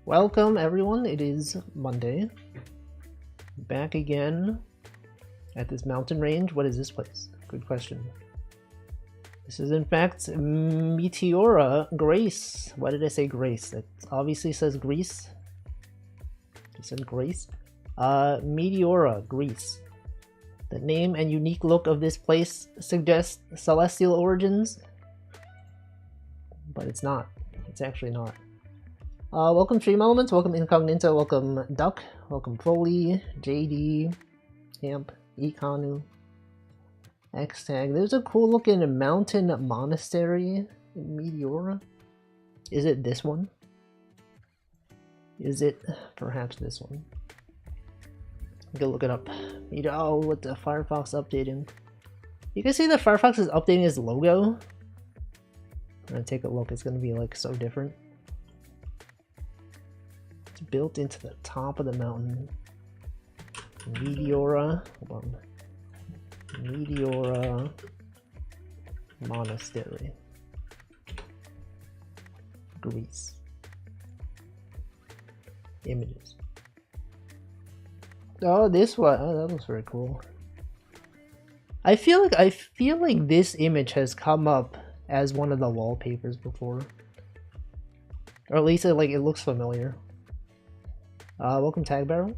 Welcome everyone, it is Monday. Back again at this mountain range. What is this place? Good question. This is in fact Meteora Grace. Why did I say Grace? It obviously says Greece. It said Grace. Meteora, Greece. The name and unique look of this place suggest celestial origins, but it's not. It's actually not. Welcome Stream Elements, welcome Incognito, welcome Duck, welcome Foley, JD, Amp, Ekanu, X-Tag. There's a cool looking mountain monastery in Meteora. Is it this one? Is it perhaps this one? Go look it up. Oh, what the Firefox updating. You can see that Firefox is updating his logo. I'm gonna take a look, it's gonna be like so different. It's built into the top of the mountain. Meteora. Hold on. Meteora Monastery. Greece. Images. Oh, this one. Oh, that looks very cool. I feel like this image has come up as one of the wallpapers before. Or at least it looks familiar. Welcome Tag Barrel.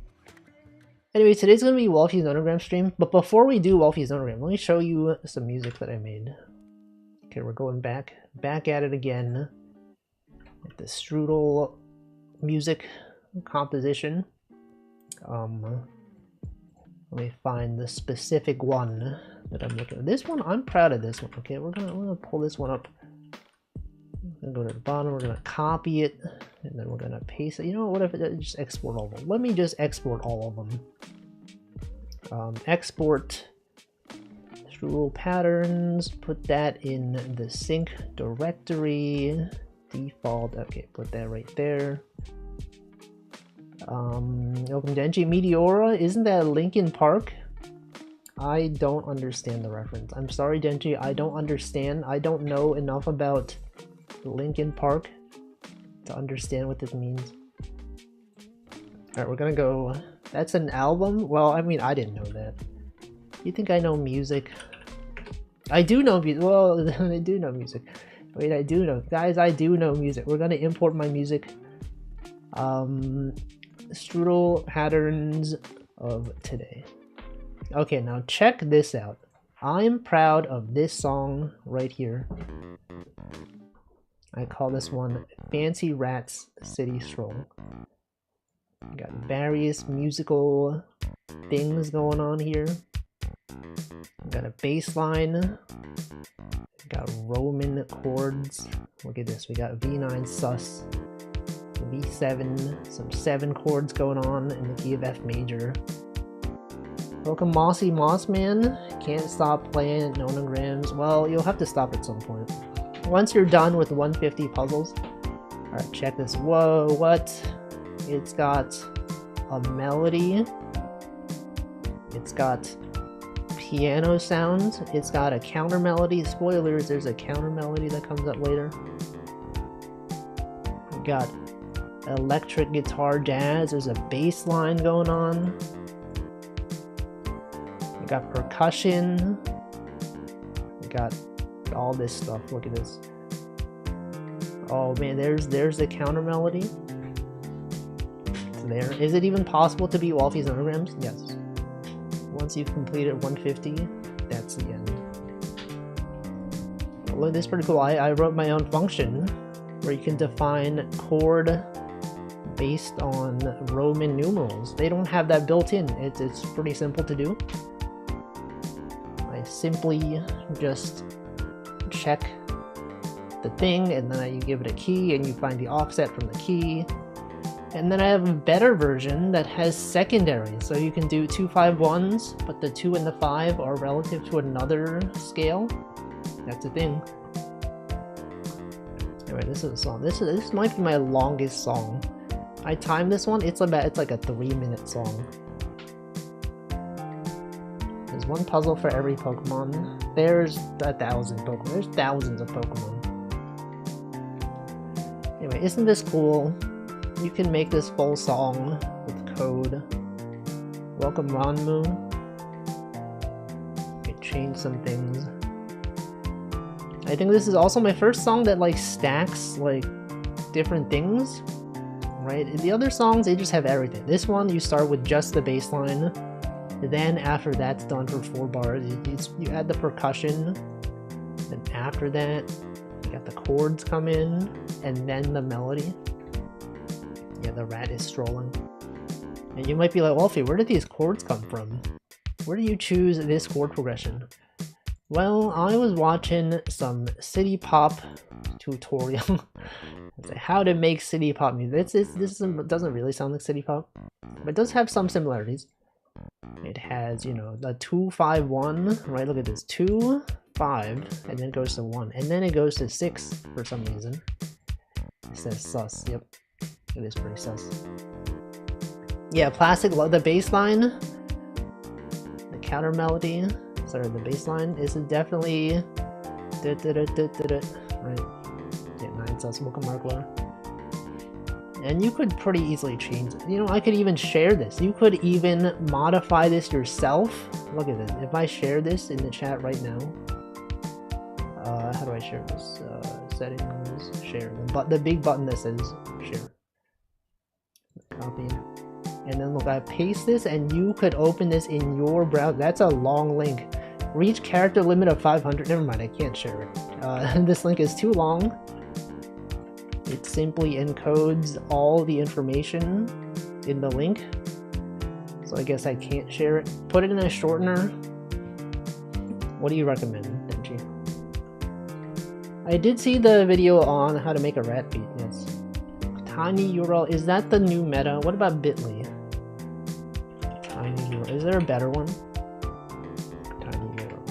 Anyway, today's gonna be Walfie's Nonogram stream, but before we do Walfie's Nonogram, let me show you some music that I made. Okay, we're going back at it again. At the strudel music composition. Let me find the specific one that I'm looking at. This one, I'm proud of this one. Okay, we're gonna pull this one up. We're gonna go to the bottom, we're gonna copy it, and then we're gonna paste it. You know what if I just export all of them? Let me just export all of them. Export strudel patterns, put that in the sync directory, default, okay, put that right there. Open Denji Meteora, isn't that Linkin Park? I don't understand the reference. I'm sorry Denji, I don't understand. I don't know enough about Linkin Park to understand what this means. Alright, we're gonna go... That's an album? Well, I mean, I didn't know that. You think I know music? I do know music. Well, I do know music. Wait, I do know. Guys, I do know music. We're gonna import my music. Strudel patterns of today. Okay, now check this out. I'm proud of this song right here. I call this one Fancy Rats City Stroll. We got various musical things going on here. We got a bass line. We got Roman chords. Look at this. We got V9 sus. V7. Some 7 chords going on in the key of F major. Welcome Mossy Mossman. Can't stop playing Nonograms. Well, you'll have to stop at some point. Once you're done with 150 puzzles. Alright, check this. Whoa, what? It's got a melody. It's got piano sounds. It's got a counter melody. Spoilers, there's a counter melody that comes up later. We got electric guitar jazz. There's a bass line going on. We got percussion. We got all this stuff. Look at this. Oh man, there's the counter melody. It's there. Is it even possible to beat Walfie's Nonograms? Yes. Once you've completed 150, that's the end. Well, this is pretty cool. I wrote my own function where you can define chord based on Roman numerals. They don't have that built in. It's pretty simple to do. I simply just check the thing, and then you give it a key, and you find the offset from the key. And then I have a better version that has secondary, so you can do 2 5-1s, but the 2 and the 5 are relative to another scale. That's a thing. Anyway, this is a song. This might be my longest song. I timed this one. It's like a 3-minute song. There's one puzzle for every Pokemon. There's 1,000 Pokemon. There's thousands of Pokemon. Anyway, isn't this cool? You can make this full song with code. Welcome Ranmu. Okay, change some things. I think this is also my first song that like stacks like different things, right? The other songs, they just have everything. This one, you start with just the bass line. Then after that's done for 4 bars, you add the percussion. Then after that, you got the chords come in, and then the melody. Yeah, the rat is strolling. And you might be like, Walfie, where did these chords come from? Where do you choose this chord progression? Well, I was watching some city pop tutorial. How to make city pop music. This doesn't really sound like city pop, but it does have some similarities. It has, you know, the 2-5-1, right? Look at this, 2, 5, and then it goes to 1, and then it goes to 6 for some reason. It says sus. Yep, it is pretty sus. Yeah, classic. The bass line, the counter melody. Sorry, the bass line is definitely right. Yeah, 9 sus. Welcome Markler. And you could pretty easily change it. You know, I could even share this. You could even modify this yourself. Look at this. If I share this in the chat right now, how do I share this? Settings, share. The big button that says share. Copy. And then look, I paste this, and you could open this in your browser. That's a long link. Reach character limit of 500. Never mind, I can't share it. This link is too long. It simply encodes all the information in the link. So I guess I can't share it. Put it in a shortener. What do you recommend, Denji? I did see the video on how to make a rat beat, yes. Tiny URL, is that the new meta? What about Bitly? Tiny URL, is there a better one? Tiny URL.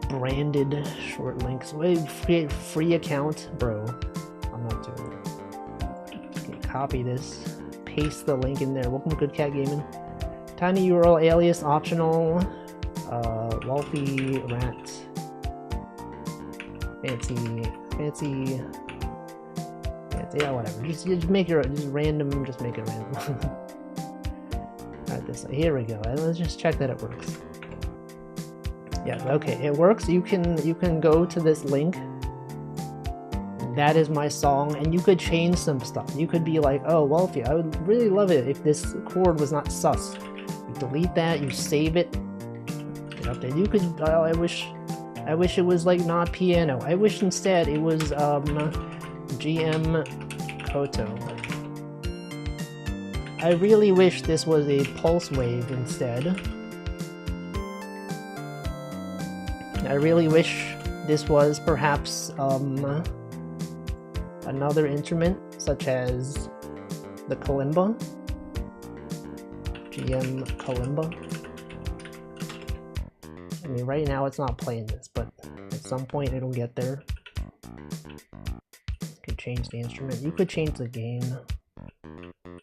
Branded short links. Wait, free account? Bro, I'm not doing it. Okay, copy this. Paste the link in there. Welcome to Good Cat Gaming. Tiny URL alias optional. Walfie rat. Fancy. Yeah, whatever. Just make it random. Just make it random. Alright, this. Here we go. Let's just check that it works. Yeah, okay, it works. You can go to this link. That is my song, and you could change some stuff. You could be like, oh, Walfie, I would really love it if this chord was not sus. You delete that, you save it. You could, oh, I wish it was like not piano. I wish instead it was GM Koto. I really wish this was a pulse wave instead. I really wish this was perhaps another instrument such as the kalimba. GM kalimba. I mean, right now it's not playing this, but at some point it'll get there. You could change the instrument. You could change the gain. And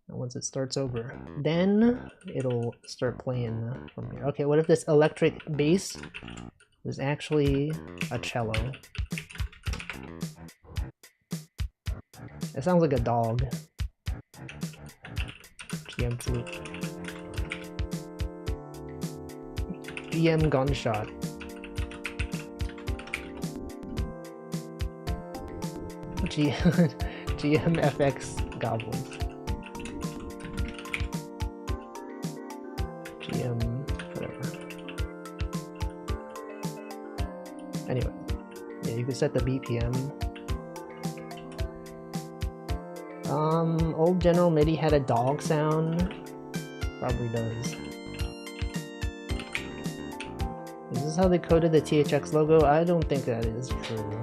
once it starts over, then it'll start playing from here. Okay, what if this electric bass was actually a cello? It sounds like a dog. GM flute. GM gunshot. GM FX goblins. GM whatever. Anyway, yeah, you can set the BPM. Old General MIDI had a dog sound. Probably does. Is this how they coded the THX logo? I don't think that is true.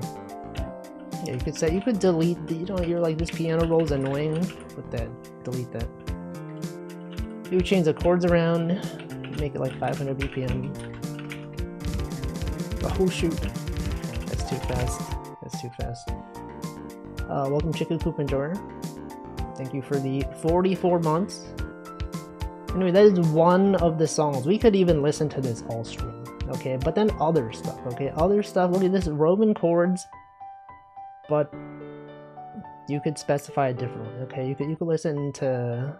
Yeah, you could delete the, you know, you're like, this piano roll is annoying. Put that, delete that. You would change the chords around, make it like 500 BPM. Oh shoot. That's too fast. That's too fast. Welcome Chicken Coop Enjoyer. Thank you for the 44 months. Anyway, that is one of the songs. We could even listen to this all stream. Okay, but then other stuff, okay? Other stuff, look at this, Roman chords. But you could specify it differently. Okay, you could listen to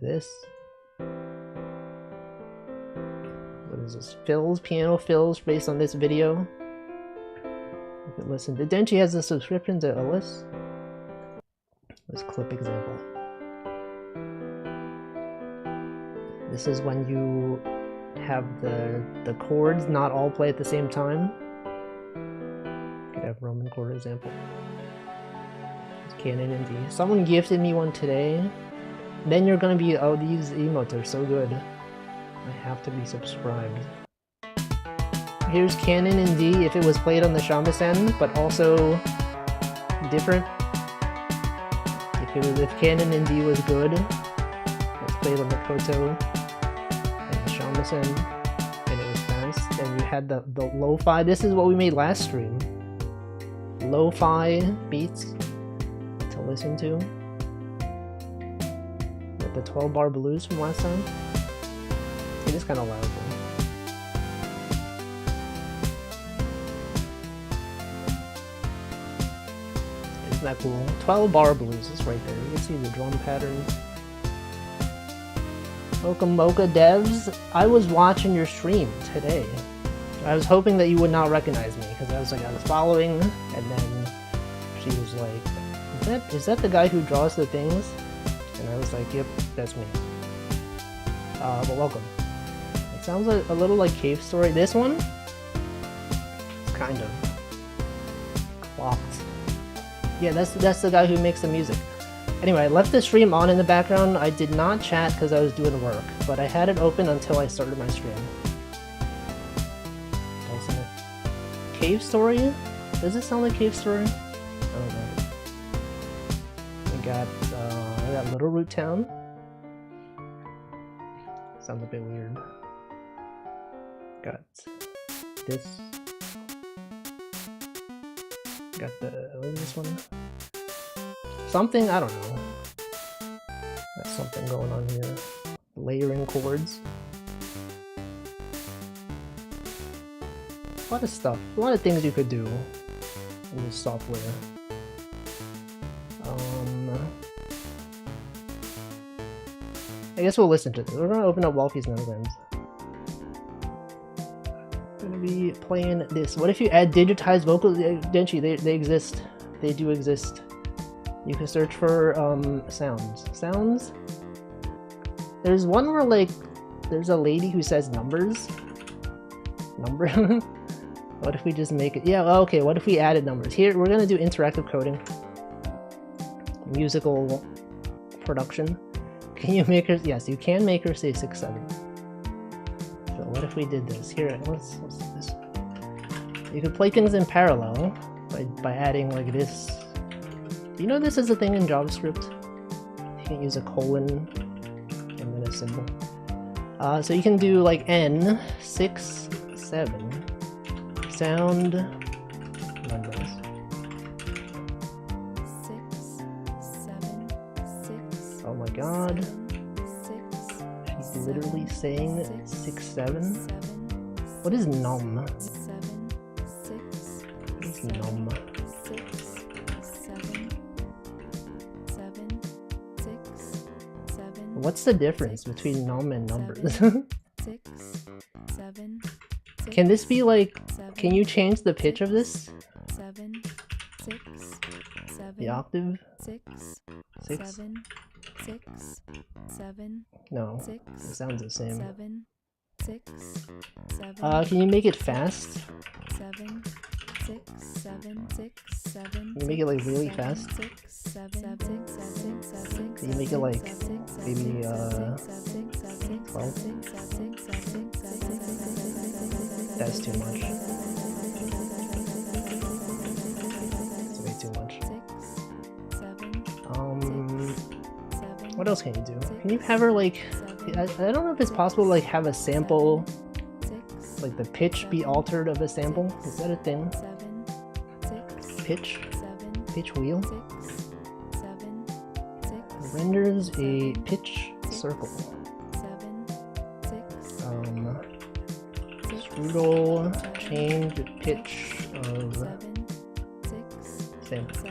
this. What is this? Fills, piano fills based on this video. You could listen to Denchi has a subscription to Ellis. This clip example. This is when you have the chords not all play at the same time. Could have Roman chord example. It's Canon and D. Someone gifted me one today. Then you're gonna be, oh, these emotes are so good. I have to be subscribed. Here's Canon and D if it was played on the shamisen, but also different. If Canon and D was good, let's play it on the Koto and the shamisen, and it was fast. And you had the lo-fi. This is what we made last stream. Lo-fi beats to listen to. With the 12-bar blues from last time. It is kind of loud though. Isn't that cool? 12-bar blues is right there. You can see the drum patterns. Mocha devs, I was watching your stream today. I was hoping that you would not recognize me because I was following, and then she was like, is that the guy who draws the things? And I was like, yep, that's me. But welcome. It sounds a little like Cave Story. This one? Kind of. Clocked. Yeah, that's the guy who makes the music. Anyway, I left the stream on in the background. I did not chat because I was doing work, but I had it open until I started my stream. Doesn't it? Cave Story? Does it sound like Cave Story? I don't know. I got Little Root Town. Sounds a bit weird. Got this. Got what is this one? Something, I don't know. Got something going on here. Layering chords. A lot of stuff. A lot of things you could do in this software. I guess we'll listen to this. We're gonna open up Walfie's Nonograms. Gonna be playing this. What if you add digitized vocals? Denchi, they exist. They do exist. You can search for sounds. Sounds? There's one where like there's a lady who says numbers. Number? What if we just make it? Yeah, okay, what if we added numbers? Here, we're gonna do interactive coding. Musical production. Can you make her? Yes, you can make her say 6, 7. So what if we did this? Here, let's do this. You can play things in parallel by adding like this. Do you know this is a thing in JavaScript? You can use a colon and then a symbol. So you can do like N, 6, 7. Sound numbers. 6, 7, 6. Oh my god. 6, She's literally saying 6, 7. 7. What is num? 7, 6. What is num? 6, 7, 7, 6, 7. What's the difference between num and numbers? 6, 7. Can this be like, can you change the pitch of this? 7, 6, 7. The octave? 6, 6? 7, 6, 7. No, 6, it sounds the same. 7, 6, 7. Can you make it fast? 7, 6, 7, 6, 7. Can you make it like really fast? 6, 7, 6, 7, 7. Can you make it like maybe 12? That's too much. It's way too much. What else can you do? Can you have her like, I don't know if it's possible to like have a sample, like the pitch be altered of a sample? Is that a thing? Pitch? Pitch wheel? Renders a pitch circle. Strudel change pitch of sample.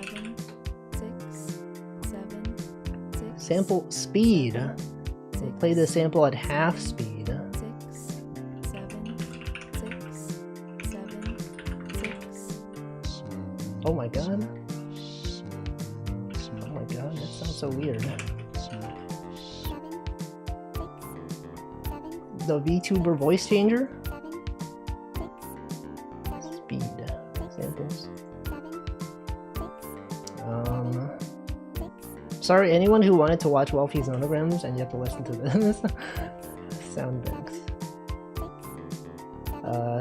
Sample speed. We'll play the sample at half speed. 6, 7, 6, 7, 6. Oh my god. Oh my god, that sounds so weird. The VTuber voice changer? Speed. Samples. Sorry, anyone who wanted to watch Walfie's Nonograms and you have to listen to this. Sound banks.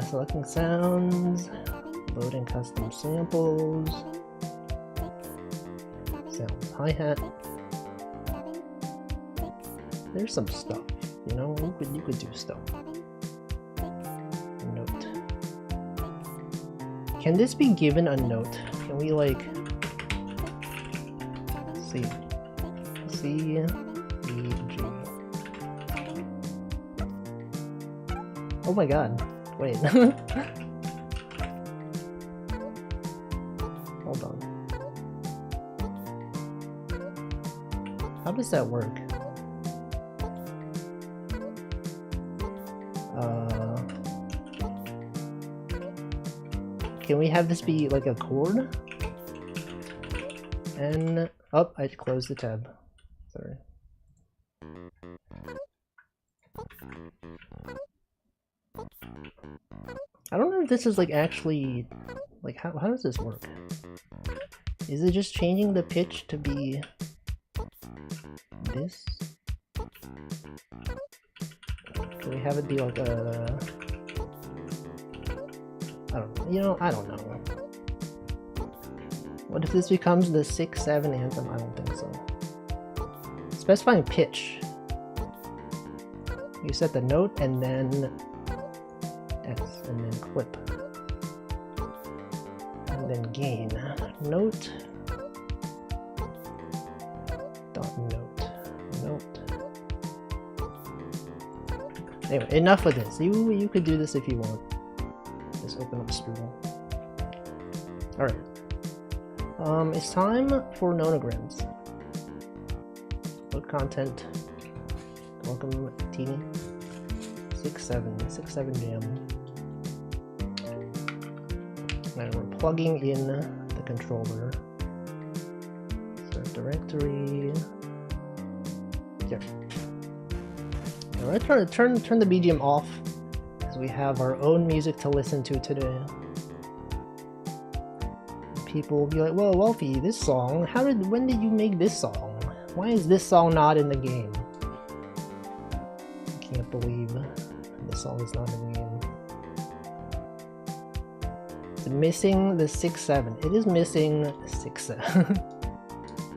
Selecting sounds. Loading custom samples. Sounds. Hi-hat. There's some stuff, you know, you could do stuff. Note. Can this be given a note? Can we like see C E G? Oh my god. Wait. Hold on. How does that work? Can we have this be like a chord? And oh, I closed the tab. Sorry. I don't know if this is like actually like how does this work? Is it just changing the pitch to be this? Can we have it be like a I don't know. You know, I don't know. What if this becomes the 6-7 anthem? I don't think so. Specifying pitch. You set the note and then X and then clip. And then gain. Note. Dot note. Note. Anyway, enough of this. You could do this if you want. Just open up strudel. Alright. It's time for Nonograms. Load content. Welcome, Teeny. 6-7 jam. And we're plugging in the controller. Start directory. Here. Alright, turn the BGM off. We have our own music to listen to today. People will be like, "Whoa, Walfie, this song, when did you make this song? Why is this song not in the game?" I can't believe this song is not in the game. It's missing the 6-7. It is missing 6-7.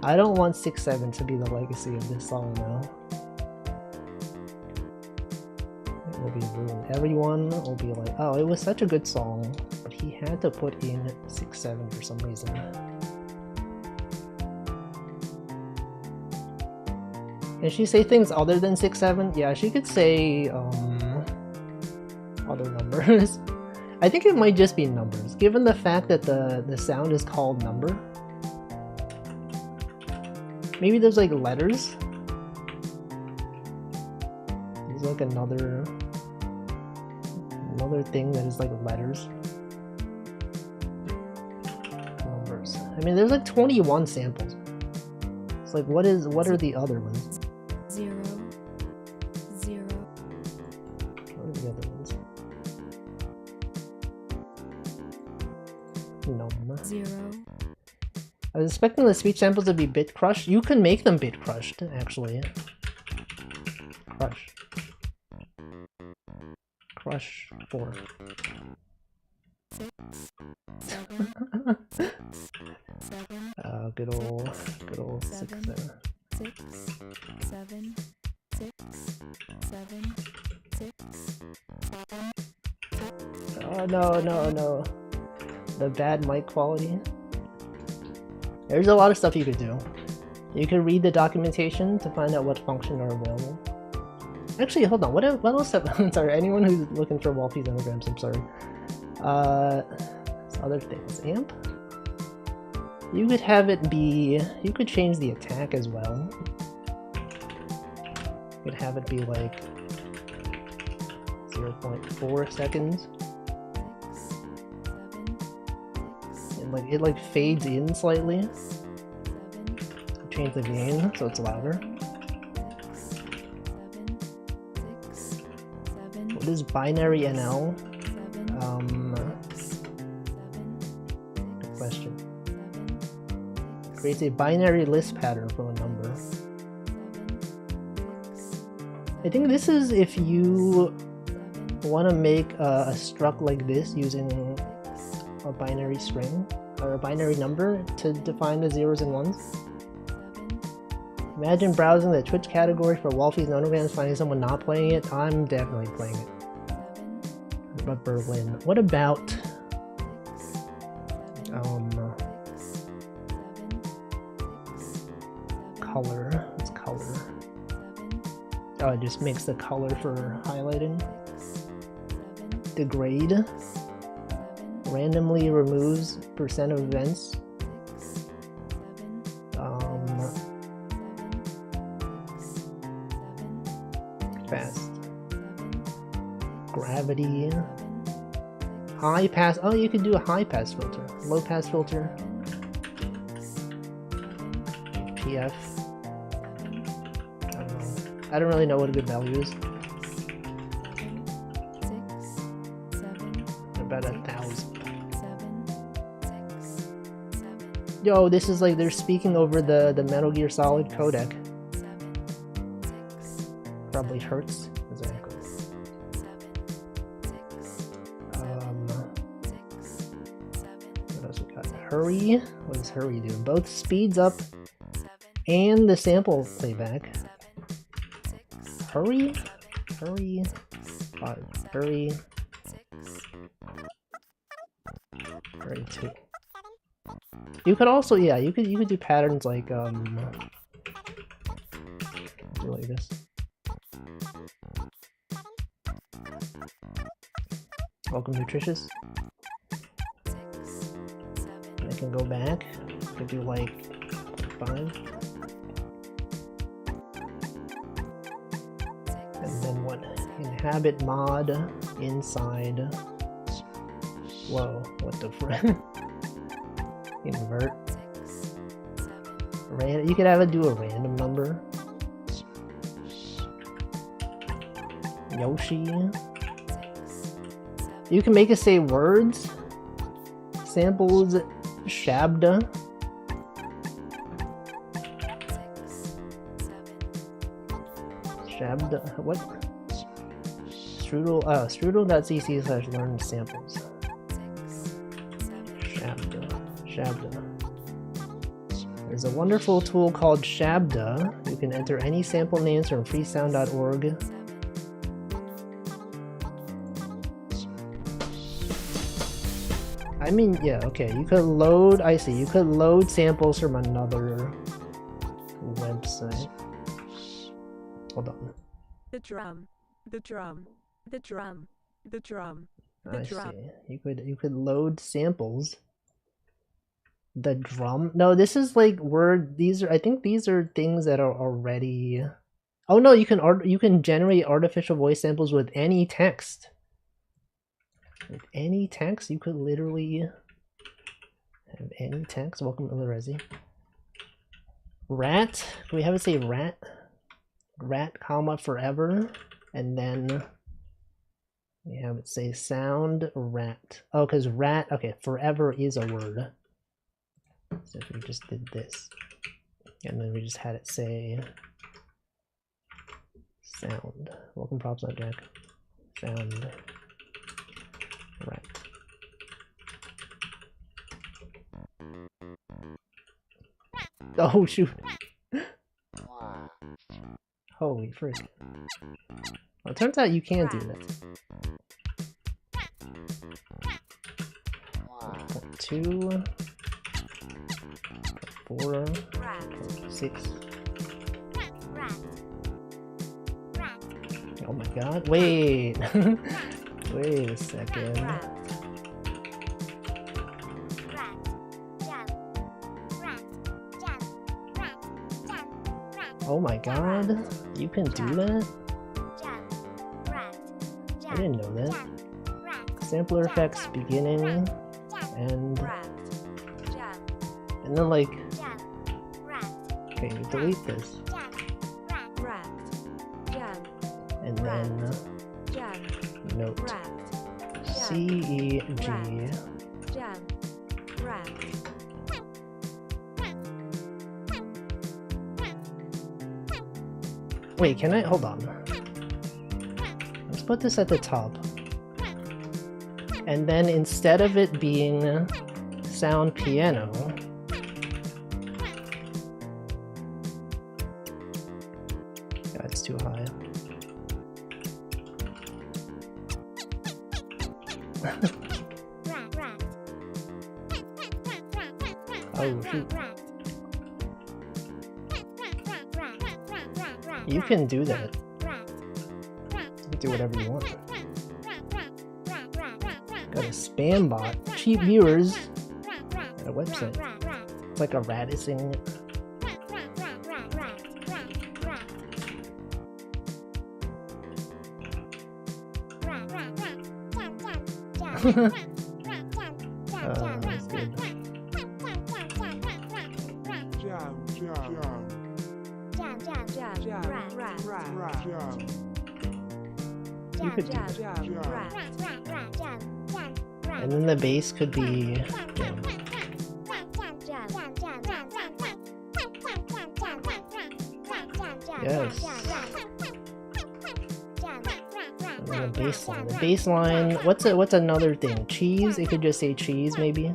I don't want 6-7 to be the legacy of this song now. Will be ruined. Everyone will be like, "Oh, it was such a good song, but he had to put in 6-7 for some reason." Can she say things other than 6-7? Yeah, she could say other numbers. I think it might just be numbers, given the fact that the sound is called number. Maybe there's like letters. There's like another thing that is like letters. Numbers. I mean, there's like 21 samples. It's like, what are the other ones? 0, 0. What are the other ones? Num. 0. I was expecting the speech samples to be bit crushed. You can make them bit crushed, actually. Crush. Crush 4. 6, 7, 7, Good old 6-7. 6, 7, 6, 7, 6, 7. Oh no. The bad mic quality. There's a lot of stuff you could do. You could read the documentation to find out what functions are available. Actually, hold on. What else have... sorry, anyone who's looking for Walfie's Nonograms, I'm sorry. Other things. Amp? You could have it be... You could change the attack as well. could have it be like 0.4 seconds. And like it like fades in slightly. Change the gain so it's louder. What is binary NL? Good question. Creates a binary list pattern from a number. I think this is if you want to make a struct like this using a binary string or a binary number to define the zeros and ones. Imagine browsing the Twitch category for Walfie's Nonograms, finding someone not playing it. I'm definitely playing it. What about Berlin? What about color? What's color? Oh, it just makes the color for highlighting. Degrade. Randomly removes percent of events. Fast. Gravity. High pass. Oh, you could do a high pass filter. Low pass filter. PF. I don't know. I don't really know what a good value is. About 1,000. Yo, this is like they're speaking over the Metal Gear Solid codec. Probably hertz. Exactly. What else we got? Hurry. What does hurry do? Both speeds up and the sample playback. Hurry. Hurry. Hurry. Hurry 2. You could also, yeah, you could do patterns like do like this. Welcome, nutritious. I can go back. I could do like 5. And then what? Inhabit mod inside. Whoa, what the frick? Invert. You could have it do a random number. Yoshi. You can make it say words. Samples Shabda. Shabda. What? Strudel. Strudel.cc/learn samples. Shabda. There's a wonderful tool called Shabda. You can enter any sample names from freesound.org. I mean, yeah, okay, you could load, I see, you could load samples from another website. Hold on. The drum. I see. You could load samples. The drum? No, this is like I think these are things that are already. Oh no, you can generate artificial voice samples with any text. With any text, you could literally have any text. Welcome to the Resi. Rat. Can we have it say rat? Rat, comma, forever. And then we have it say sound rat. Oh, because rat, okay, forever is a word. So if we just did this, and then we just had it say sound. Welcome, props on Jack. Sound rat. Oh shoot! Holy frick! Well, it turns out you can do that. 2. 4, 6. Oh my god, wait! Wait a second. Oh my god, you can do that? I didn't know that. Sampler effects beginning and then like, okay, delete this. And then note C-E-G. Wait, can I? Hold on. Let's put this at the top. And then instead of it being sound piano, that's too high. Oh shoot. You can do that. You can do whatever you want. Got a spam bot. Cheap viewers at a website. It's like a rat is singing it. That's good. You could do that. And then the bass could be... Yes. And then the bass line. The bass line, what's another thing? Cheese? It could just say cheese maybe?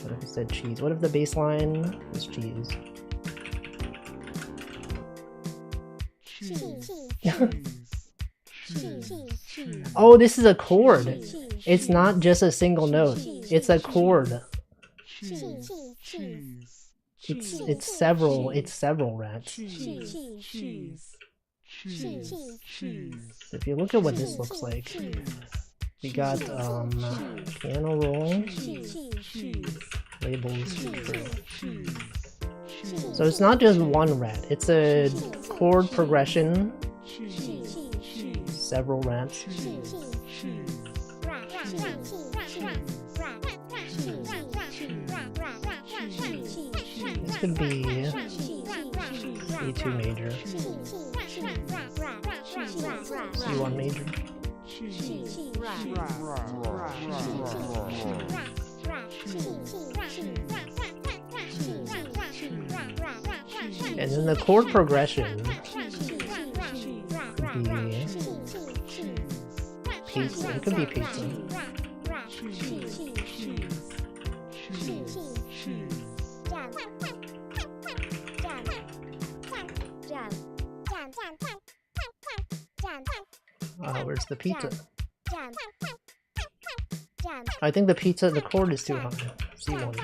What if it said cheese? What if the bass line was cheese? Oh, this is a chord. It's not just a single note. It's a chord. It's several rats. If you look at what this looks like, we got piano roll, labels true. So it's not just one rat. It's a chord progression. Several rats. This could be C2 major, C1 major. And then the chord progression could be pizza. It could be pizza. Where's the pizza? I think the pizza, the chord is too high. C1.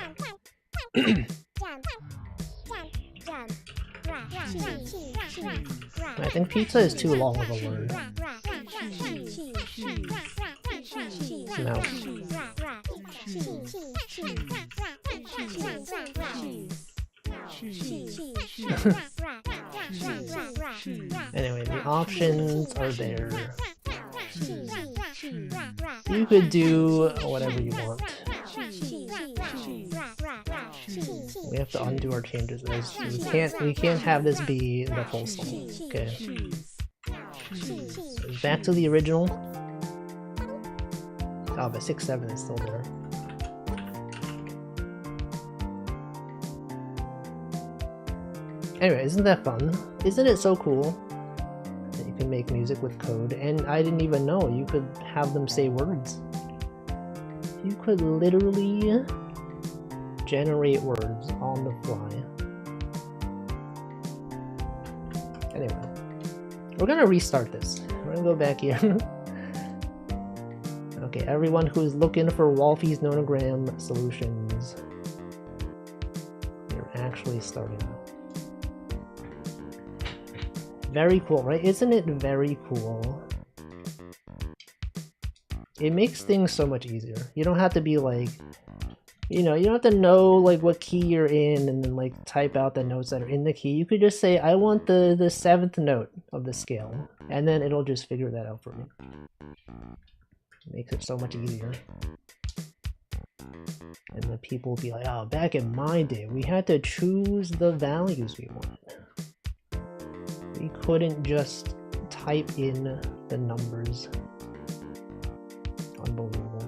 I think pizza is too long of a word. Mouse. Anyway, the options are there. You could do whatever you want. We have to undo our changes. We can't have this be the full song. Okay. So back to the original. Oh, but 6-7 is still there. Anyway, isn't that fun? Isn't it so cool that you can make music with code? And I didn't even know you could have them say words. You could literally generate words on the fly. Anyway, we're gonna restart this. We're gonna go back here. Okay, everyone who's looking for Walfie's nonogram solutions, you're actually starting out. Very cool, right? Isn't it very cool? It makes things so much easier. You don't have to be like You know, you don't have to know like what key you're in and then like type out the notes that are in the key. You could just say, I want the 7th note of the scale, and then it'll just figure that out for me. Makes it so much easier. And then people will be like, oh, back in my day, we had to choose the values we wanted. We couldn't just type in the numbers. Unbelievable.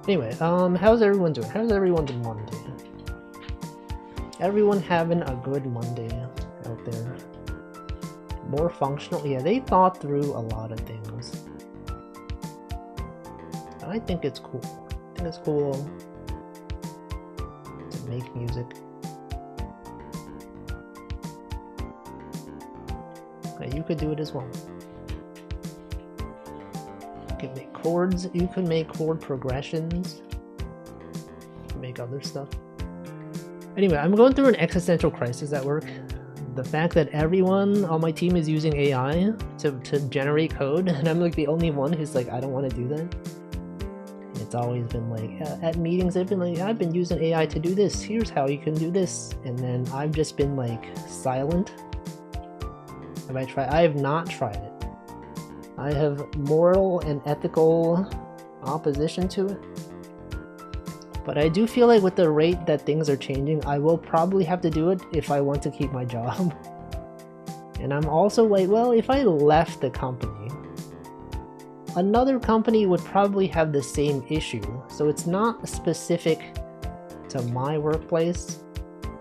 Anyway, how's everyone doing? How's everyone's Monday? Everyone having a good Monday out there? More functional? Yeah, they thought through a lot of things. I think it's cool. I think it's cool to make music. Okay, you could do it as well. You can make chords, you can make chord progressions, you can make other stuff. Anyway, I'm going through an existential crisis at work. The fact that everyone on my team is using AI to generate code, and I'm like the only one who's like, I don't want to do that. It's always been like, at meetings they've been like, I've been using AI to do this, here's how you can do this, and then I've just been like silent. Have I tried? I have not tried it. I have moral and ethical opposition to it. But I do feel like with the rate that things are changing, I will probably have to do it if I want to keep my job. And I'm also like, well, if I left the company, another company would probably have the same issue. So it's not specific to my workplace.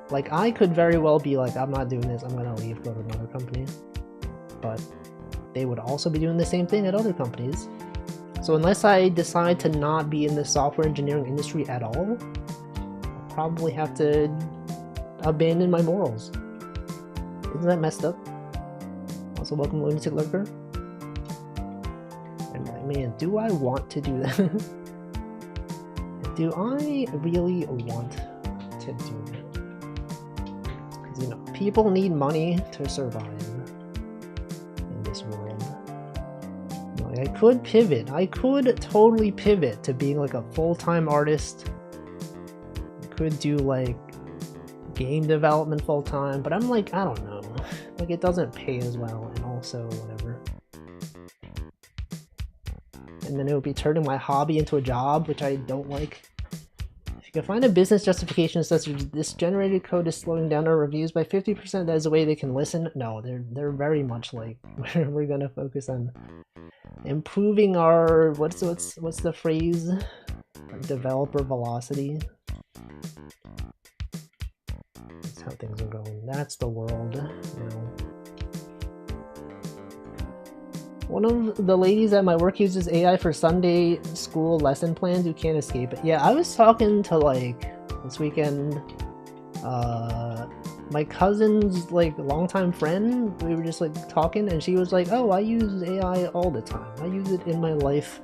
Like, I could very well be like, I'm not doing this, I'm gonna leave, go to another company. But they would also be doing the same thing at other companies. So unless I decide to not be in the software engineering industry at all, I'll probably have to abandon my morals. Isn't that messed up? Also, welcome Lunatic Lurker. And I mean, do I want to do that? Do I really want to do that? Because, you know, people need money to survive in this world. I could pivot. I could totally pivot to being like a full-time artist. I could do like game development full-time, but I'm like, I don't know. Like, it doesn't pay as well, and also whatever. And then it would be turning my hobby into a job, which I don't like. If you can find a business justification such as this generated code is slowing down our reviews by 50%, that is a way they can listen. No, they're very much like, we're gonna focus on improving our what's the phrase? Developer velocity. That's how things are going. That's the world, you know. One of the ladies at my work uses AI for Sunday school lesson plans. You can't escape it. Yeah, I was talking to like this weekend my cousin's like longtime friend. We were just like talking, and she was like, oh, I use AI all the time. I use it in my life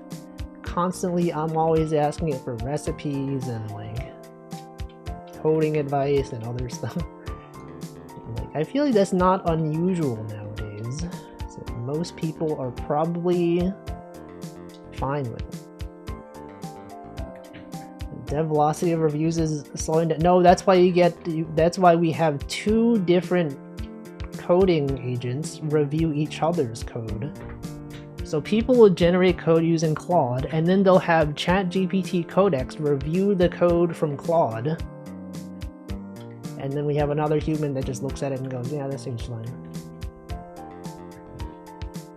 constantly. I'm always asking it for recipes and like coding advice and other stuff. Like, I feel like that's not unusual nowadays. So most people are probably fine with it. Dev velocity of reviews is slowing down. No, that's why that's why we have 2 different coding agents review each other's code. So people will generate code using Claude, and then they'll have ChatGPT Codex review the code from Claude. And then we have another human that just looks at it and goes, yeah, that seems fine.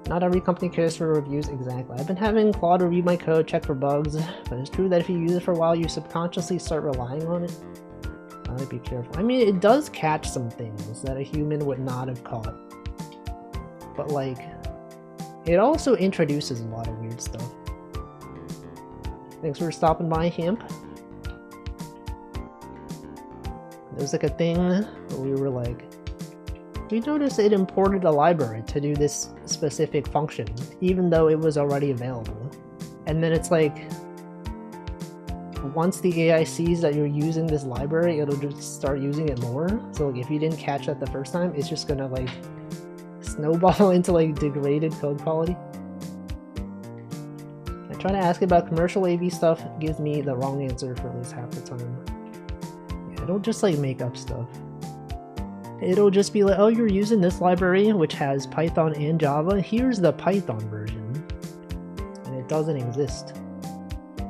Not every company cares for reviews, exactly. I've been having Claude review my code, check for bugs, but it's true that if you use it for a while, you subconsciously start relying on it. I'd be careful. I mean, it does catch some things that a human would not have caught. But like, it also introduces a lot of weird stuff. Thanks for stopping by, Hemp. There was like a thing where we were like, we noticed it imported a library to do this specific function, even though it was already available. And then it's like, once the AI sees that you're using this library, it'll just start using it more. So like, if you didn't catch that the first time, it's just gonna like snowball into like degraded code quality. I Trying to ask about commercial AV stuff gives me the wrong answer for at least half the time. Yeah, it'll just like make up stuff. It'll just be like, oh, you're using this library which has Python and Java. Here's the Python version, and it doesn't exist.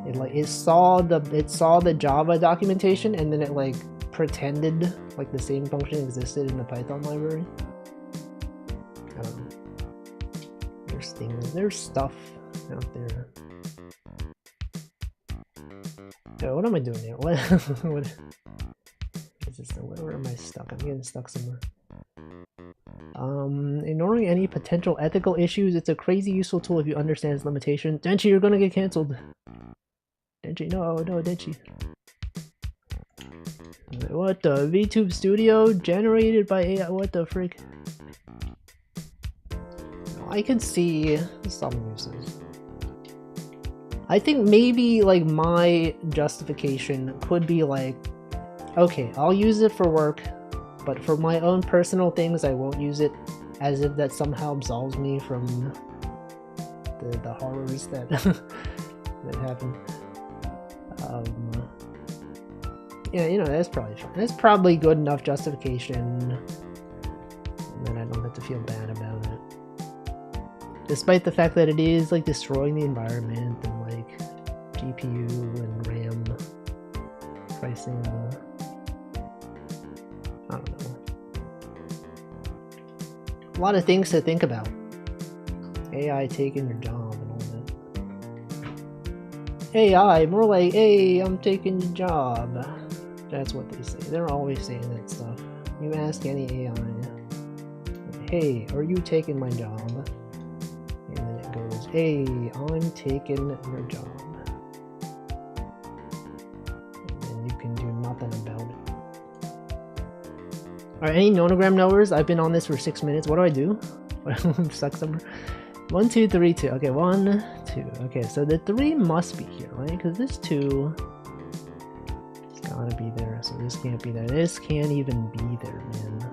It saw the Java documentation and then it like pretended like the same function existed in the Python library. I don't know. There's stuff out there. So what am I doing here? What is this? Where am I stuck? I'm getting stuck somewhere. Ignoring any potential ethical issues, it's a crazy useful tool if you understand its limitations. Denchi, you're gonna get cancelled. Denchi, no, Denchi. What the? VTube Studio generated by AI? What the frick? I can see some uses. I think maybe like my justification could be like, okay, I'll use it for work, but for my own personal things I won't use it, as if that somehow absolves me from the horrors that that happen. Yeah, you know, that's probably fine. That's probably good enough justification, and then I don't have to feel bad about it. Despite the fact that it is like destroying the environment and like GPU and RAM pricing. I don't know. A lot of things to think about. AI taking your job and all that. AI, more like, hey, I'm taking your job. That's what they say. They're always saying that stuff. You ask any AI, hey, are you taking my job? And then it goes, hey, I'm taking your job. And then you can do nothing about it. Alright, any nonogram knowers? I've been on this for 6 minutes. What do I do? I'm stuck somewhere. 1, 2, 3, 2. Okay, 1, 2. Okay, so the 3 must be here, right? Because this 2 has gotta be there, so this can't be there. This can't even be there, man.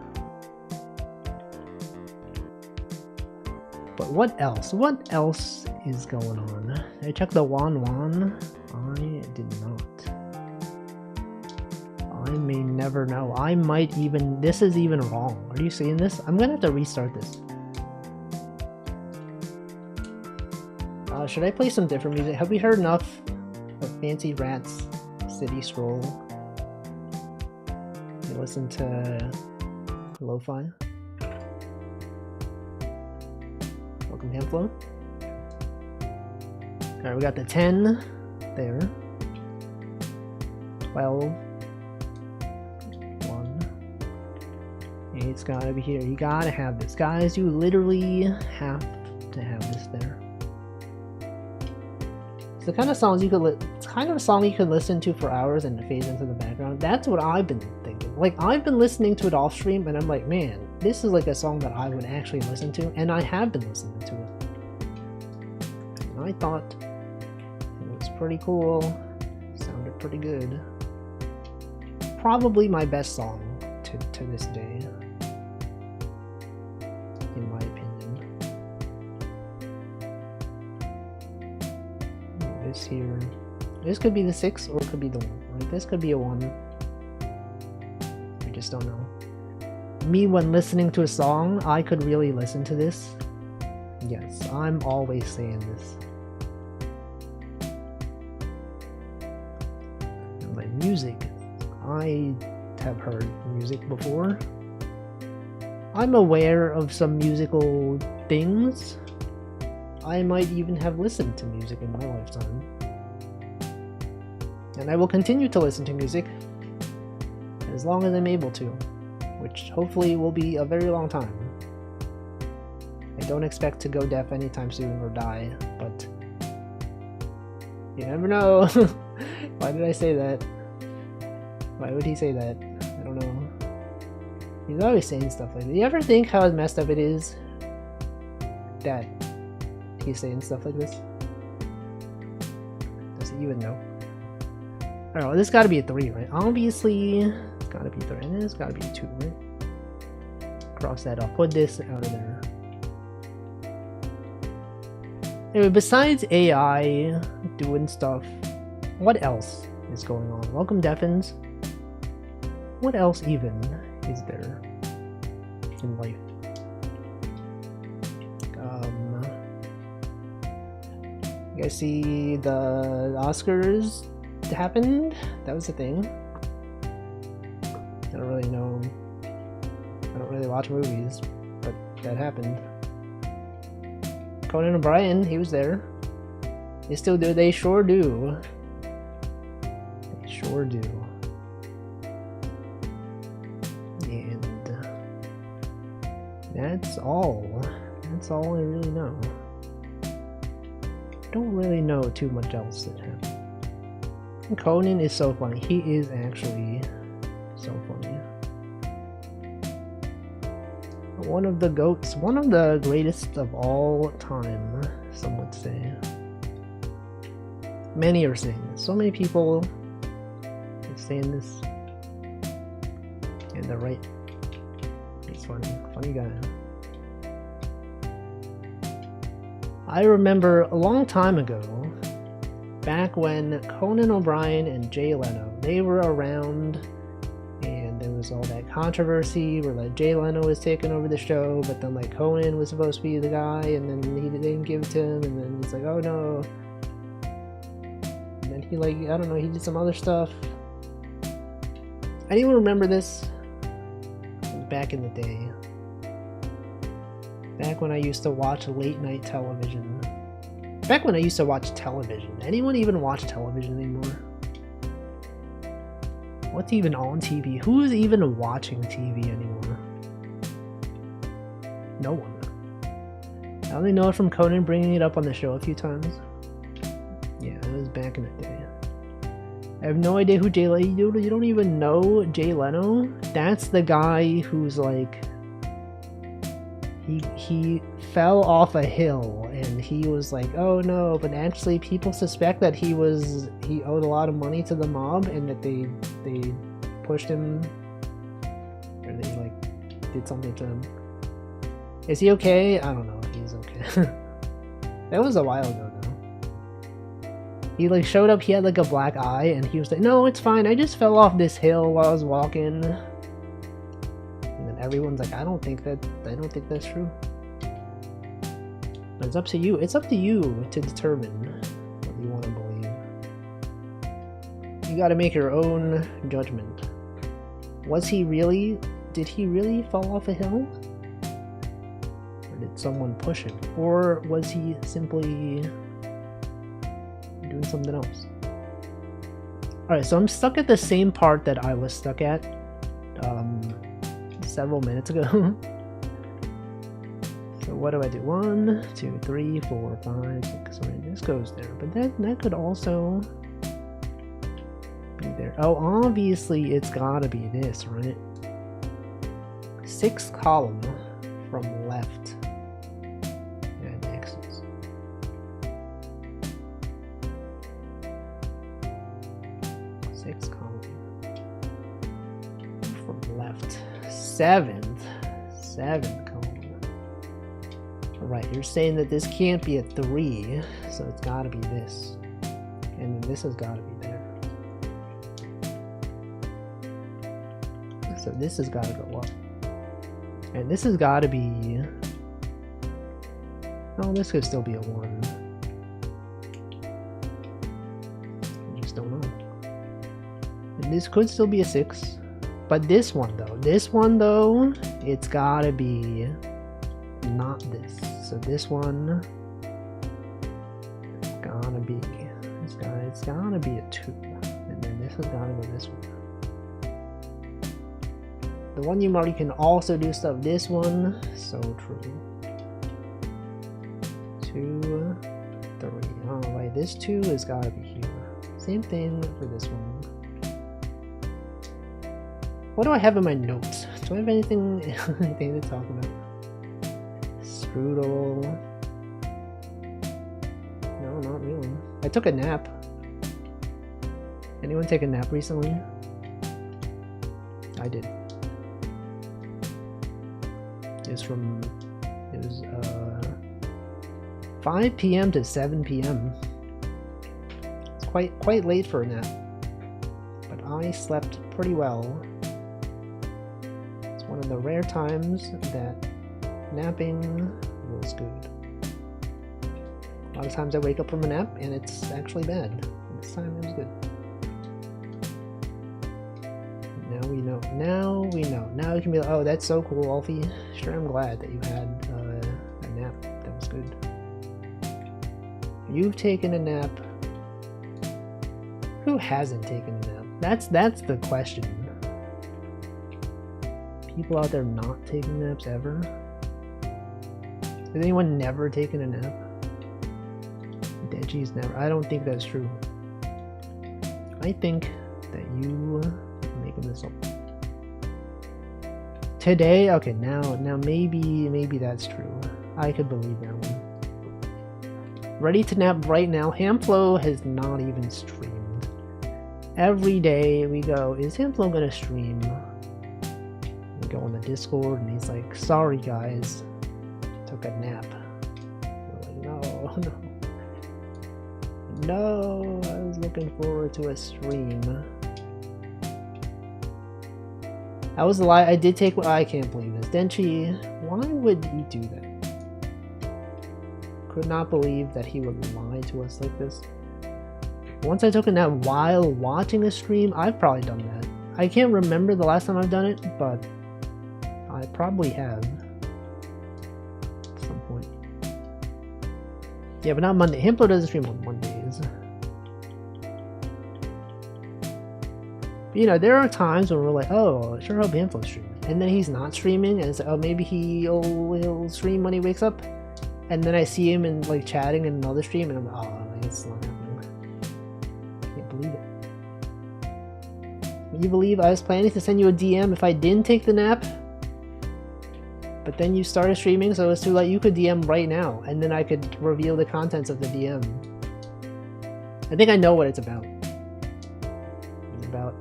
But what else? What else is going on? I checked the Wan. I did not. I may never know. I might even... This is even wrong. Are you seeing this? I'm gonna have to restart this. Should I play some different music? Have we heard enough of Fancy Rat's City Stroll? You listen to lo-fi? Welcome Hamflow. Alright, we got the 10 there. 12. 1. 8's gotta be here. You gotta have this. Guys, you literally have to have this there. The kind of songs you could it's kind of a song you could listen to for hours and it fades into the background. That's what I've been thinking. Like, I've been listening to it off stream and I'm like, man, this is like a song that I would actually listen to, and I have been listening to it. And I thought it was pretty cool. Sounded pretty good. Probably my best song to this day, in my opinion. This here, this could be the 6 or it could be the 1, right? This could be a 1. I just don't know. Me, when listening to a song, I could really listen to this. Yes, I'm always saying this. And like music, I have heard music before. I'm aware of some musical things. I might even have listened to music in my lifetime. And I will continue to listen to music as long as I'm able to, which hopefully will be a very long time. I don't expect to go deaf anytime soon or die, but you never know. Why did I say that? Why would he say that? I don't know. He's always saying stuff like that. You ever think how messed up it is that he's saying stuff like this? Does he even know? I don't know, this gotta be a 3, right? Obviously, it's gotta be 3, and this gotta be a 2, right? Cross that off. Put this out of there. Anyway, besides AI doing stuff, what else is going on? Welcome, Defins. What else even is there in life? You guys see the Oscars happened? That was a thing. I don't really know. I don't really watch movies, but that happened. Conan O'Brien, he was there. They still do. They sure do. They sure do. And that's all. That's all I really know. Don't really know too much else that happened. And Conan is so funny. He is actually so funny. One of the GOATs, one of the greatest of all time, some would say. Many are saying this. So many people are saying this. And they're right. He's funny. Funny guy. I remember a long time ago, back when Conan O'Brien and Jay Leno, they were around, and there was all that controversy where like Jay Leno was taking over the show, but then like Conan was supposed to be the guy, and then he didn't give it to him, and then he's like, oh no. And then he like, I don't know, he did some other stuff. Anyone remember this? It was back in the day. Back when I used to watch late night television. Back when I used to watch television. Anyone even watch television anymore? What's even on TV? Who is even watching TV anymore? No one. I only know it from Conan bringing it up on the show a few times. Yeah, it was back in the day. I have no idea who Jay Leno. You don't even know Jay Leno? That's the guy who's like... He fell off a hill and he was like, oh no, but actually people suspect that he owed a lot of money to the mob and that they pushed him, or they like did something to him. Is he okay? I don't know if he's okay. That was a while ago though. He like showed up, he had like a black eye and he was like, no, it's fine, I just fell off this hill while I was walking. Everyone's like, I don't think that's true. But it's up to you. It's up to you to determine what you want to believe. You got to make your own judgment. Was he really? Did he really fall off a hill? Or did someone push him? Or was he simply doing something else? Alright, so I'm stuck at the same part that I was stuck at several minutes ago. So what do I do? 1, 2, 3, 4, 5, 6. Right, this goes there, but that could also be there. Oh, obviously it's gotta be this, right? 6th column from left and X's. Sixth column from left. 7th column. Alright, you're saying that this can't be a 3, so it's gotta be this. And then this has gotta be there. So this has gotta go up. And this has gotta be... Oh, this could still be a 1. I just don't know. And this could still be a 6. But this one though, it's gotta be not this. So this one, it's gotta be a 2. And then this has gotta be this one. The one you mark, you can also do stuff. This one, so true. 2, 3. Alright, this 2 has gotta be here. Same thing for this one. What do I have in my notes? Do I have anything to talk about? Strudel. No, not really. I took a nap. Anyone take a nap recently? I did. It was 5 p.m. to 7 p.m. It's quite late for a nap. But I slept pretty well. It's one of the rare times that napping was good. A lot of times I wake up from a nap and it's actually bad. This time it was good. Now we know. Now we know. Now you can be like, oh, that's so cool, Walfie. Sure, I'm glad that you had a nap. That was good. You've taken a nap. Who hasn't taken a nap? That's the question. People out there not taking naps ever? Has anyone never taken a nap? Deji's never. I don't think that's true. I think that you are making this up. Today? Okay, now maybe that's true. I could believe that one. Ready to nap right now. Hamflo has not even streamed. Every day we go, is Hamflo gonna stream? We go on the Discord and he's like, sorry guys, took a nap. We're like, no. No, I was looking forward to a stream. I was a lie. I did take. I can't believe this. Denchi, why would you do that? Could not believe that he would lie to us like this. Once I took a nap while watching a stream, I've probably done that. I can't remember the last time I've done it, but I probably have. At some point. Yeah, but not Monday. Himplo doesn't stream on Mondays. But, you know, there are times when we're like, oh, sure hope Himplo's streaming. And then he's not streaming, and it's like, oh, maybe he'll stream when he wakes up. And then I see him in like chatting in another stream, and I'm like, oh, it's not happening. Can't believe it. Can you believe I was planning to send you a DM if I didn't take the nap? But then you started streaming, so it's too late. You could DM right now, and then I could reveal the contents of the DM. I think I know what it's about. It's about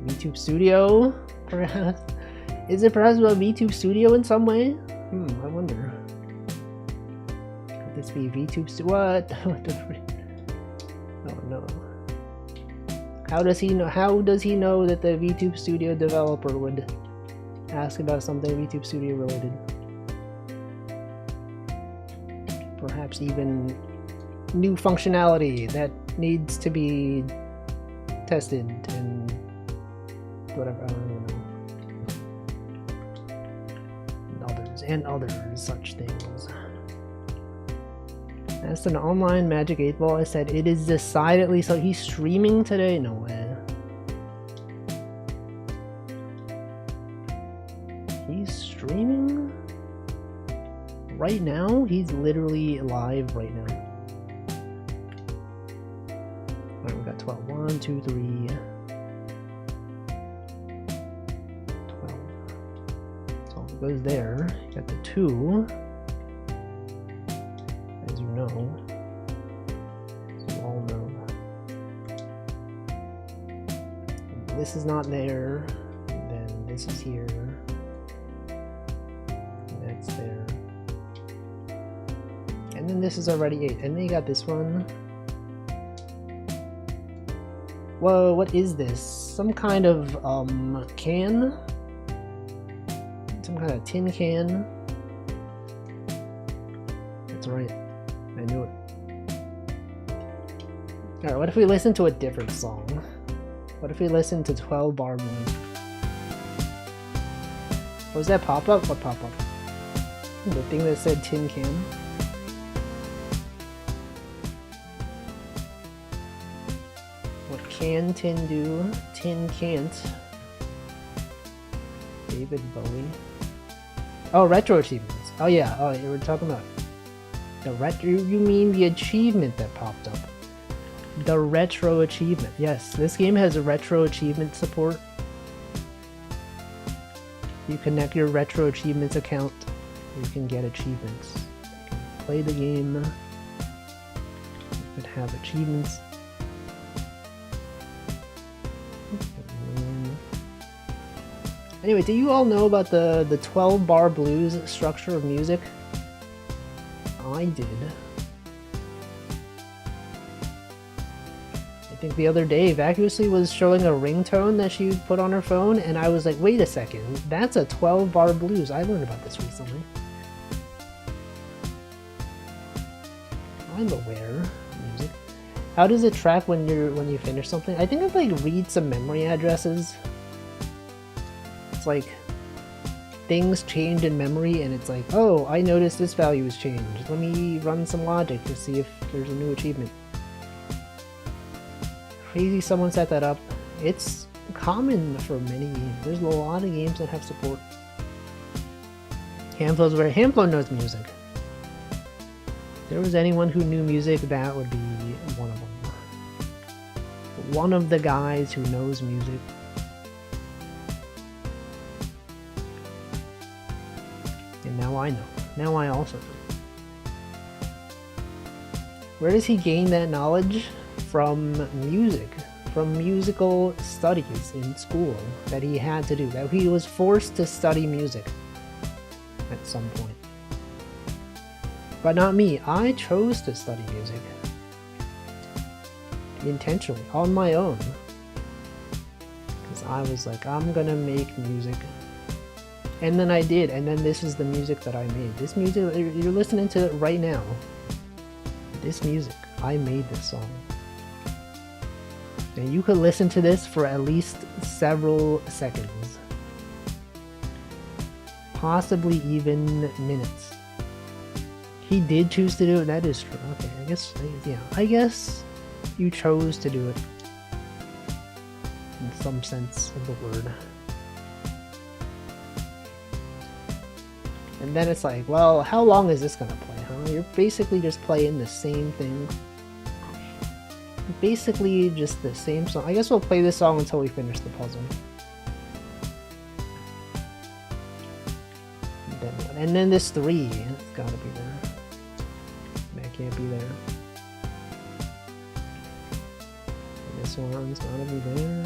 VTube Studio, perhaps? Is it perhaps about VTube Studio in some way? I wonder. Could this be VTube What? What the frick? Oh no. How does he know that the VTube Studio developer would ask about something VTube Studio related? Perhaps even new functionality that needs to be tested and whatever, I don't even know. And others such things. That's an online Magic 8 Ball. I said it is decidedly so. He's streaming today? No way. He's streaming right now? He's literally live right now. Alright, we got 12. 1, 2, 3. 12. 12 goes there. You got the 2. As you know. As you all know. This is not there. And then this is here. There. And then this is already 8. And then you got this one. Whoa, what is this? Some kind of can? Some kind of tin can? That's right. I knew it. Alright, what if we listen to a different song? What if we listen to 12 Bar Blues? Was that pop-up? What pop-up? The thing that said tin can. What can tin do? Tin can't. David Bowie. Oh, retro achievements. Oh yeah. Oh, you were talking about the retro. You mean the achievement that popped up? The retro achievement. Yes, this game has a retro achievement support. You connect your retro achievements account. You can get achievements. You can play the game. You could have achievements. Anyway, do you all know about the 12 bar blues structure of music? I did. I think the other day, Vacuously was showing a ringtone that she put on her phone, and I was like, wait a second, that's a 12-bar blues. I learned about this recently. I'm aware of music. How does it track when you finish something? I think it like reads some memory addresses. It's like things change in memory, and it's like, oh, I noticed this value has changed. Let me run some logic to see if there's a new achievement. Crazy someone set that up. It's common for many games. There's a lot of games that have support. Hamflow's where Hamflow knows music. If there was anyone who knew music, that would be one of them. One of the guys who knows music. And now I know. Now I also know. Where does he gain that knowledge? From music. From musical studies in school that he had to do. That he was forced to study music at some point. But not me. I chose to study music. Intentionally. On my own. Because I was like, I'm gonna make music. And then I did. And then this is the music that I made. This music, you're listening to it right now. This music. I made this song. And you could listen to this for at least several seconds. Possibly even minutes. He did choose to do it, that is true. Okay, I guess, yeah. I guess you chose to do it. In some sense of the word. And then it's like, well, how long is this gonna play, huh? You're basically just playing the same thing. Basically just the same song. I guess we'll play this song until we finish the puzzle. And then this 3, it's gotta be there. That can't be there. And this one's gotta be there.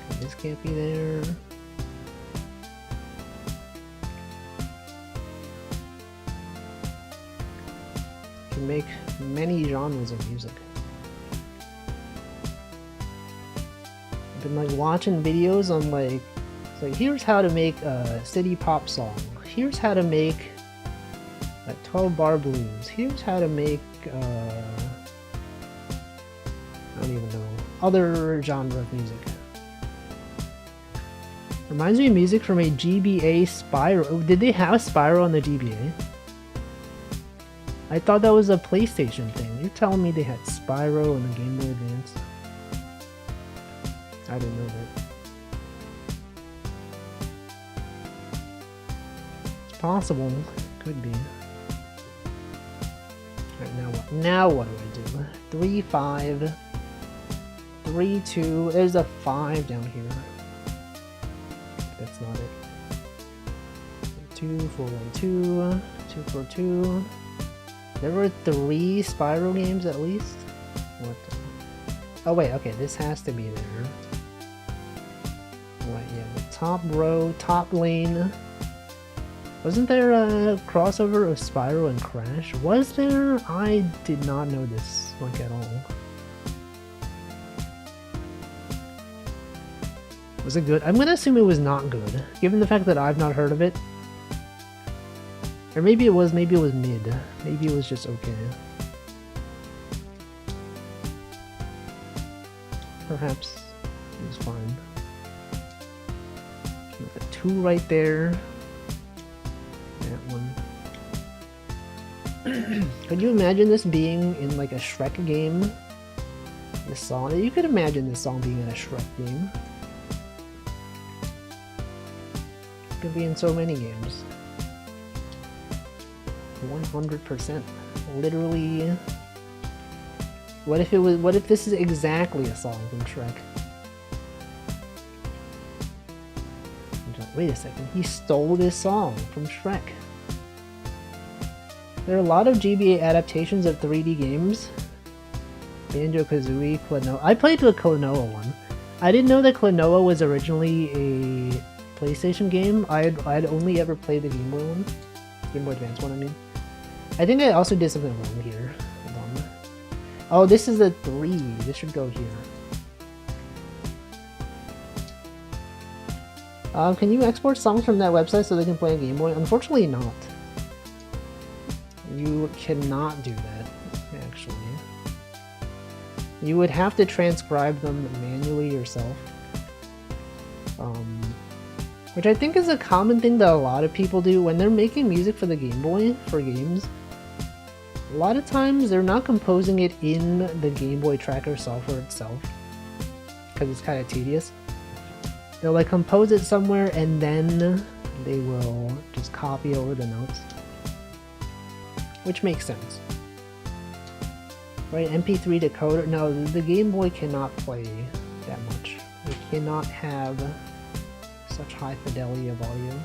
And this can't be there. You can make many genres of music. I've been like watching videos on like, it's like here's how to make a city pop song. Here's how to make a 12-bar blues. Here's how to make I don't even know, other genre of music. Reminds me of music from a GBA Spyro. Oh, did they have Spyro on the GBA? I thought that was a PlayStation thing. You're telling me they had Spyro on the Game Boy Advance? I didn't know that. It's possible. Could be. Alright, now what? Now what do I do? 3, 5. 3, 2. There's a 5 down here. That's not it. 2, 4, 1, 2. 2, 4, 2. There were 3 Spyro games at least? What the... Oh wait, okay, this has to be there. Right, yeah, the top row, top lane. Wasn't there a crossover of Spyro and Crash? Was there? I did not know this, like, at all. Was it good? I'm gonna assume it was not good, given the fact that I've not heard of it. Or maybe it was mid. Maybe it was just okay. Perhaps it was fine. With a 2 right there. That one. Could you imagine this being in like a Shrek game? This song? You could imagine this song being in a Shrek game. It could be in so many games. 100%. Literally. What if it was? What if this is exactly a song from Shrek? Wait a second. He stole this song from Shrek. There are a lot of GBA adaptations of 3D games. Banjo-Kazooie, Klonoa. I played the Klonoa one. I didn't know that Klonoa was originally a PlayStation game. I'd only ever played the Game Boy one. Game Boy Advance one, I mean. I think I also did something wrong here. Hold on. Oh, this is a 3. This should go here. Can you export songs from that website so they can play on Game Boy? Unfortunately not. You cannot do that, actually. You would have to transcribe them manually yourself. Which I think is a common thing that a lot of people do when they're making music for the Game Boy, for games. A lot of times they're not composing it in the Game Boy tracker software itself, because it's kind of tedious. They'll like compose it somewhere and then they will just copy over the notes. Which makes sense. Right, MP3 decoder. No, the Game Boy cannot play that much. It cannot have such high fidelity of audio.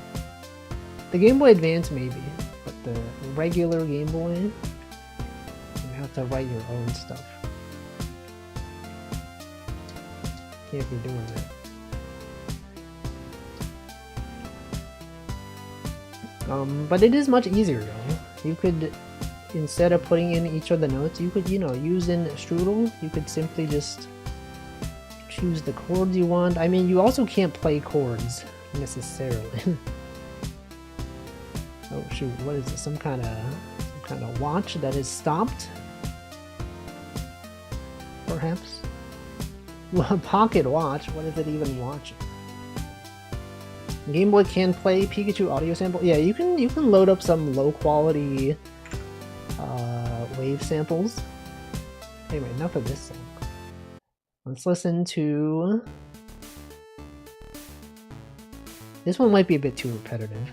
The Game Boy Advance maybe, but the regular Game Boy, you have to write your own stuff. If you're doing that. But it is much easier though. You could, instead of putting in each of the notes, you could, you know, use in strudel, you could simply just choose the chords you want. I mean, you also can't play chords necessarily. Oh shoot, what is this? Some kind of watch that is stopped? Perhaps? Well, a pocket watch? What is it even watching? Game Boy can play Pikachu audio sample. Yeah, you can load up some low quality wave samples. Anyway, enough of this song. Let's listen to... This one might be a bit too repetitive.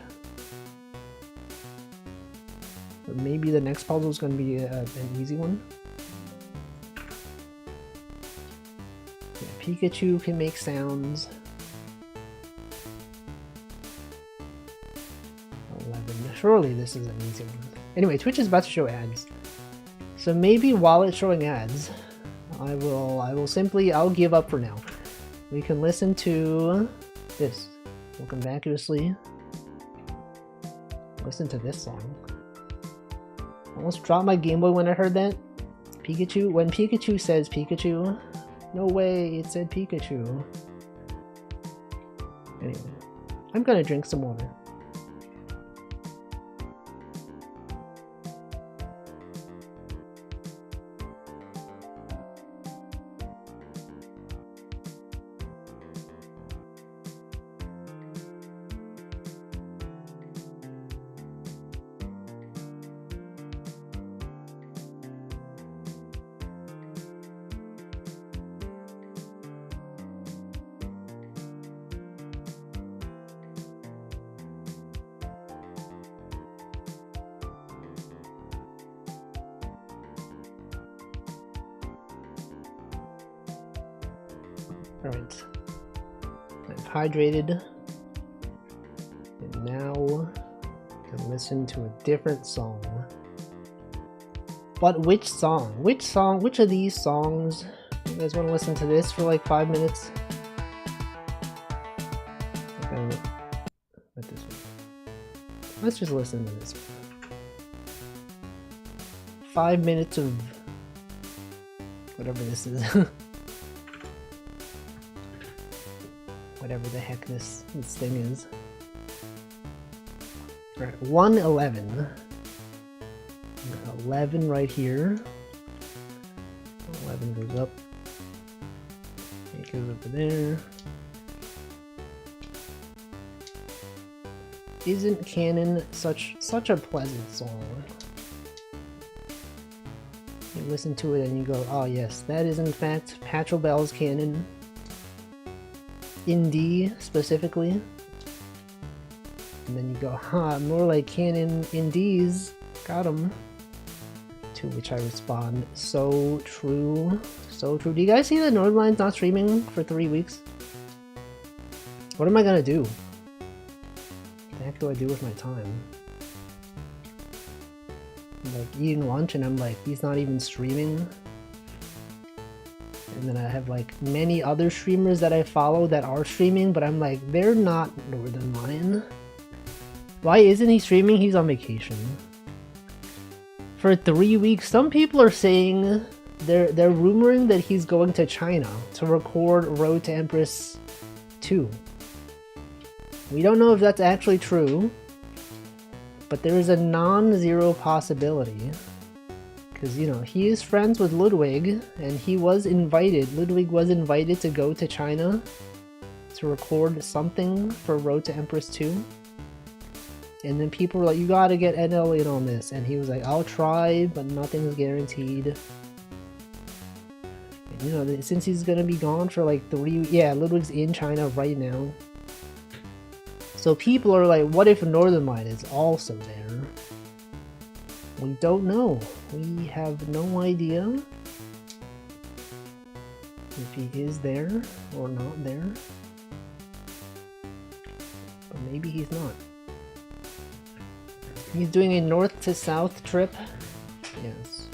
But maybe the next puzzle is going to be an easy one. Yeah, Pikachu can make sounds. 11. Surely this is an easy one. Anyway, Twitch is about to show ads. So maybe while it's showing ads, I'll give up for now. We can listen to this. Welcome vacuously. Listen to this song. Almost dropped my Game Boy when I heard that. Pikachu. When Pikachu says Pikachu. No way, it said Pikachu. Anyway, I'm gonna drink some water. Alright, I'm hydrated, and now I can listen to a different song. But which song? Which song? Which of these songs? You guys want to listen to this for like 5 minutes? Okay, let this one. Let's just listen to this one. 5 minutes of whatever this is. Whatever the heck this thing is. Alright, 111. 11 right here. 11 goes up. It goes over there. Isn't Canon such a pleasant song? You listen to it and you go, oh yes, that is in fact Pachelbel's Canon. In D specifically, and then you go, huh, more like Canon in D's, got 'em. To which I respond, so true, so true. Do you guys see that Nordline's not streaming for 3 weeks? What am I gonna do? What the heck do I do with my time? I'm like eating lunch and I'm like, he's not even streaming. And then I have like many other streamers that I follow that are streaming, but I'm like, they're not Northern Lion. Why isn't he streaming? He's on vacation. for 3 weeks. Some people are saying they're rumoring that he's going to China to record Road to Empress 2. We don't know if that's actually true, but there is a non-zero possibility. Because, you know, he is friends with Ludwig, and he was invited, Ludwig was invited to go to China to record something for Road to Empress 2. And then people were like, you gotta get NL in on this. And he was like, I'll try, but nothing's guaranteed. And, you know, since he's gonna be gone for like 3... Yeah, Ludwig's in China right now. So people are like, what if Northern Light is also there? We don't know. We have no idea if he is there or not there. But maybe he's not. He's doing a north to south trip. Yes.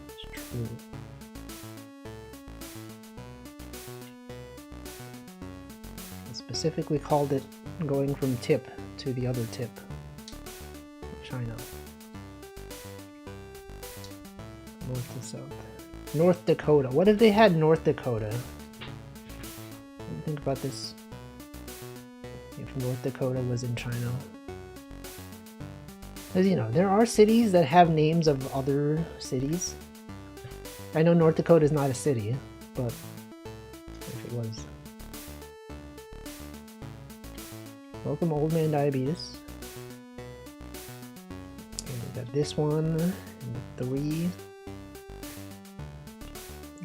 It's true. I specifically called it going from tip to the other tip. China. North to south. North Dakota. What if they had North Dakota? Think about this. If North Dakota was in China. Because, you know, there are cities that have names of other cities. I know North Dakota is not a city, but if it was. Welcome, Old Man Diabetes. And we got this one, and the 3.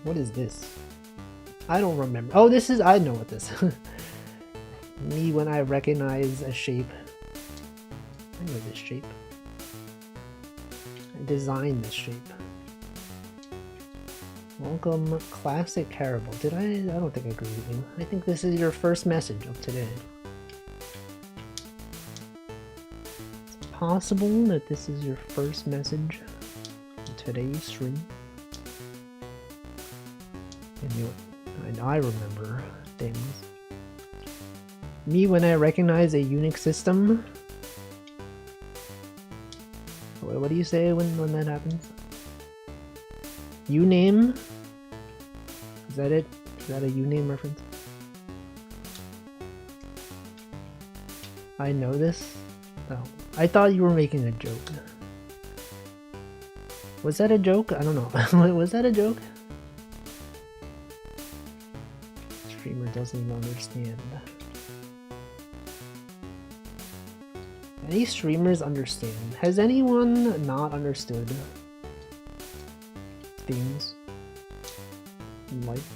What is this? I don't remember. Oh, this is, I know what this is. Me when I recognize a shape. I know this shape. I designed this shape. Welcome, Classic Caribou. Did I don't think I agreed with you. I think this is your first message of today. It's possible that this is your first message of today's stream. I knew it. I remember things. Me when I recognize a Unix system. What do you say when that happens? Uname? Is that it? Is that a Uname reference? I know this? Oh, I thought you were making a joke. Was that a joke? I don't know. Was that a joke? Streamer doesn't even understand. Any streamers understand? Has anyone not understood things in life?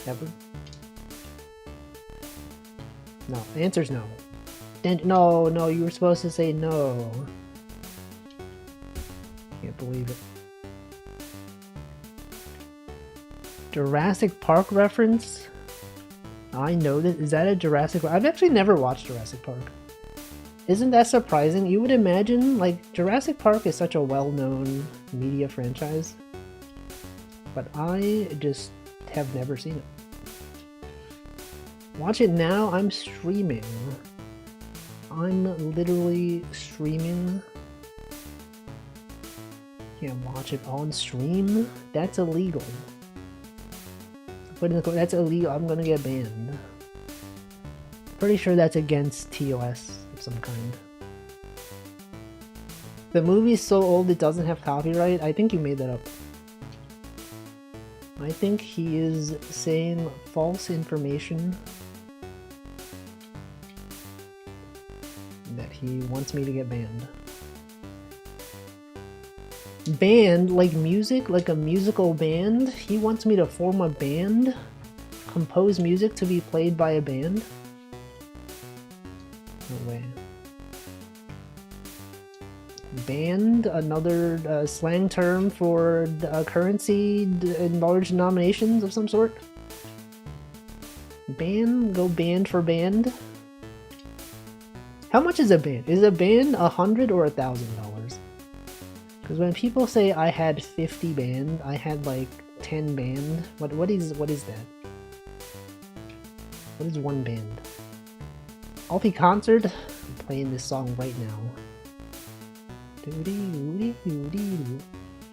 Ever? No. The answer's no. No, you were supposed to say no. Can't believe it. Jurassic Park reference? I know that. Is that a Jurassic Park? I've actually never watched Jurassic Park. Isn't that surprising? You would imagine, like, Jurassic Park is such a well-known media franchise, but I just have never seen it. Watch it now, I'm streaming. I'm literally streaming. Can't watch it on stream? That's illegal. Put in the code, that's illegal, I'm gonna get banned. Pretty sure that's against TOS. Some kind. The movie's so old it doesn't have copyright. I think you made that up. I think he is saying false information that he wants me to get banned. Band, like music, like a musical band? He wants me to form a band? Compose music to be played by a band? No way. Band, another slang term for a currency in large denominations of some sort? Band? Go band for band? How much is a band? Is a band $100 or $1,000? Because when people say I had 50 band, I had like 10 band. What is that? What is one band? Walfie concert? I'm playing this song right now.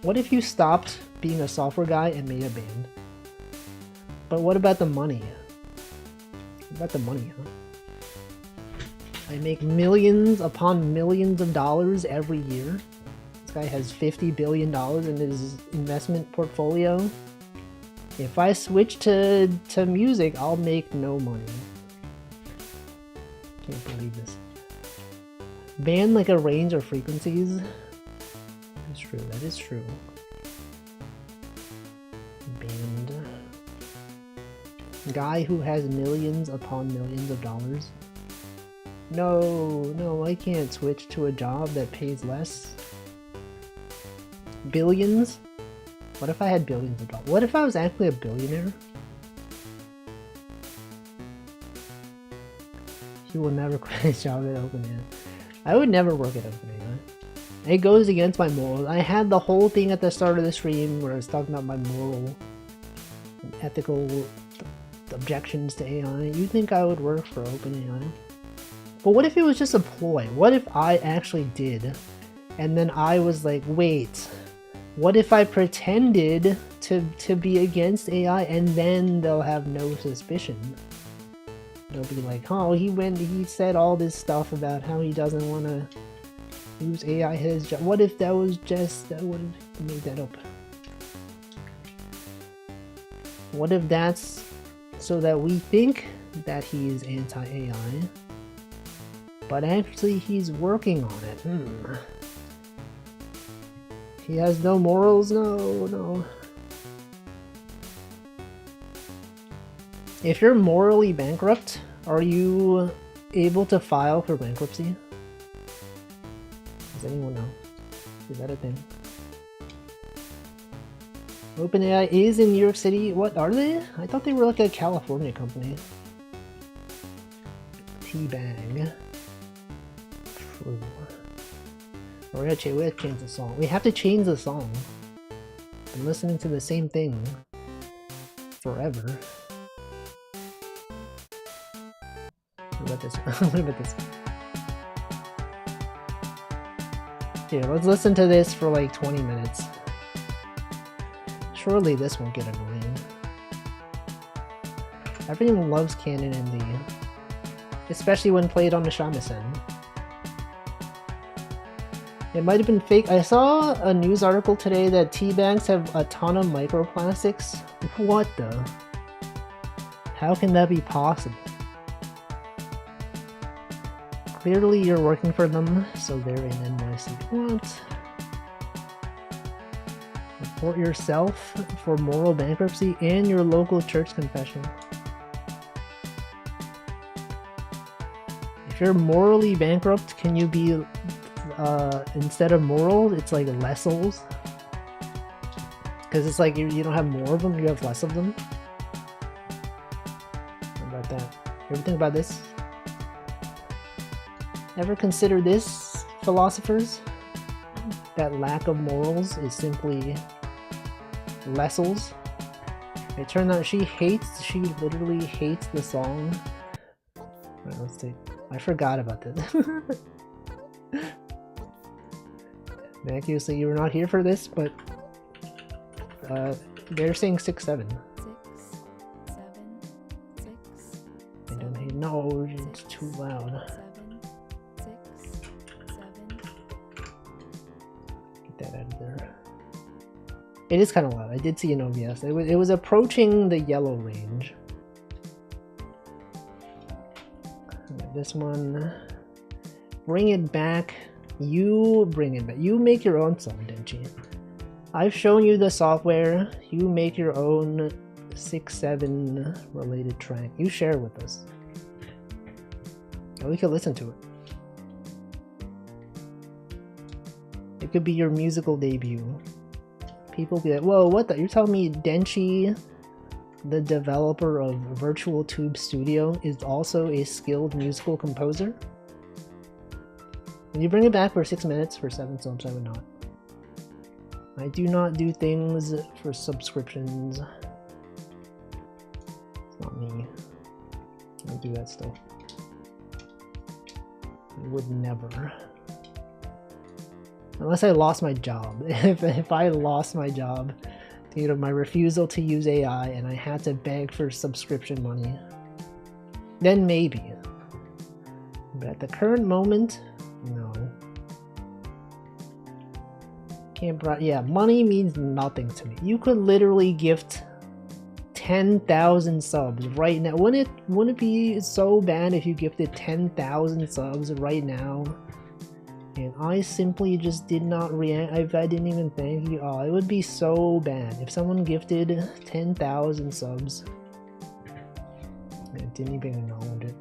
What if you stopped being a software guy and made a band? But what about the money? What about the money, huh? I make millions upon millions of dollars every year. This guy has $50 billion in his investment portfolio. If I switch to music, I'll make no money. Can't believe this. Band like a range of frequencies. That's true, that is true. Band. Guy who has millions upon millions of dollars. No, I can't switch to a job that pays less. Billions? What if I had billions of dollars? What if I was actually a billionaire? He will never quit his job at OpenAI. I would never work at OpenAI. It goes against my morals. I had the whole thing at the start of the stream where I was talking about my moral and ethical objections to AI. You think I would work for OpenAI? But what if it was just a ploy? What if I actually did? And then I was like, wait, what if I pretended to be against AI and then they'll have no suspicion? They'll be like, oh, he said all this stuff about how he doesn't want to use AI his job. What if that was just, that would have made that up? What if that's so that we think that he is anti-AI, but actually he's working on it? He has no morals? No. If you're morally bankrupt, are you able to file for bankruptcy? Does anyone know? Is that a thing? OpenAI is in New York City. What are they? I thought they were like a California company. Teabag. True. We have to change the song. We have to change the song. I'm listening to the same thing forever. What about this? What about this? Here, let's listen to this for like 20 minutes. Surely this won't get annoying. Everyone loves Canon and Lee, especially when played on the shamisen. It might have been fake. I saw a news article today that tea bags have a ton of microplastics. What the? How can that be possible? Clearly you're working for them, so they're in NYC. What? Report yourself for moral bankruptcy and your local church confession. If you're morally bankrupt, can you be instead of moral, it's like lessels? Because it's like you don't have more of them, you have less of them. How about that? You ever think about this? Ever consider this, philosophers? That lack of morals is simply lessels. It turned out she literally hates the song. Alright, let's take. I forgot about this. Obviously, you were not here for this, but they're saying 6-7. 6, 7, 6. I don't hate. No, it's too loud. 7, 6, 7. Get that out of there. It is kind of loud. I did see an OBS. It was approaching the yellow range. This one. Bring it back. You bring it back. You make your own song, didn't you? I've shown you the software. You make your own 6-7 related track. You share it with us. And we could listen to it. It could be your musical debut. People be like, whoa, what the? You're telling me Denchi, the developer of Virtual Tube Studio, is also a skilled musical composer? Can you bring it back for 6 minutes for 7 subs? I would not. I do not do things for subscriptions. It's not me. I don't do that stuff. I would never. Unless I lost my job. If I lost my job due to my refusal to use AI and I had to beg for subscription money, then maybe. But at the current moment, no. Can't yeah, money means nothing to me. You could literally gift 10,000 subs right now. Wouldn't it be so bad if you gifted 10,000 subs right now? And I simply just did not react. I didn't even thank you. Oh, it would be so bad if someone gifted 10,000 subs. I didn't even acknowledge it.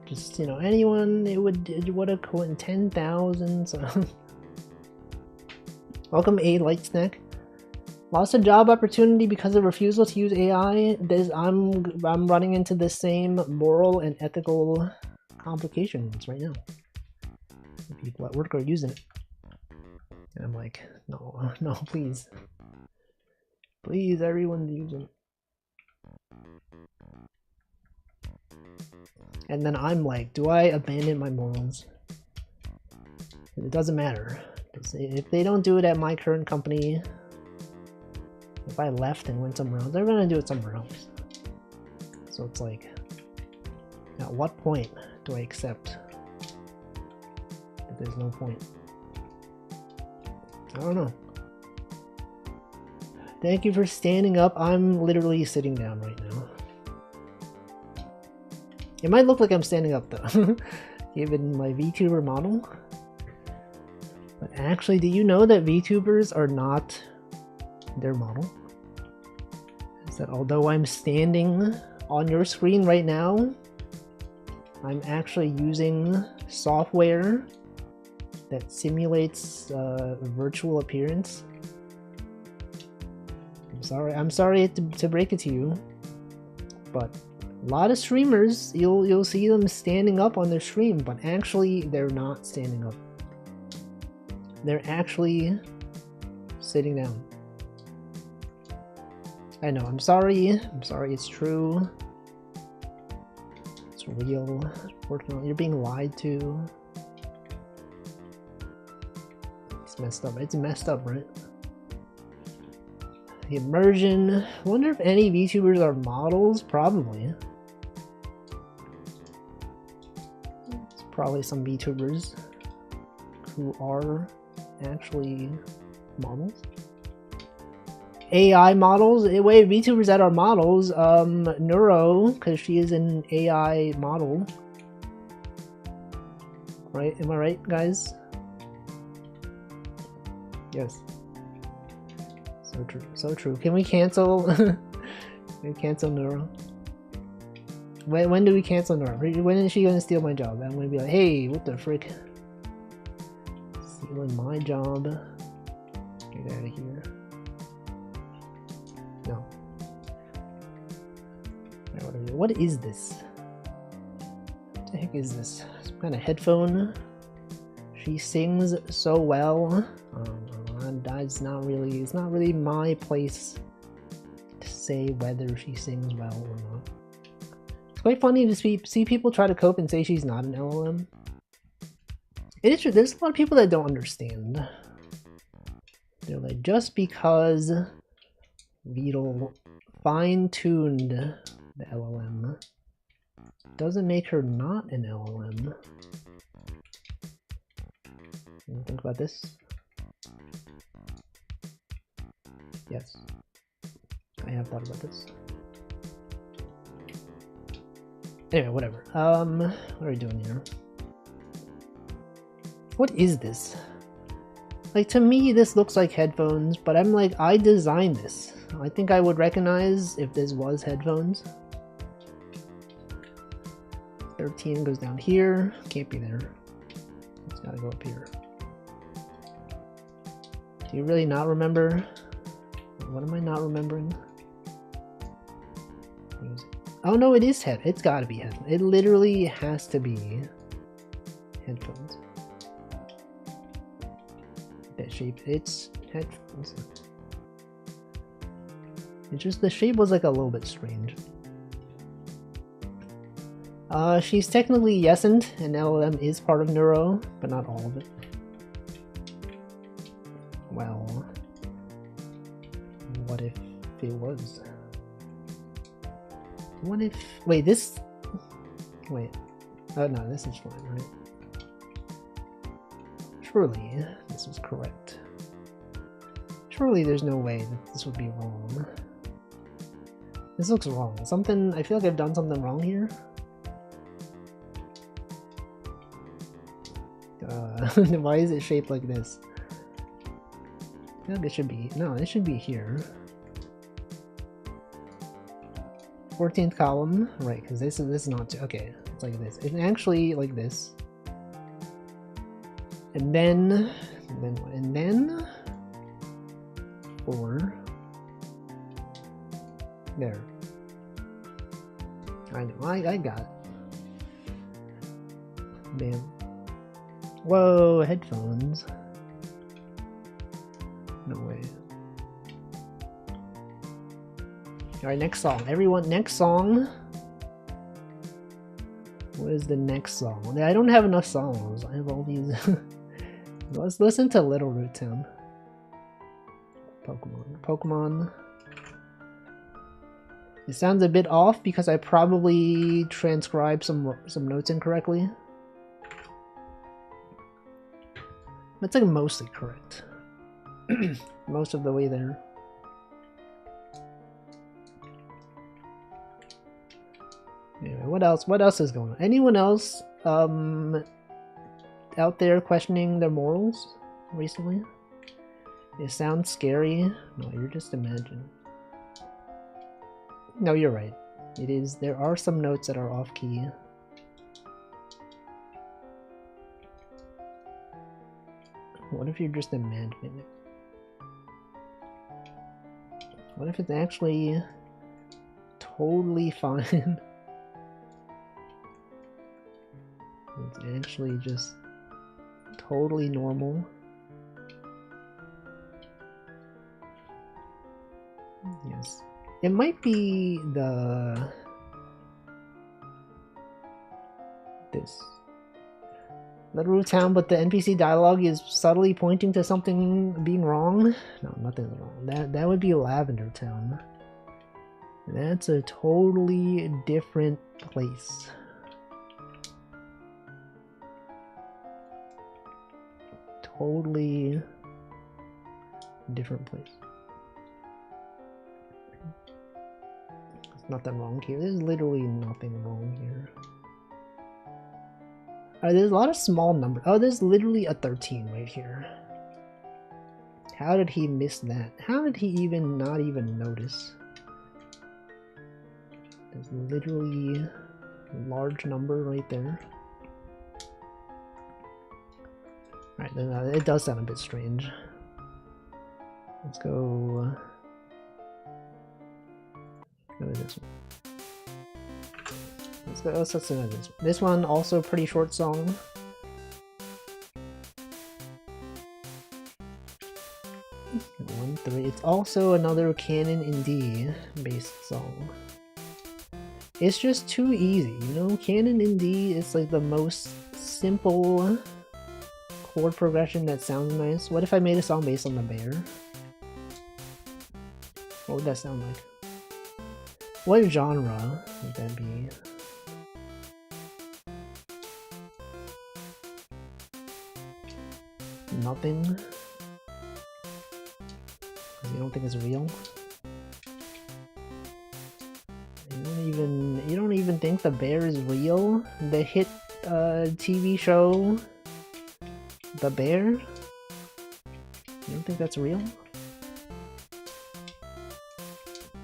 Just, you know, anyone, it would have quit 10,000 subs. Welcome, A Light Snack. Lost a job opportunity because of refusal to use AI. I'm running into the same moral and ethical complications right now. People at work are using it, and I'm like, no, please, everyone's using it. And then I'm like, do I abandon my morals? It doesn't matter. If they don't do it at my current company, if I left and went somewhere else, they're gonna do it somewhere else. So it's like, at what point do I accept that there's no point? I don't know. Thank you for standing up. I'm literally sitting down right now. It might look like I'm standing up though, given my VTuber model. But actually, do you know that VTubers are not their model? Is that although I'm standing on your screen right now, I'm actually using software that simulates virtual appearance. I'm sorry to break it to you, but a lot of streamers, you'll see them standing up on their stream, but actually they're not standing up. They're actually sitting down. I know, I'm sorry, it's true. It's real. Working on, you're being lied to. It's messed up. It's messed up, right? The immersion. Wonder if any VTubers are models? Probably. It's probably some VTubers who are actually models. AI models? Wait, VTubers that are models. Neuro, because she is an AI model. Right? Am I right, guys? Yes. So true. So true. Can we cancel? Can we cancel Neuro? When do we cancel Neuro? When is she gonna steal my job? I'm gonna be like, hey, what the frick? Stealing my job. Get out of here. No. Right, what is this? What the heck is this? Some kind of headphone? She sings so well. It's not really my place to say whether she sings well or not. It's quite funny to see people try to cope and say she's not an LLM. It is true, there's a lot of people that don't understand. They're like, just because Beetle fine-tuned the LLM doesn't make her not an LLM. Think about this. Yes, I have thought about this. Anyway, whatever. What are we doing here? What is this? Like, to me, this looks like headphones, but I'm like, I designed this. I think I would recognize if this was headphones. 13 goes down here. Can't be there. It's gotta go up here. Do you really not remember? What am I not remembering? Oh no, it is it's gotta be headphones. It literally has to be headphones. That shape, it's headphones. It's just the shape was like a little bit strange. She's technically yesn't, and LLM is part of Neuro, but not all of it. Well, what if it was? What if... Wait, this... Wait. Oh no, this is fine, right? Surely, this is correct. Surely there's no way that this would be wrong. This looks wrong. Something... I feel like I've done something wrong here. Why is it shaped like this? I feel like it should be... No, it should be here. 14th column, right? Because this is not okay. It's like this. It's actually like this, and then 4. There. I know. I got it. Damn. Whoa! Headphones. No way. Alright, next song. Everyone, next song. What is the next song? I don't have enough songs. I have all these. Let's listen to Little Root Town. Pokemon. It sounds a bit off because I probably transcribed some notes incorrectly. But it's like mostly correct. Most of the way there. Anyway, what else? What else is going on? Anyone else out there questioning their morals recently? It sounds scary. No, you're just imagining. No, you're right. It is. There are some notes that are off key. What if you're just imagining it? What if it's actually totally fine? It's actually just totally normal. Yes. It might be this Little Root Town, but the NPC dialogue is subtly pointing to something being wrong. No, nothing's wrong. That would be Lavender Town. That's a totally different place. Totally different place. There's nothing wrong here. There's literally nothing wrong here. There's a lot of small numbers. Oh, there's literally a 13 right here. How did he miss that? How did he even not even notice? There's literally a large number right there. Alright, then it does sound a bit strange. Let's go to this one. Let's listen to this one. This one also pretty short song. It's also another Canon in D based song. It's just too easy, you know? Canon in D is like the most simple chord progression that sounds nice. What if I made a song based on the bear? What would that sound like? What genre would that be? Nothing? You don't think it's real? You don't even think the bear is real? The hit TV show The Bear? You don't think that's real?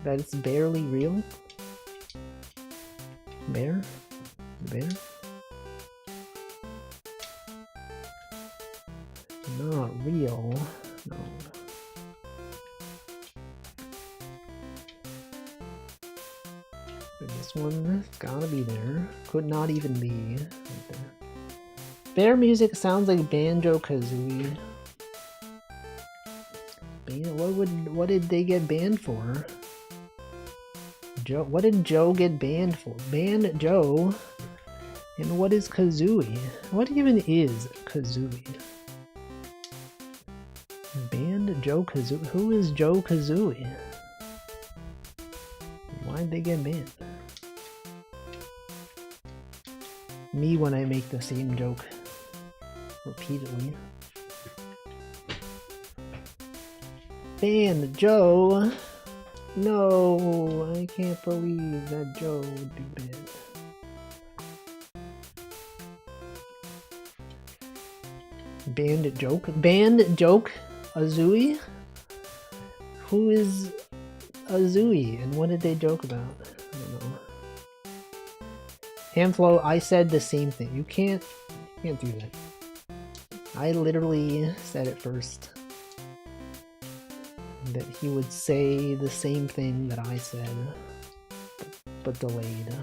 That it's barely real? Bear? The bear? Not real. No. This one gotta be there. Could not even be right there. Bear music sounds like Banjo-Kazooie. What did they get banned for? Joe, what did Joe get banned for? Banned Joe? And what is Kazooie? What even is Kazooie? Banned Joe Kazooie? Who is Joe Kazooie? Why'd they get banned? Me when I make the same joke repeatedly. Ban Joe! No, I can't believe that Joe would be banned. Banned joke? Banned joke? Azui? Who is Azui and what did they joke about? I don't know. Hamflow, I said the same thing. You can't do that. I literally said it first. That he would say the same thing that I said, but delayed.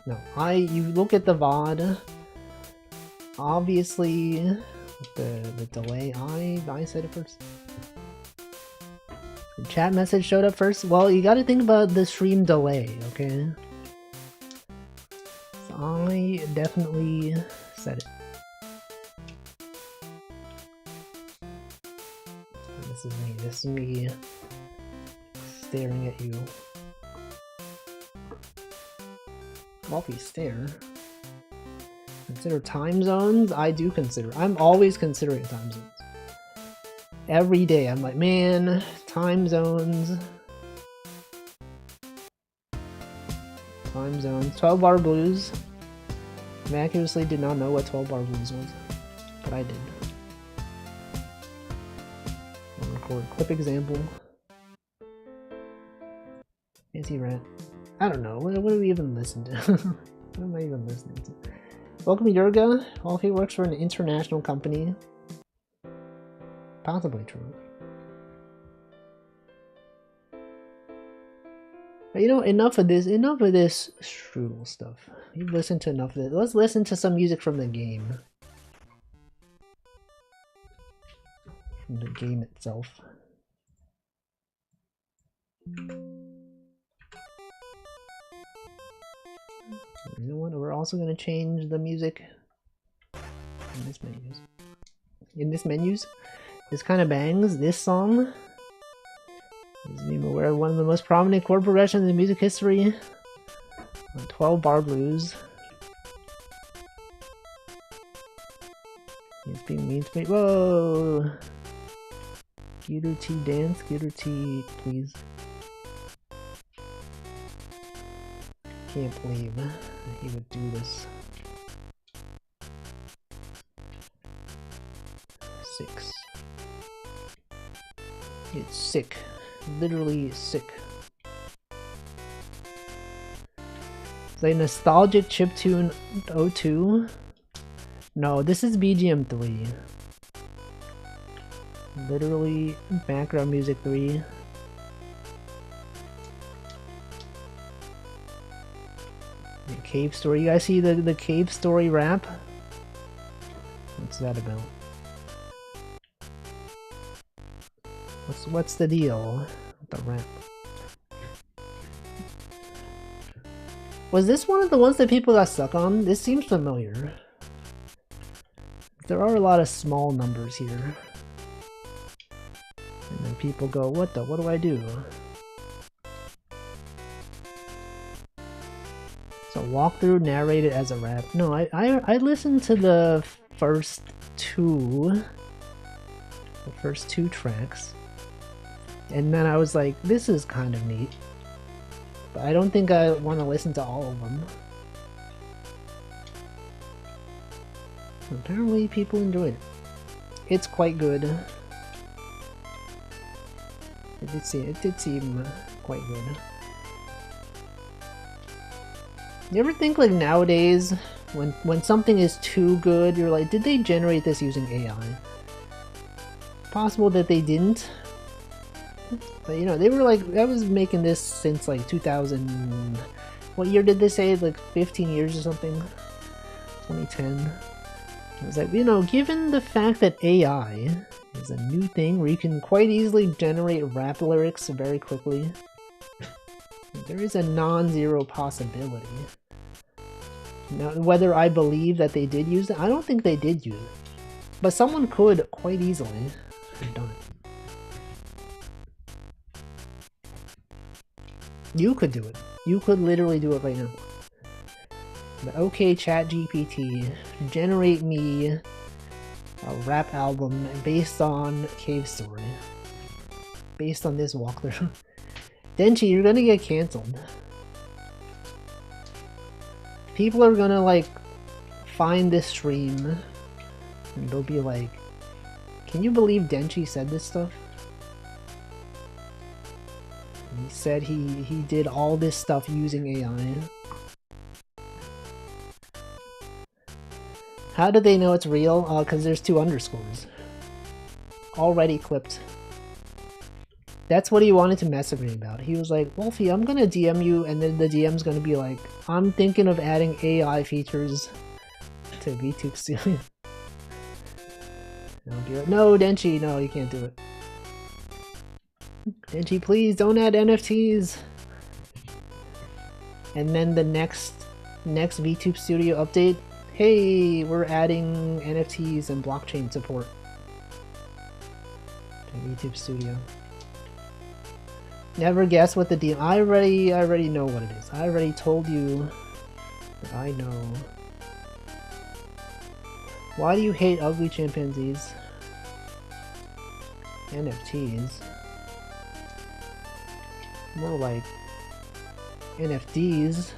No, you look at the VOD, obviously, the delay, I said it first. The chat message showed up first? Well, you gotta think about the stream delay, okay? So I definitely said it. This is me staring at you. Walfie, stare. Consider time zones? I do consider. I'm always considering time zones. Every day I'm like, man, time zones. Time zones. 12 bar blues. I accuracy did not know what 12 bar blues was, but I did. Clip example. Fancy rant. I don't know. What do we even listen to? What am I even listening to? Welcome, Yurga. Walfie works for an international company. Possibly true. But you know, enough of this strudel stuff. You've listened to enough of it. Let's listen to some music from the game. From the game itself. You know what? We're also going to change the music in this menus. This kind of bangs. This song is one of the most prominent chord progressions in music history. 12 bar blues. It's being mean to me. Whoa! Gator T dance. Gator T, please. Can't believe he would do this. 6. It's sick. Literally sick. It's a nostalgic chiptune 02. No, this is BGM 3. Literally background music 3. The cave story. You guys see the cave story rap? What's that about? What's the deal with the rap? Was this one of the ones that people got stuck on? This seems familiar. There are a lot of small numbers here. And then people go, what do I do? So walkthrough narrated as a rap. No, I listened to the first two tracks. And then I was like, this is kind of neat. But I don't think I want to listen to all of them. Apparently people enjoyed it. It's quite good. It did seem quite good. You ever think like nowadays, when something is too good, you're like, did they generate this using AI? Possible that they didn't. But you know, they were like, I was making this since like 2000, what year did they say? Like 15 years or something? 2010. I was like, you know, given the fact that AI is a new thing where you can quite easily generate rap lyrics very quickly, there is a non-zero possibility. Now, whether I believe that they did use it, I don't think they did use it. But someone could quite easily have done it. You could do it. You could literally do it right now. But okay, ChatGPT, generate me a rap album based on Cave Story. Based on this walkthrough. Denchi, you're gonna get cancelled. People are gonna like find this stream and they'll be like, can you believe Denchi said this stuff? He said he did all this stuff using AI. How do they know it's real? Because there's 2 underscores. Already clipped. That's what he wanted to mess with me about. He was like, Walfie, I'm gonna DM you, and then the DM's gonna be like, I'm thinking of adding AI features to VTube Studio. And I'll be like, no, Denchi, no, you can't do it. Denchi, please don't add NFTs. And then the next VTube Studio update, hey, we're adding NFTs and blockchain support to VTube Studio. Never guess what the DM. I already know what it is. I already told you that I know. Why do you hate ugly chimpanzees? NFTs. More like NFTs.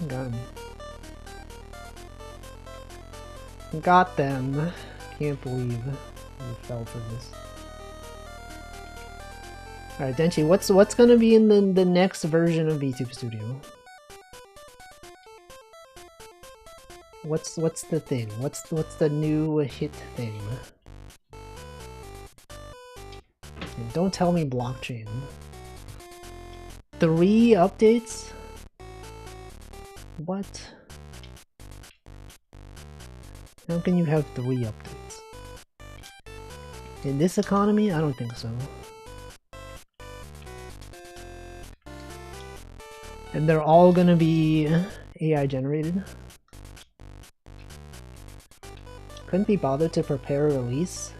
Got 'em. Got them. Can't believe you fell for this. Alright, Denchi, what's gonna be in the next version of VTube Studio? What's the thing? What's the new hit thing? And don't tell me blockchain. 3 updates? What? How can you have 3 updates? In this economy? I don't think so. And they're all gonna be AI generated. Couldn't be bothered to prepare a release?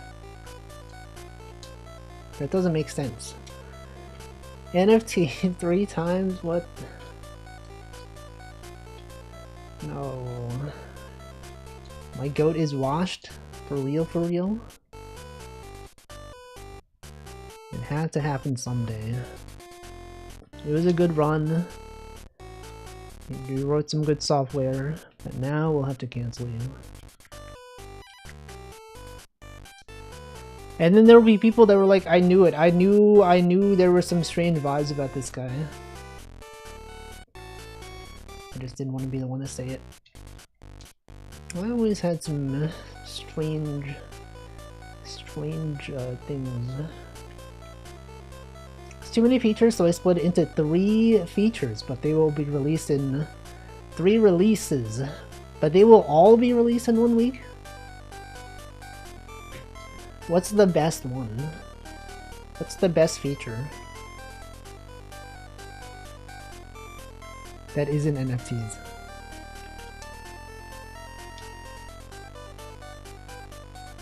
That doesn't make sense. NFT 3 times? What? No. My goat is washed? For real, for real? It had to happen someday. It was a good run. You wrote some good software, but now we'll have to cancel you. And then there will be people that were like, I knew it. I knew there were some strange vibes about this guy. I just didn't want to be the one to say it. I always had some strange things. It's too many features, so I split it into 3 features, but they will be released in 3 releases. But they will all be released in 1 week? What's the best one? What's the best feature? That isn't NFTs.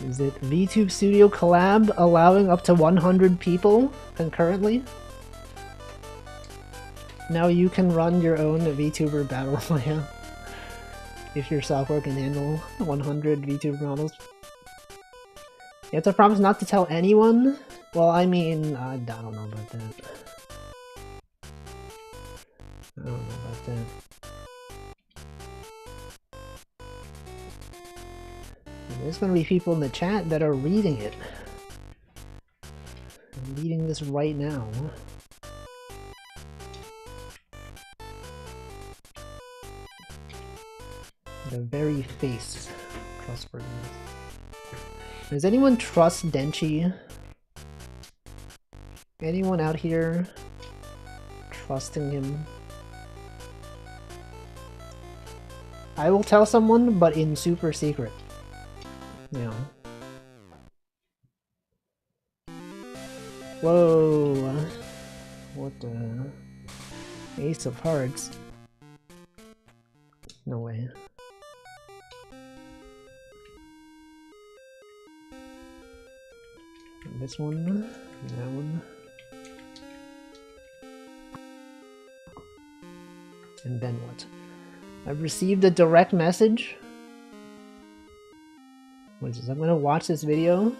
Is it VTube Studio collab allowing up to 100 people concurrently? Now you can run your own VTuber battle royale if your software can handle 100 VTuber models. You have to promise not to tell anyone? Well, I mean, I don't know about that. I don't know about that. There's gonna be people in the chat that are reading it. I'm reading this right now. The very face trustworthiness. Does anyone trust Denchi? Anyone out here trusting him? I will tell someone, but in super secret. You know. Whoa. What the? Ace of Hearts? No way. This one, that one. And then what? I've received a direct message. What is this? I'm gonna watch this video.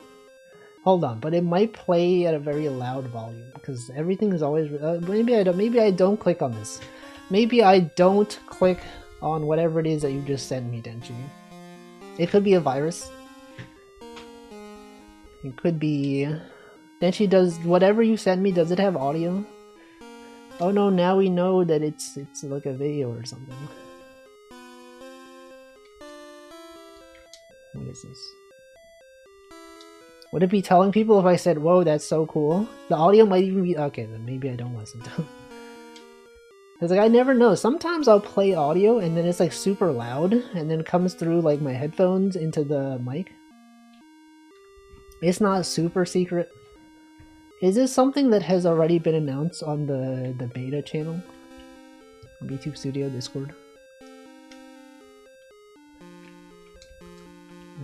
Hold on, but it might play at a very loud volume because everything is always. Maybe I don't click on this. Maybe I don't click on whatever it is that you just sent me, Denji. It could be a virus. It could be. Denji, does whatever you sent me? Does it have audio? Oh no! Now we know that it's like a video or something. What is this? Would it be telling people if I said, "Whoa, that's so cool"? The audio might even be okay. Then maybe I don't listen to it. Cause like I never know. Sometimes I'll play audio and then it's like super loud, and then it comes through like my headphones into the mic. It's not super secret. Is this something that has already been announced on the beta channel? YouTube Studio Discord.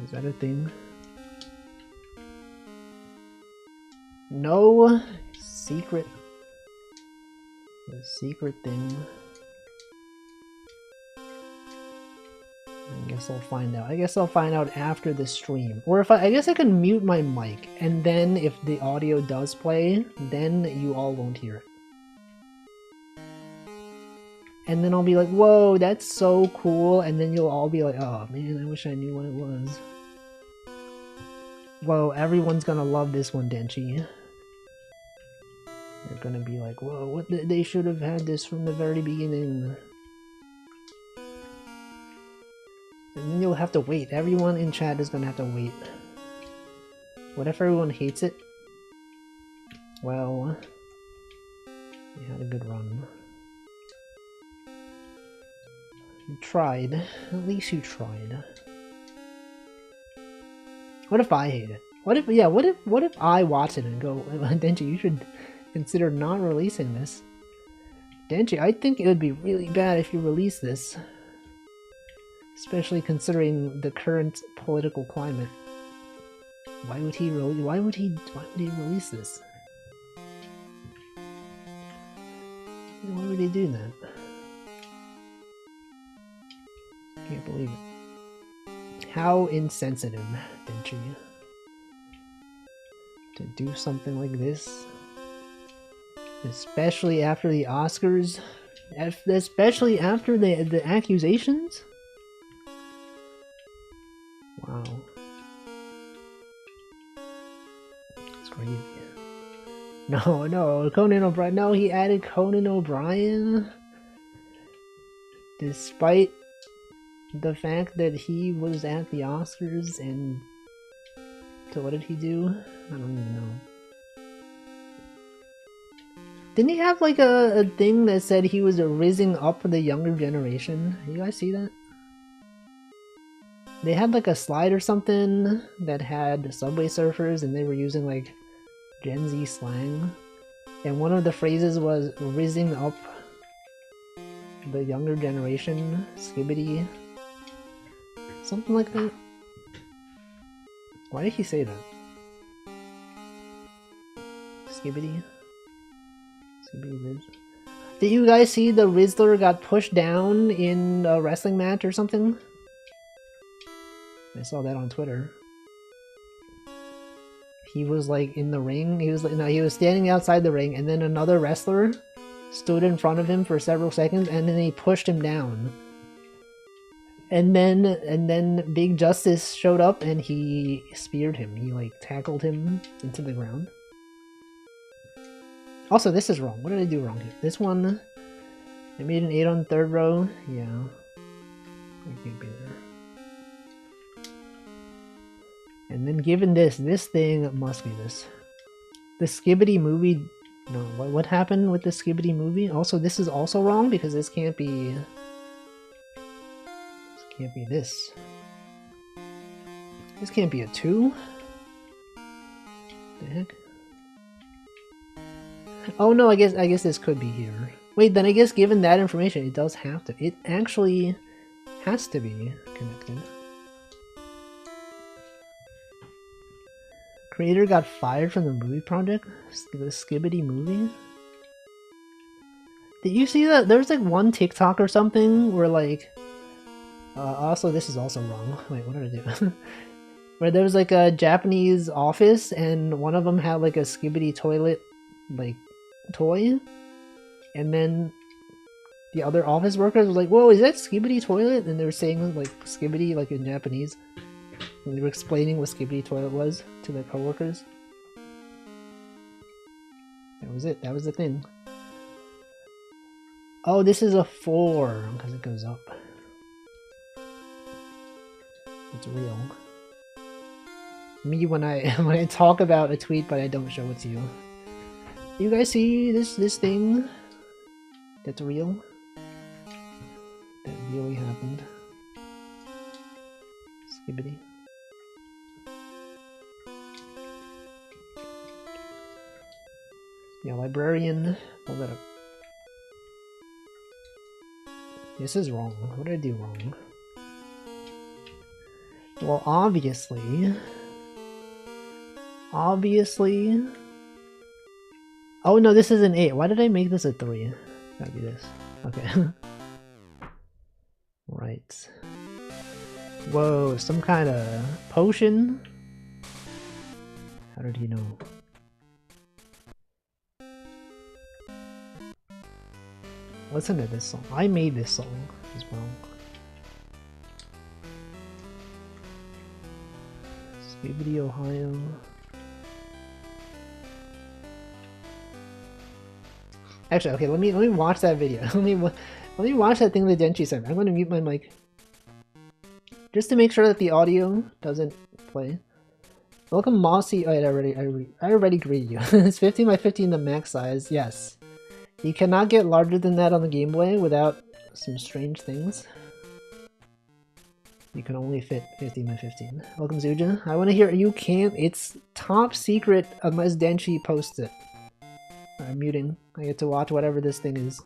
Is that a thing? No secret. The secret thing. I guess I'll find out. I guess I'll find out after the stream. Or if I guess I can mute my mic, and then if the audio does play, then you all won't hear it. And then I'll be like, whoa, that's so cool, and then you'll all be like, oh man, I wish I knew what it was. Whoa, everyone's gonna love this one, Denchi. They're gonna be like, whoa, what they should have had this from the very beginning. And then you'll have to wait. Everyone in chat is gonna have to wait. What if everyone hates it? Well, you had a good run. You tried. At least you tried. What if I hate it? What if I watch it and go, Denji, you should consider not releasing this. Denji, I think it would be really bad if you release this. Especially considering the current political climate. Why would he release this? Why would he do that? Can't believe it. How insensitive, Denji. To do something like this. Especially after the Oscars. Especially after the accusations. Wow. That's crazy. No, Conan O'Brien. No, he added Conan O'Brien. Despite the fact that he was at the Oscars and... So what did he do? I don't even know. Didn't he have like a thing that said he was raising up the younger generation? You guys see that? They had like a slide or something that had Subway Surfers and they were using like Gen Z slang. And one of the phrases was raising up the younger generation, skibbity. Something like that. Why did he say that? Skibbity? Skibbity Riz. Did you guys see the Rizzler got pushed down in a wrestling match or something? I saw that on Twitter. He was like in the ring. He was like, no, he was standing outside the ring, and then another wrestler stood in front of him for several seconds, and then he pushed him down. And then Big Justice showed up, and he speared him. He like tackled him into the ground. Also, this is wrong. What did I do wrong here? This one, I made an 8 on the third row. Yeah, I can't be there. And then given this thing must be this. The Skibbity movie, no, what happened with the Skibbity movie? Also, this is also wrong because this can't be this. This can't be a 2? The heck? Oh no, I guess this could be here. Wait, then I guess given that information, it does have to. It actually has to be connected. Creator got fired from the movie project? The Skibbity movie? Did you see that? There's like one TikTok or something where like... also, this is also wrong. Wait, what did I do? Where there was like a Japanese office and one of them had like a Skibbity toilet like toy. And then the other office workers was like, whoa, is that Skibbity toilet? And they were saying like Skibbity like in Japanese. And they were explaining what Skibbity toilet was to their coworkers. That was it. That was the thing. Oh, this is a 4 because it goes up. It's real. Me when I talk about a tweet but I don't show it to you. You guys see this thing? That's real? That really happened. Skibbity. Yeah, librarian. Pull that up. This is wrong. What did I do wrong? Well, obviously... Oh no, this is an 8. Why did I make this a 3? Gotta be this. Okay. Right. Whoa, some kind of potion? How did he know? Listen to this song. I made this song as well. Skibbity, Ohio. Actually, okay, let me watch that video. let me watch that thing that Denchi sent. I'm gonna mute my mic. Just to make sure that the audio doesn't play. Welcome Mossy. Oh, I already greeted you. It's 15 by 15 the max size, yes. You cannot get larger than that on the Game Boy without some strange things. You can only fit 15 by 15. Welcome Zuja. I want to hear you can't. It's top secret unless Denchi posts it. I'm muting. I get to watch whatever this thing is.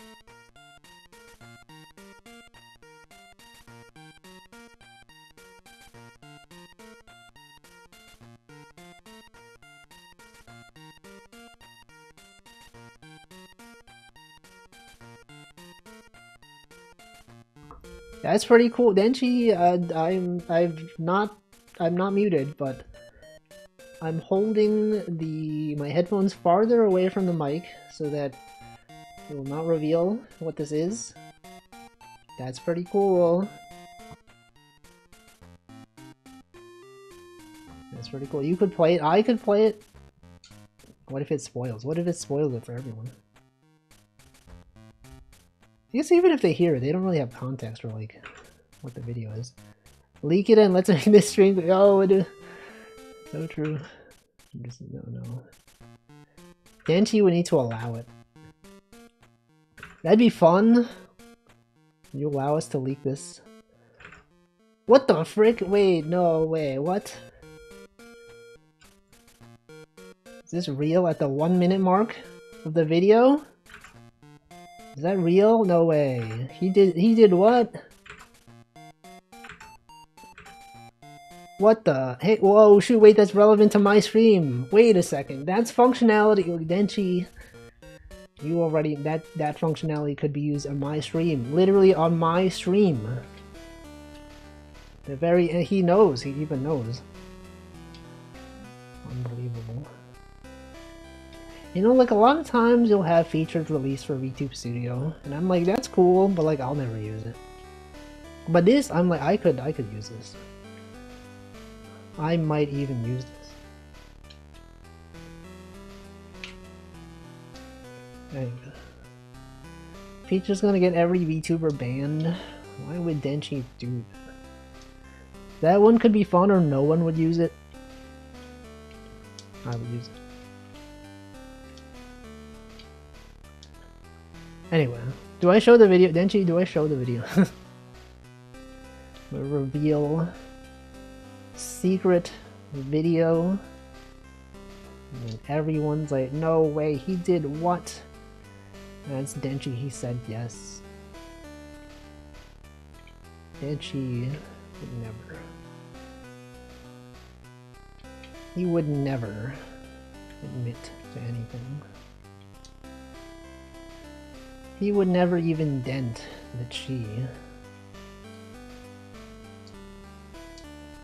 That's pretty cool. Denchi, I'm not muted, but I'm holding my headphones farther away from the mic so that it will not reveal what this is. That's pretty cool. That's pretty cool. You could play it. I could play it. What if it spoils? What if it spoils it for everyone? I guess even if they hear it, they don't really have context for like what the video is. Leak it and let's make this stream. Oh, it is so true. Just, no. Denchi would need to allow it. That'd be fun. You allow us to leak this? What the frick? Wait, no way. What? Is this real at the 1 minute mark of the video? Is that real? No way. He did what? What the? Hey, whoa, shoot, wait, that's relevant to my stream. Wait a second. That's functionality. Denchi, you already, that functionality could be used on my stream. Literally on my stream. He knows. He even knows. Unbelievable. You know, like a lot of times you'll have features released for VTube Studio, and I'm like, that's cool, but like I'll never use it. But this, I'm like, I could use this. I might even use this. Anyway. Feature's gonna get every VTuber banned. Why would Denchi do that? That one could be fun, or no one would use it. I would use it. Anyway, do I show the video? Denchi, do I show the video? Reveal secret video. And everyone's like, no way, he did what? That's Denchi, he said yes. Denchi would never. He would never admit to anything. He would never even dent the chi.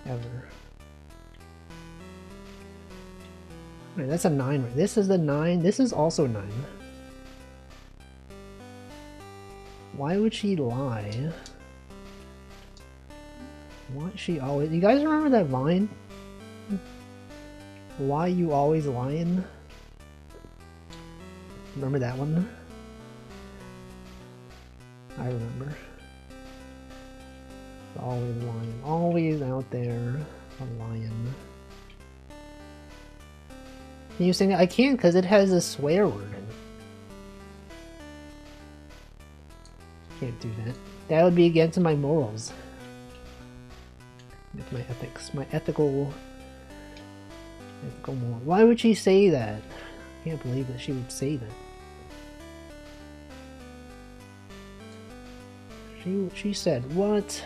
Ever. Alright, that's a 9. This is the 9. This is also 9. Why would she lie? Why she always... You guys remember that Vine? Why you always lying? Remember that one? I remember. Always lying. Always out there lying. Can you sing it? I can't because it has a swear word in it. Can't do that. That would be against my morals. With my ethics. My ethical moral. Why would she say that? I can't believe that she would say that. She said, what?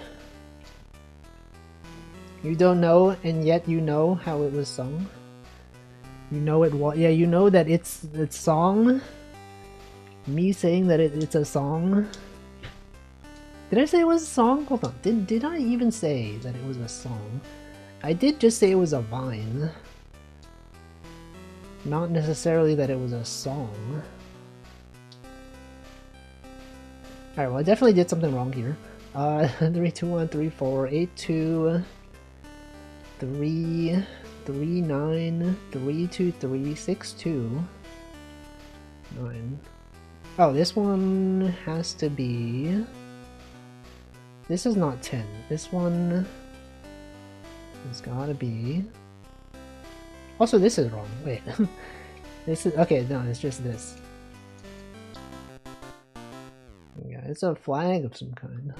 You don't know, and yet you know how it was sung? You know it was... Yeah, you know that it's song? Me saying that it's a song? Did I say it was a song? Hold on. Did I even say that it was a song? I did just say it was a vine. Not necessarily that it was a song. Alright, well I definitely did something wrong here. 3, 2, 1, 3, 4, 8, 2, 3, 3, 9, 3, 2, 3, 6, 2, 9. Oh, this one has to be... This is not 10. This one has gotta be... Also, this is wrong. Wait. This is... Okay, no, it's just this. Yeah, it's a flag of some kind.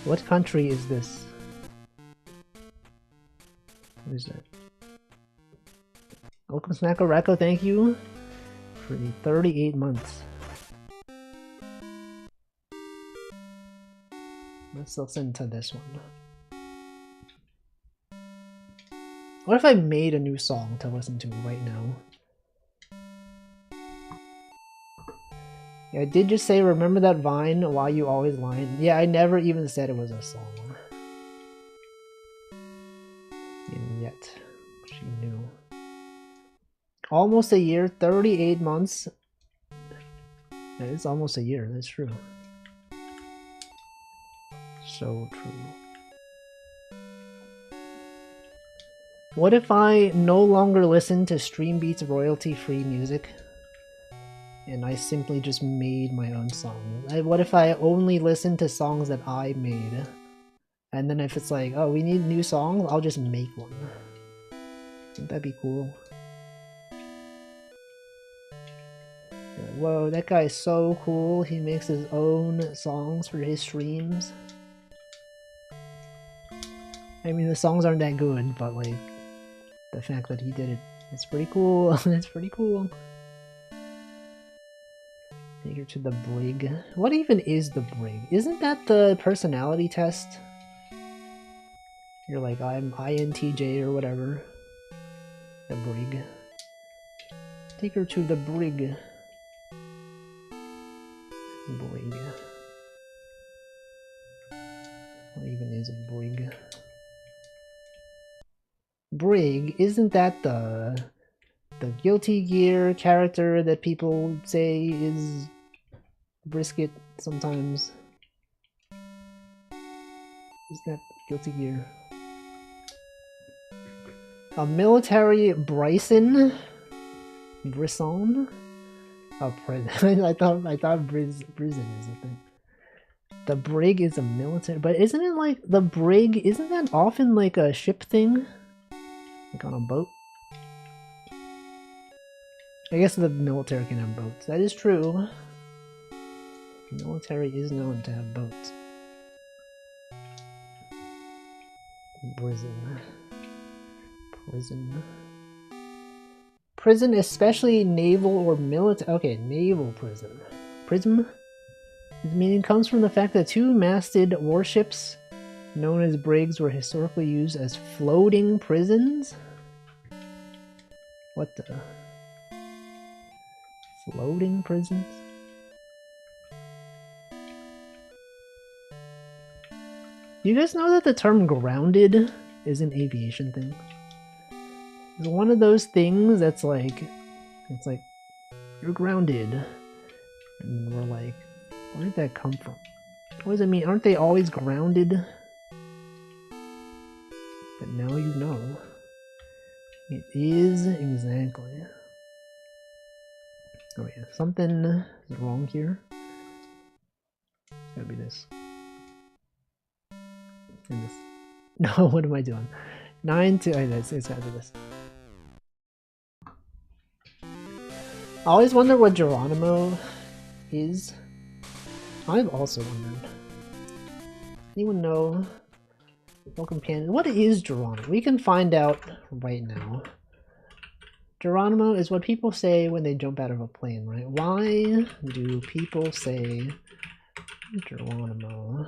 What country is this? What is that? Welcome, Snacko Racco, thank you for the 38 months. Let's listen to this one. What if I made a new song to listen to right now? Yeah, I did just say, remember that Vine, why you always lying? Yeah, I never even said it was a song. And yet, she knew. Almost a year, 38 months. Yeah, it's almost a year, that's true. So true. What if I no longer listen to Stream Beats royalty-free music? And I simply just made my own songs. What if I only listen to songs that I made? And then if it's like, oh, we need new songs, I'll just make one. Wouldn't that be cool? Like, whoa, that guy is so cool. He makes his own songs for his streams. I mean, the songs aren't that good, but like, the fact that he did it, it's pretty cool. It's pretty cool. Take her to the brig. What even is the brig? Isn't that the personality test? You're like, I'm INTJ or whatever. The brig. Take her to the brig. Brig. What even is a brig? Brig, isn't that the Guilty Gear character that people say is Brisket sometimes? Is that Guilty Gear? A military Bryson? Brisson? Oh, prison. I thought prison is a thing. The brig is a military, but isn't it like the brig? Isn't that often like a ship thing? Like on a boat? I guess the military can have boats. That is true. The military is known to have boats. Prison. Prison. Prison, especially naval or military. Okay, naval prison. Prism? Its meaning comes from the fact that two masted warships known as brigs were historically used as floating prisons? What the? Floating prisons? Do you guys know that the term grounded is an aviation thing? It's one of those things that's like, it's like, you're grounded. And we're like, where did that come from? What does it mean? Aren't they always grounded? But now you know. It is exactly. Oh yeah, something is wrong here. It's gotta be this. And this. No, what am I doing? 9 to... Oh, it's gotta be this. I always wonder what Geronimo is. I've also wondered. Anyone know? Welcome, Pan. What is Geronimo? We can find out right now. Geronimo is what people say when they jump out of a plane, right? Why do people say Geronimo?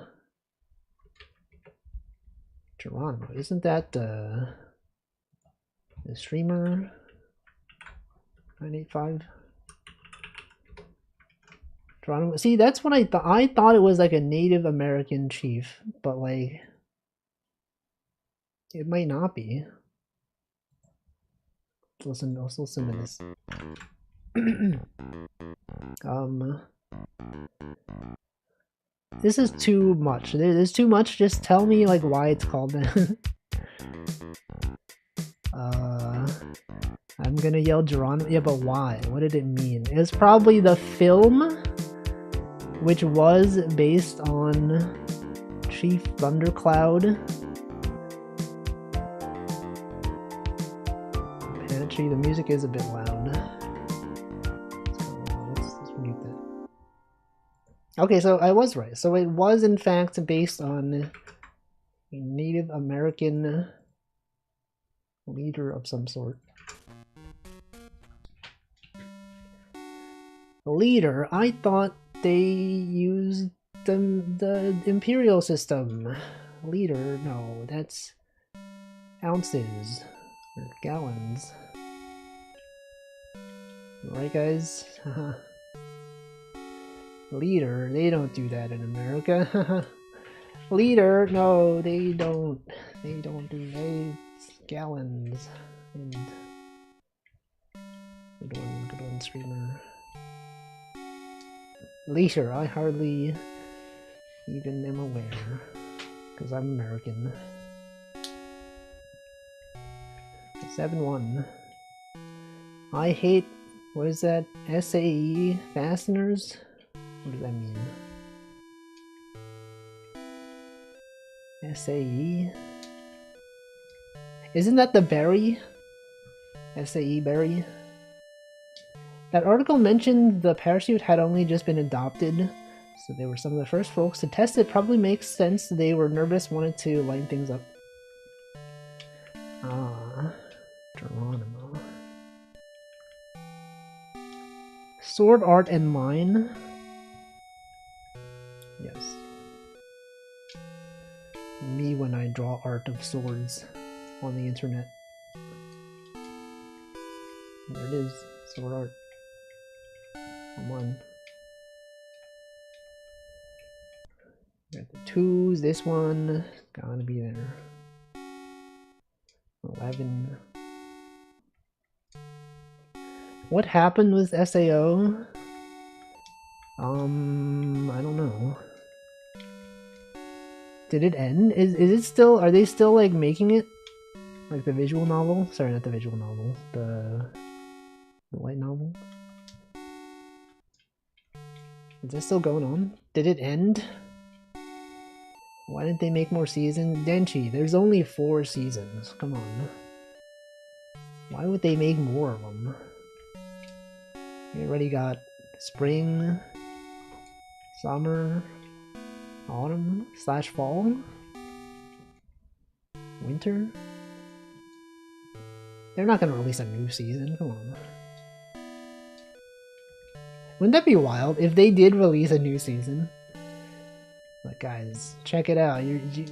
Geronimo, isn't that the streamer 985? Geronimo. See, that's what I thought. I thought it was like a Native American chief, but like it might not be. Let's listen to this. This is too much. There's too much. Just tell me like why it's called that. I'm gonna yell Geronimo. Yeah, but why? What did it mean? It's probably the film, which was based on Chief Thundercloud. Apache, the music is a bit loud. Let's mute that. Okay, so I was right. So it was in fact based on a Native American leader of some sort. Leader, I thought they used the imperial system. Liter, no, that's ounces or gallons. Right, guys? Liter, they don't do that in America. Liter, no, they don't. They don't do that. It's gallons. And good one, streamer. Liter, I hardly even am aware, because I'm American. 7-1. I hate, what is that? SAE fasteners? What does that mean? SAE? Isn't that the berry? SAE berry? That article mentioned the parachute had only just been adopted, so they were some of the first folks to test it. Probably makes sense. They were nervous, wanted to lighten things up. Ah, Geronimo. Sword art and mine. Yes. Me when I draw art of swords on the internet. There it is. Sword art. One. Got the 2s, this one, gotta be there. 11. What happened with SAO? I don't know. Did it end? Is it still, are they still like making it? Like the visual novel? Sorry, not the visual novel. The light novel? Is that still going on? Did it end? Why didn't they make more seasons? Denchi, there's only 4 seasons. Come on. Why would they make more of them? We already got spring, summer, autumn / fall, winter. They're not gonna release a new season. Come on. Wouldn't that be wild if they did release a new season? But guys, check it out.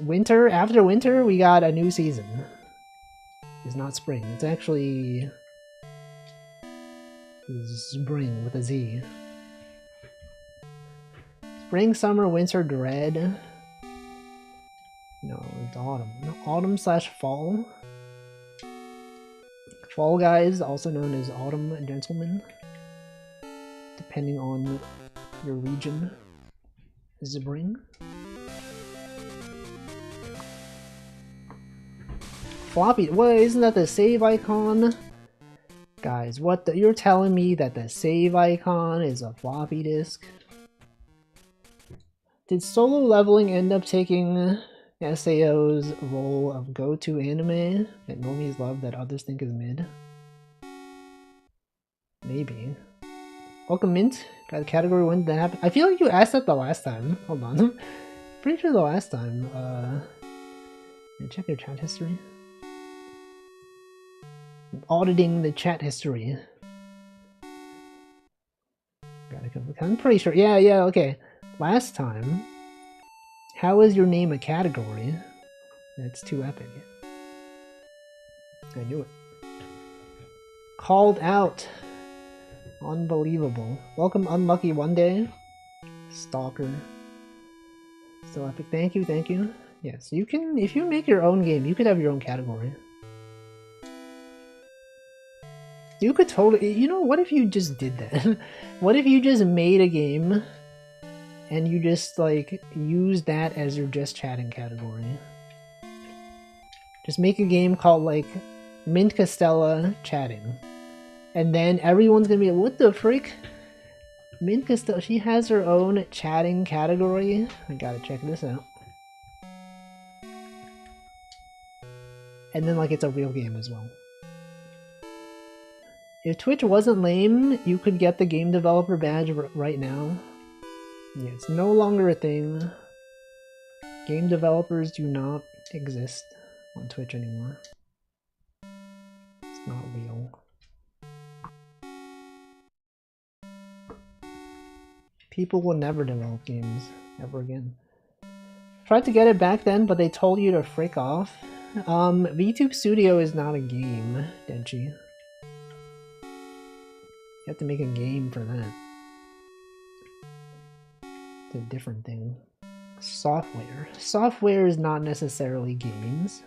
Winter, after winter, we got a new season. It's not spring. It's actually spring with a Z. Spring, summer, winter, dread. No, it's autumn. No, autumn slash fall. Fall guys, also known as autumn gentlemen, depending on your region. Spring. Floppy. What? Isn't that the save icon? Guys, what the? You're telling me that the save icon is a floppy disk? Did solo leveling end up taking SAO's role of go-to anime that normies love that others think is mid? Maybe. Welcome, Mint. Got a category when that happened. I feel like you asked that the last time. Hold on. Pretty sure the last time. Check your chat history. Auditing the chat history. I'm pretty sure. Yeah, okay. Last time. How is your name a category? That's too epic. I knew it. Called out. Unbelievable. Welcome, Unlucky One Day. Stalker. Still epic. Thank you, thank you. Yes, you can, if you make your own game, you could have your own category. You could totally, you know, what if you just did that? What if you just made a game and you just, like, use that as your just chatting category? Just make a game called, like, Mint Castella Chatting. And then everyone's gonna be like, what the frick? Mint Castella, she has her own chatting category. I gotta check this out. And then, like, it's a real game as well. If Twitch wasn't lame, you could get the game developer badge right now. Yeah, it's no longer a thing. Game developers do not exist on Twitch anymore. It's not real. People will never develop games ever again. Tried to get it back then, but they told you to frick off. VTube Studio is not a game, Denchi. You have to make a game for that. It's a different thing. Software. Software is not necessarily games.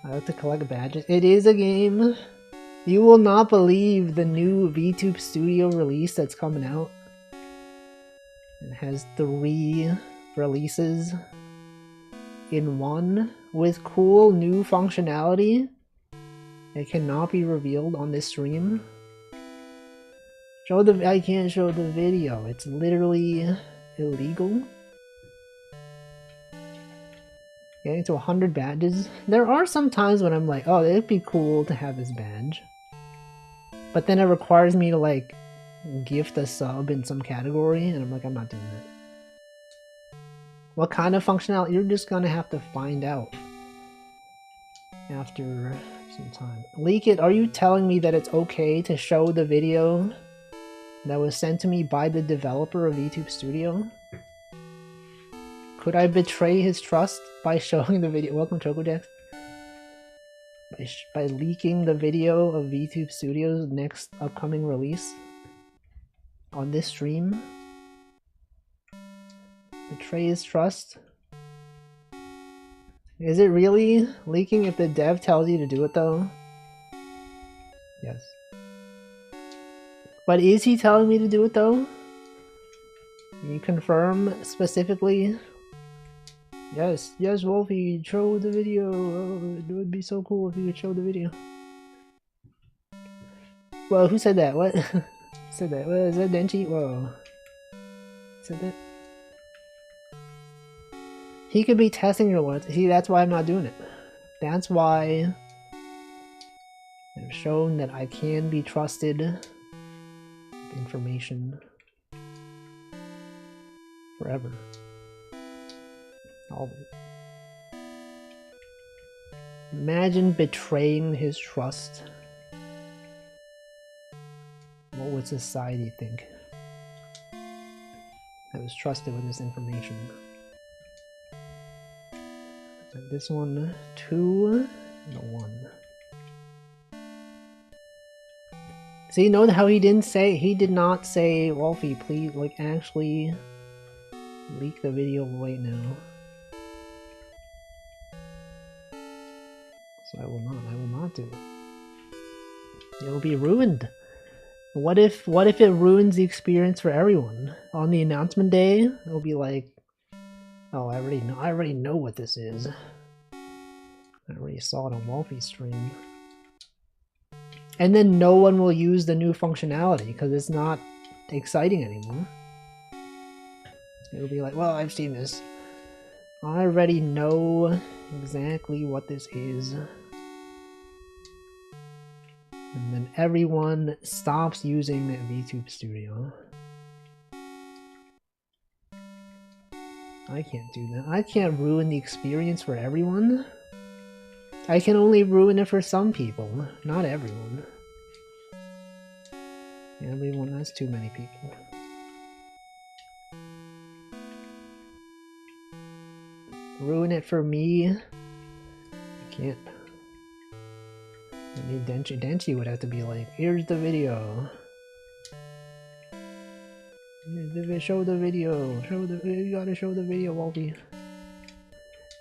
I like to collect badges. It is a game. You will not believe the new VTube Studio release that's coming out. It has 3 releases in one with cool new functionality. It cannot be revealed on this stream. I can't show the video. It's literally illegal. Getting to 100 badges. There are some times when I'm like, oh, it'd be cool to have this badge. But then it requires me to, like, gift a sub in some category, and I'm like, I'm not doing that. What kind of functionality? You're just gonna have to find out after some time. Leak it. Are you telling me that it's okay to show the video that was sent to me by the developer of VTube Studio? Could I betray his trust by showing the video? Welcome, ChocoJax. By leaking the video of VTube Studio's next upcoming release on this stream? Betray his trust? Is it really leaking if the dev tells you to do it though? Yes. But is he telling me to do it though? Can you confirm specifically? Yes, yes, Walfie, show the video. Oh, it would be so cool if you could show the video. Whoa, who said that? What? Who said that? What is that, Denchi? Whoa. Said that? He could be testing your words. See, that's why I'm not doing it. That's why I've shown that I can be trusted with information forever. Always. Imagine betraying his trust. What would society think? I was trusted with this information. And this one, 2, and a 1. See, note how he did not say, Walfie, please, like, actually leak the video right now. So I will not do it. It'll be ruined. What if it ruins the experience for everyone? On the announcement day, it'll be like, oh, I already know what this is. I already saw it on Walfie's stream. And then no one will use the new functionality because it's not exciting anymore. It'll be like, well, I've seen this. I already know exactly what this is. And then everyone stops using VTube Studio. I can't do that. I can't ruin the experience for everyone. I can only ruin it for some people, not everyone. Everyone, that's too many people. Ruin it for me? I can't. I mean, Denchi would have to be like, here's the video. Show the video. You gotta show the video, Walfie.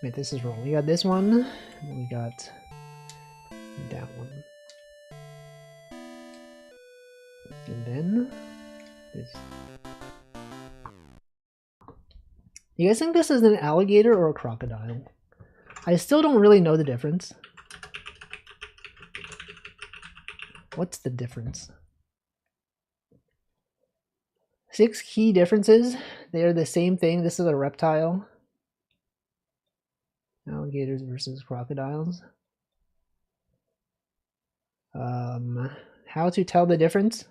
Wait, this is wrong. We got this one, and we got that one. And then this. You guys think this is an alligator or a crocodile? I still don't really know the difference. What's the difference? 6 key differences. They are the same thing. This is a reptile. Alligators versus crocodiles. How to tell the difference?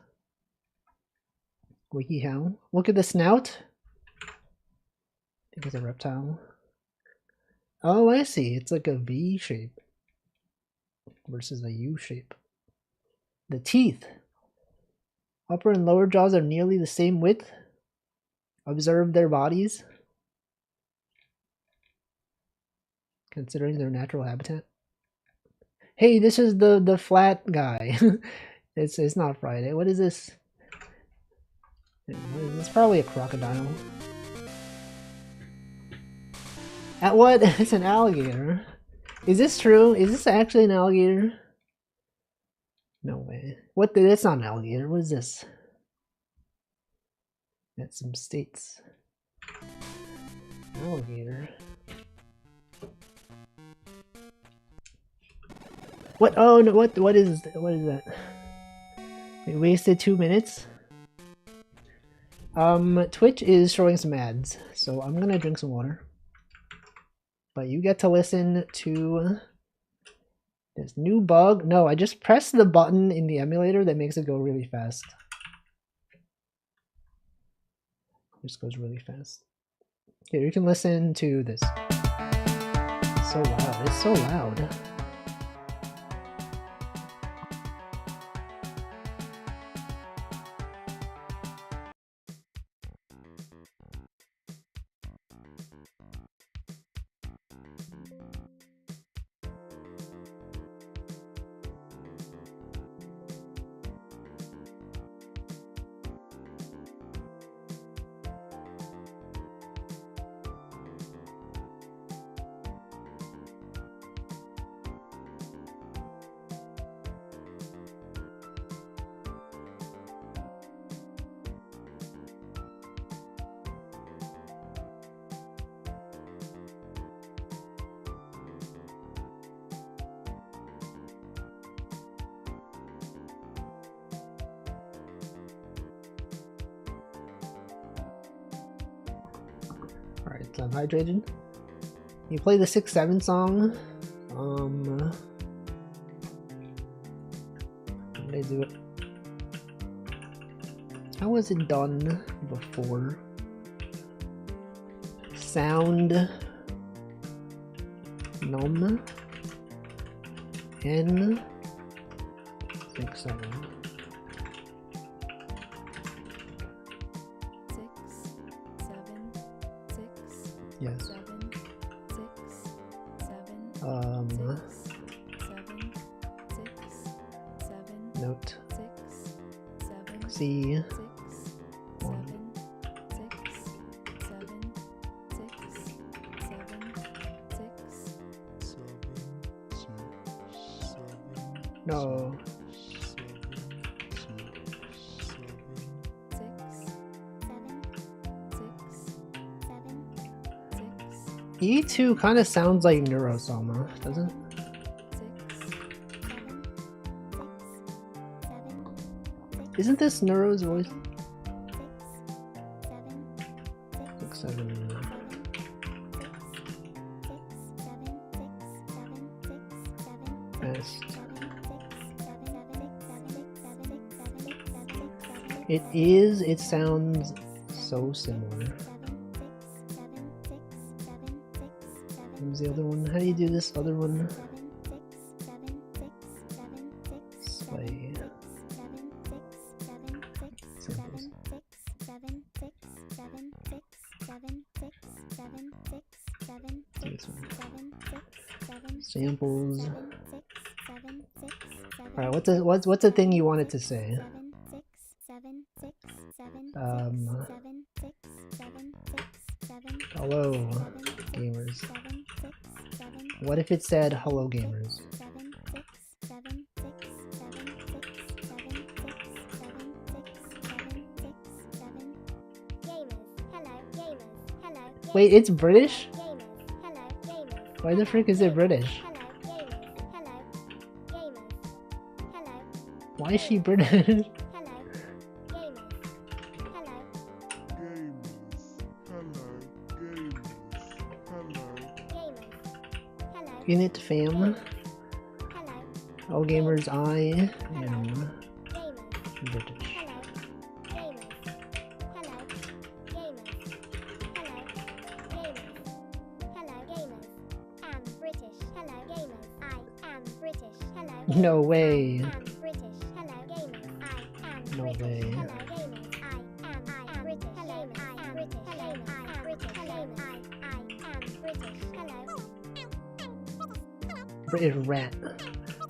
WikiHow. Look at the snout. I think it's a reptile. Oh, I see. It's like a V shape versus a U shape. The teeth. Upper and lower jaws are nearly the same width. Observe their bodies, considering their natural habitat. Hey, this is the flat guy. It's not Friday. What is this? It's probably a crocodile. At what? It's an alligator. Is this true? Is this actually an alligator? No way. What? That's not an alligator. What is this? That's some states. Alligator. What? Oh no! What is that? We wasted 2 minutes. Twitch is showing some ads, so I'm gonna drink some water. But you get to listen to this new bug. No, I just pressed the button in the emulator that makes it go really fast. It just goes really fast. Here, you can listen to this. It's so loud. It's so loud. Alright, so I'm hydrated. You play the 6-7 song. How did I do it? How was it done before? Sound num n 6-7. 6, 7. Note. 6, 7, C. 6, 7, 6, 7, 6, 7, 6. No. 6, 7, 6, 7, 6. E2 kind of sounds like Neurosoma, doesn't it? 6, 7, 6, 7, 6. Isn't this Neuro's voice? 6, 7, 6, 7. Best. It is, it sounds so similar. Who's the other one? How do you do this other one? Sway. Samples. Do this one. Samples. Alright, what's the thing you wanted to say? Hello, gamers. What if it said hello, gamers? Wait, it's British? Why the frick is it British? Why is she British? Unit fam. All gamers I am British. No way. No way. British rat.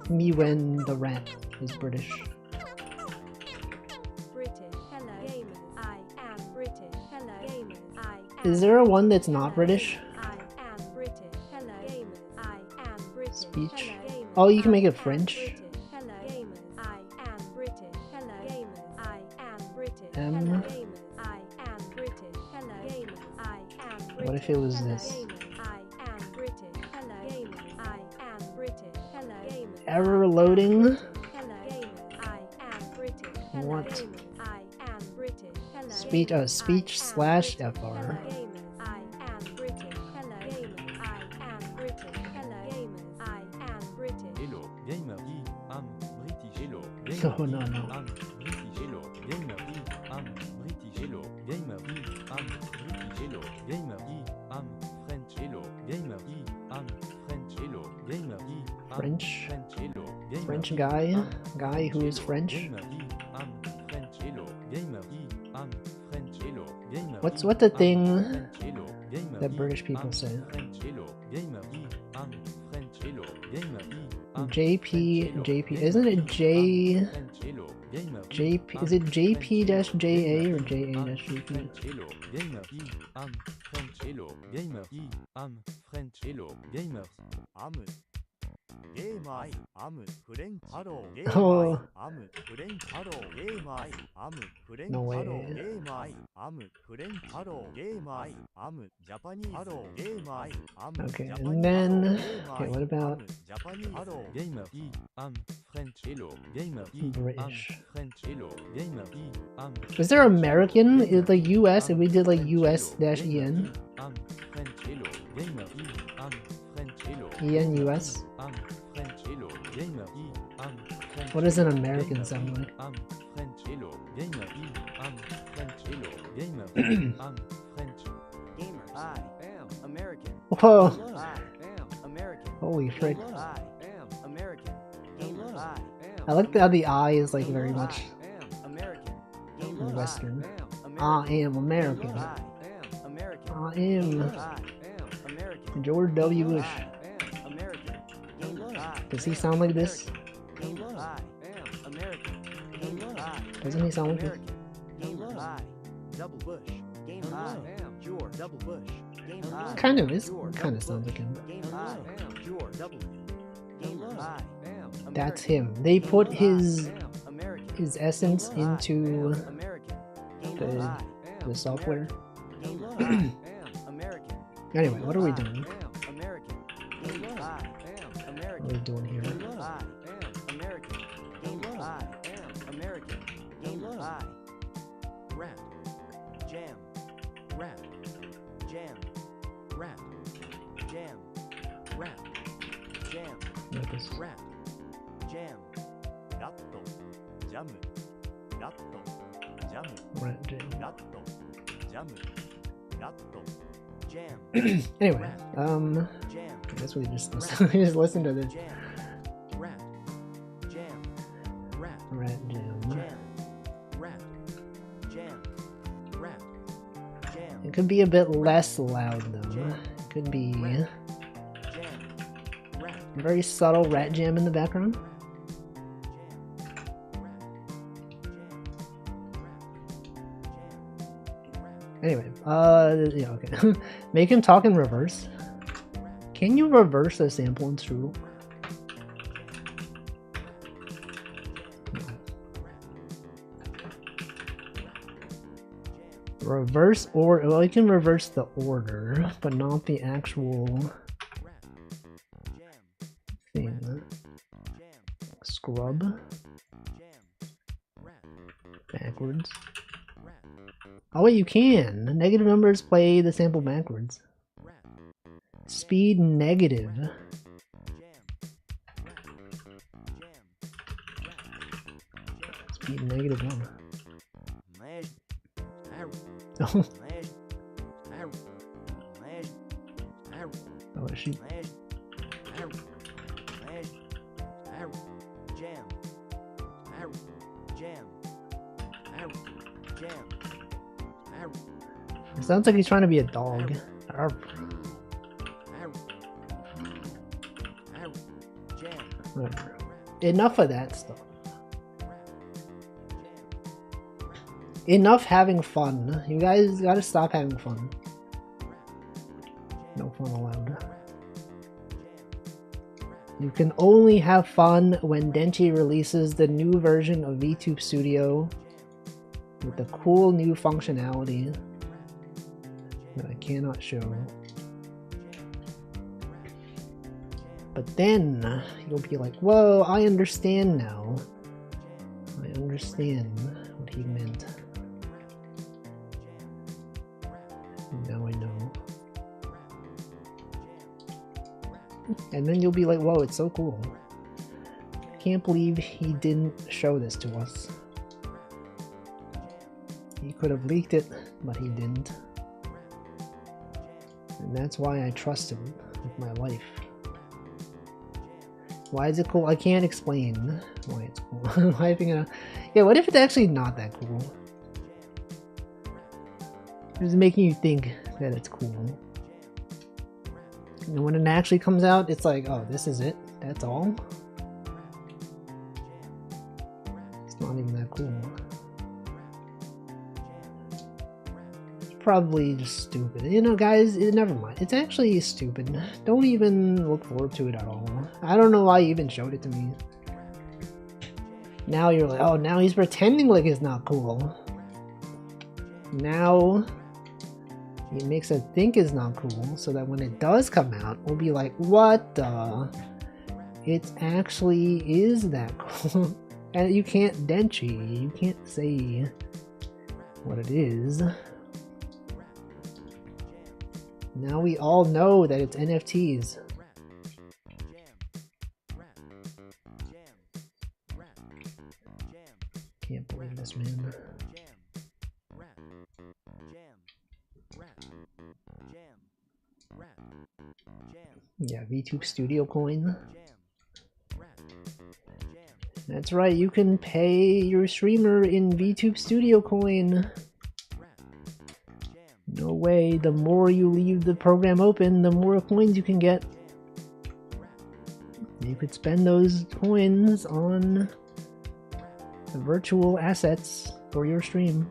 Me when the rat is British. Is there a one that's not British? Speech. Oh, you can make it French. M. What if it was this? Error loading? What? Speech slash FR. No, no, no. French? French guy who is French? What's the thing that British people say? JP, isn't it JP, is it JP-JA or JA-JP? Oh. No way. Okay, and then okay, what about British? Is there American? Is like US if we did like US-EN? EN US? What does an American sound like? Whoa! Holy frick. I like how the I is like very much Western. I am American. I am George W. Bush. Does he sound like this? Doesn't he sound like it? Gamer high. Double bush. Game high. Jor. Double bush. Game high. Kind of is. Jor. Kind of Double sounds like bush. him. Game high. Jor. Double. Gamer high. That's him. They put his American. essence into American. the software. Gamer high. American. Anyway, what are we doing? American. Gamer high. What are American. we doing here? Gamer high. American. Gamer high. American. Gamer high. Rap. Jam. Rap. Jam. Rap. Jam. Rap. Jam. Like this. Rap. Jam. Gatto. Jam. Gatto. Jam. Right, jam. Gatto. Jam. Gatto. Jam. Anyway, Jam. I guess we just listen to this. Jam. Rap. Jam. Rap. Rat jam. Jam. Rap. Jam. Rap. Jam. It could be a bit less loud though. It could be Jam. Rap. a very subtle rat jam in the background. Anyway, yeah, okay. Make him talk in reverse. Can you reverse a sample in Strudel? Reverse or well, you can reverse the order, but not the actual thing. Scrub backwards. Oh wait, you can. Negative numbers play the sample backwards. Speed negative. Speed negative one. Oh, oh shoot. It sounds like he's trying to be a dog. Arf. Whatever. Enough of that stuff. Enough having fun. You guys gotta stop having fun. No fun allowed. You can only have fun when Denchi releases the new version of VTube Studio with the cool new functionality that I cannot show. But then you'll be like, whoa, I understand now. I understand what he meant. Now I know. And then you'll be like, whoa, it's so cool. I can't believe he didn't show this to us. He could have leaked it, but he didn't. And that's why I trust him with my life. Why is it cool? I can't explain why it's cool. Why if you're gonna... Yeah, what if it's actually not that cool? It's making you think that it's cool. And when it actually comes out, it's like, oh, this is it? That's all? It's not even that cool. It's probably just stupid. You know, guys, never mind. It's actually stupid. Don't even look forward to it at all. I don't know why you even showed it to me. Now you're like, oh, now he's pretending like it's not cool. Now it makes us think it's not cool, so that when it does come out, we'll be like, what the? It actually is that cool. And you can't Denchi, you can't say what it is. Now we all know that it's NFTs. Can't believe this, man. Yeah, VTube Studio coin. That's right, you can pay your streamer in VTube Studio coin. No way, the more you leave the program open, the more coins you can get. You could spend those coins on virtual assets for your stream.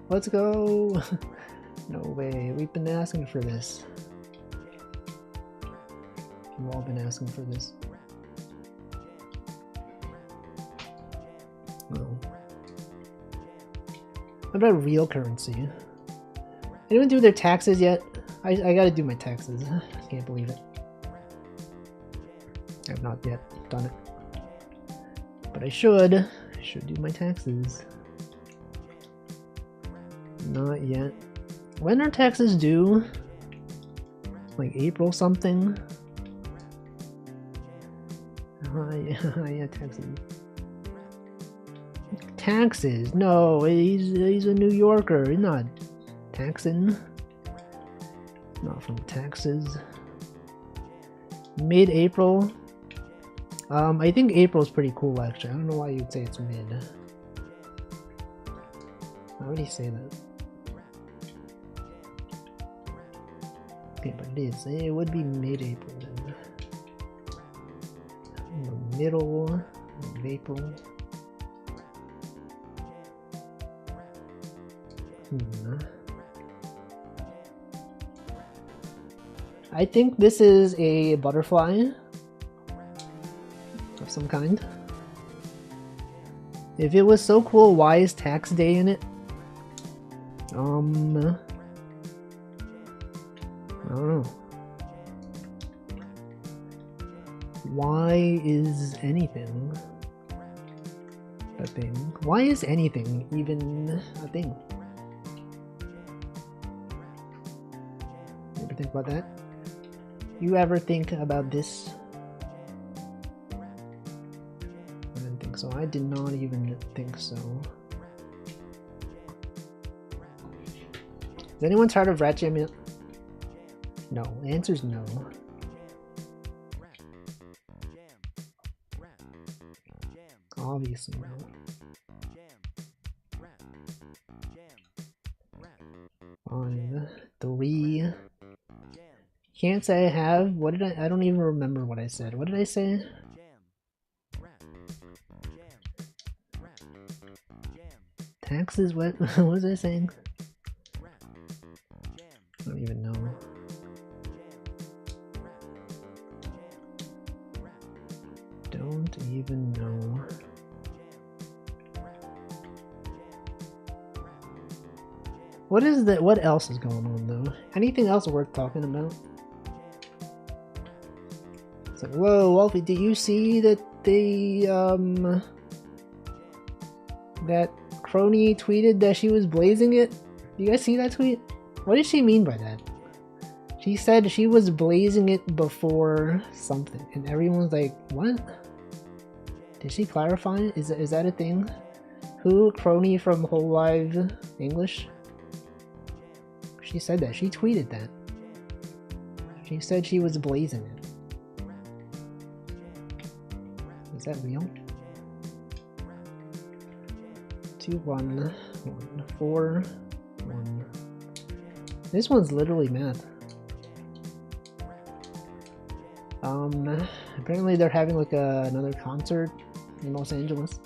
Let's go! No way, we've been asking for this. We've all been asking for this. Oh. What about real currency? Anyone do their taxes yet? I gotta do my taxes. I can't believe it. I have not yet done it. But I should. I should do my taxes. Not yet. When are taxes due? Like April something? Yeah, taxes. Taxes? No, he's a New Yorker. He's not taxing. Not from taxes. Mid-April? I think April's pretty cool actually. I don't know why you'd say it's mid. Why would he say that? Okay, but it is. It would be mid-April then. Middle of April. I think this is a butterfly of some kind. If it was so cool, why is tax day in it? I don't know. Why is anything a thing? Why is anything even a thing? You ever think about that? You ever think about this? I didn't think so. I did not even think so. Is anyone tired of Rat Jam yet? No. The answer's no. Obviously no. On 3. Can't say I have. What did I don't even remember what I said. What did I say? Taxes? What was I saying? I don't even know. Don't even know. What is that? What else is going on though? Anything else worth talking about? It's like, whoa, Walfie, did you see that they that crony tweeted that she was blazing it? You guys see that tweet? What did she mean by that? She said she was blazing it before something, and everyone's like, what? Did she clarify? Is that a thing? Who? Crony from Whole Live English? She said that. She tweeted that. She said she was blazing it. Is that real? 2 1 1 4 1. This one's literally math. Apparently they're having like another concert in Los Angeles.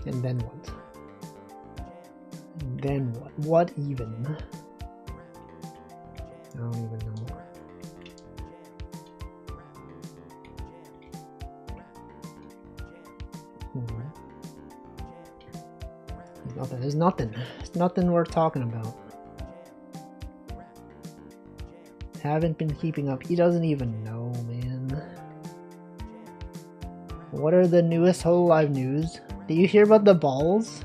And then what? And then what? What even? I don't even know. There's nothing. There's nothing worth talking about. Haven't been keeping up. He doesn't even know, man. What are the newest Whole Live news? Did you hear about the balls?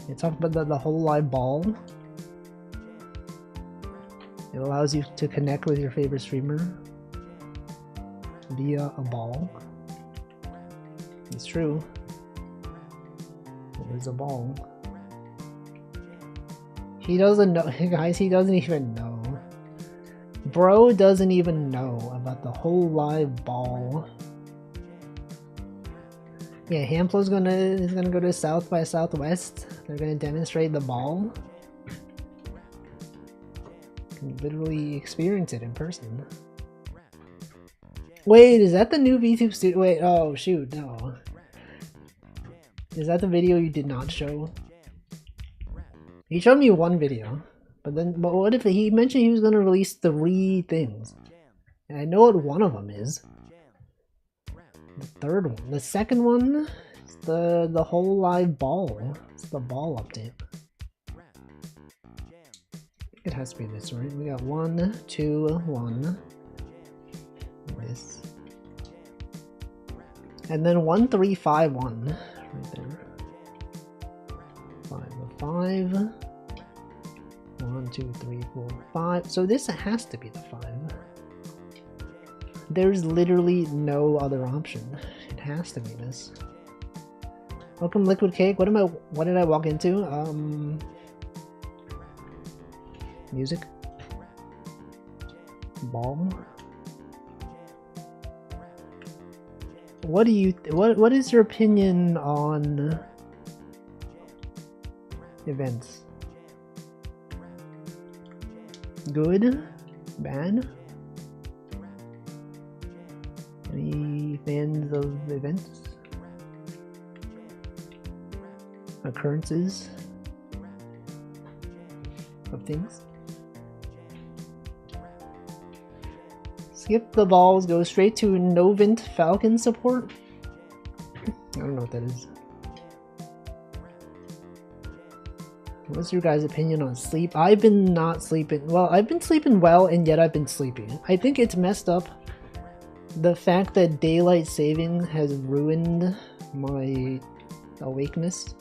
They talked about the Whole Live ball. It allows you to connect with your favorite streamer via a ball. It's true. There's a ball. He doesn't know, guys. He doesn't even know. Bro doesn't even know about the Whole Live ball. Yeah, Hamplo's is gonna go to South by Southwest. They're gonna demonstrate the ball. You can literally experience it in person. Wait, is that the new VTube studio? Wait, oh shoot, no. Is that the video you did not show? He showed me one video, but what if he mentioned he was gonna release 3 things? And I know what one of them is. The third one, the second one, is the whole live ball. It's the ball update. It has to be this, right? We got 1, 2, 1. This. And then 1, 3, 5, 1. Right there. 5, 5. 1, 2, 3, 4, 5. So this has to be the 5. There's literally no other option. It has to be this. Welcome, Liquid Cake. What did I walk into? Music. Ball. What do you what is your opinion on events? Good? Bad? Any fans of events? Occurrences of things? Skip the balls, go straight to Novint Falcon support? I don't know what that is. What's your guys' opinion on sleep? I've been not sleeping. Well, I've been sleeping well, and yet I've been sleeping. I think it's messed up. The fact that daylight saving has ruined my awakeness.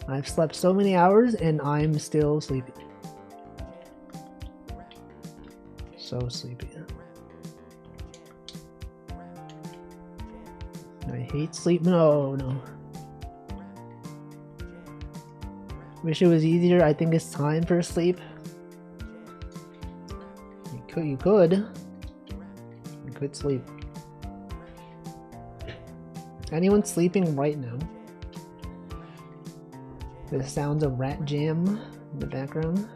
I've slept so many hours, and I'm still sleepy. So sleepy. I hate sleep. No. Wish it was easier. I think it's time for sleep. You could sleep. Anyone sleeping right now? The sounds of Rat Jam in the background.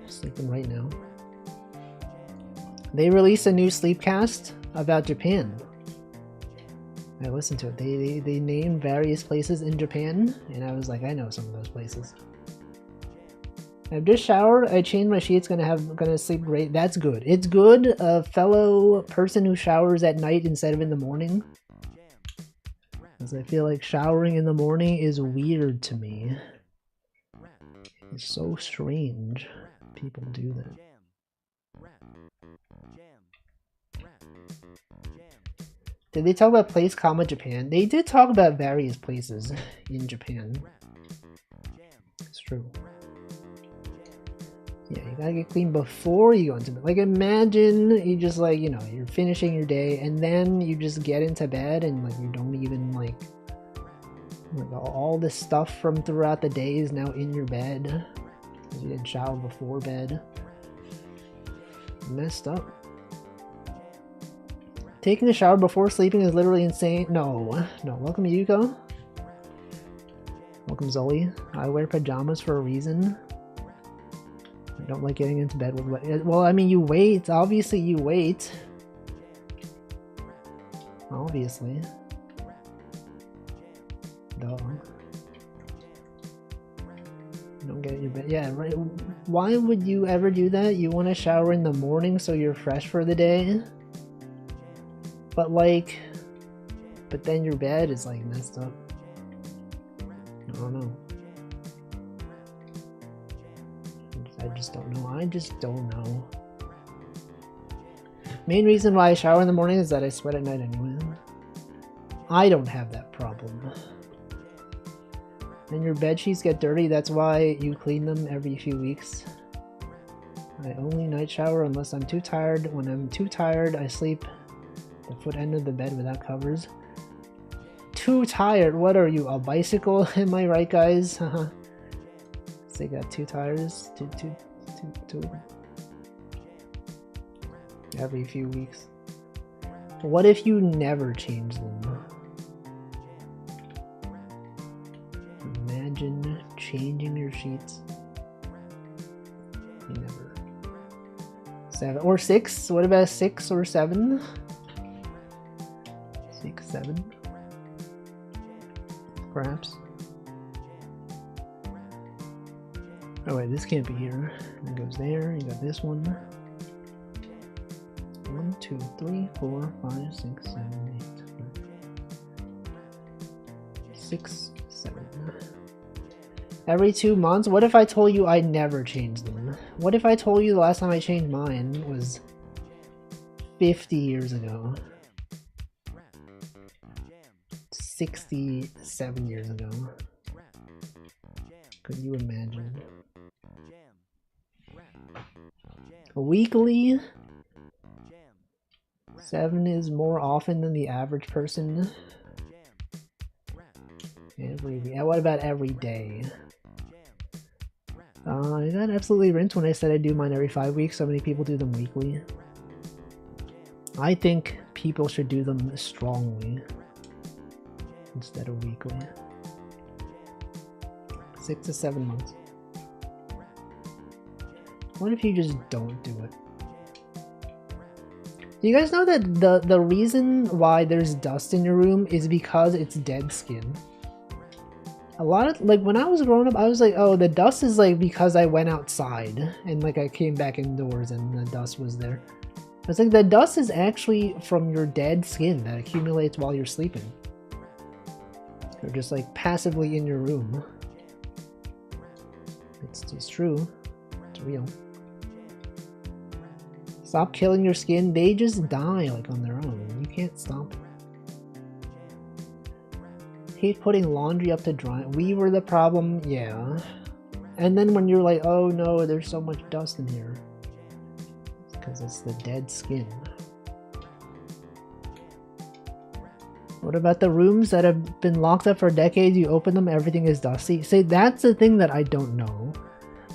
Sleeping right now. They released a new sleepcast about Japan. I listened to it. They named various places in Japan, and I was like, I know some of those places. I've just showered. I changed my sheets. Gonna sleep great. That's good. It's good. A fellow person who showers at night instead of in the morning. Because I feel like showering in the morning is weird to me. It's so strange. People do that. Did they talk about place, Japan? They did talk about various places in Japan. It's true. Yeah, you gotta get clean before you go into bed. Like, imagine you just, like, you know, you're finishing your day and then you just get into bed and, like, you don't even, like all this stuff from throughout the day is now in your bed. Because you didn't shower before bed. Messed up. Taking a shower before sleeping is literally insane. No. Welcome, Yuko. Welcome, Zoe. I wear pajamas for a reason. I don't like getting into bed with wet. Well, I mean, you wait. Obviously, you wait. Obviously. Duh. You don't get your bed. Yeah, right. Why would you ever do that? You want to shower in the morning so you're fresh for the day? But then your bed is like messed up. I don't know. I just don't know. Main reason why I shower in the morning is that I sweat at night anyway. I don't have that problem. And your bed sheets get dirty, that's why you clean them every few weeks. I only night shower unless I'm too tired. When I'm too tired, I sleep the foot end of the bed without covers. Too tired? What are you, a bicycle? Am I right, guys? Haha. They got 2 tires. Two. Every few weeks. What if you never change them? Imagine changing your sheets. You never. 7 or 6. What about 6 or 7? 6, 7. Perhaps. Oh wait, this can't be here. It goes there. You got this one. 1, 2, 3, 4, 5, 6, 7, 8, 6, 7. Every 2 months? What if I told you I never changed them? What if I told you the last time I changed mine was 50 years ago? 67 years ago. Could you imagine? Weekly? 7 is more often than the average person. What about every day? I got absolutely rinsed when I said I do mine every 5 weeks. So many people do them weekly. I think people should do them strongly instead of weekly. 6 to 7 months. What if you just don't do it? Do you guys know that the reason why there's dust in your room is because it's dead skin? A lot of, like, when I was growing up, I was like, oh, the dust is like because I went outside and like I came back indoors and the dust was there. It's like the dust is actually from your dead skin that accumulates while you're sleeping. Or just like passively in your room. It's true. It's real. Stop killing your skin. They just die like on their own. You can't stop it. Hate putting laundry up to dry. We were the problem, yeah. And then when you're like, oh no, there's so much dust in here. It's because it's the dead skin. What about the rooms that have been locked up for decades? You open them, everything is dusty. See, that's the thing that I don't know.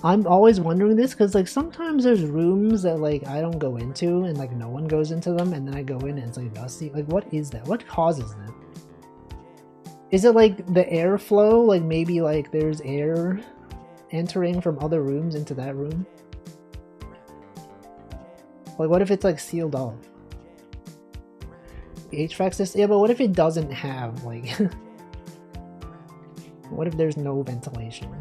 I'm always wondering this because like sometimes there's rooms that like I don't go into and like no one goes into them and then I go in and it's like dusty. Like what is that? What causes that? Is it like the airflow? Like maybe like there's air entering from other rooms into that room? Like what if it's like sealed off? The HVAC system? Yeah, but what if it doesn't have like... What if there's no ventilation?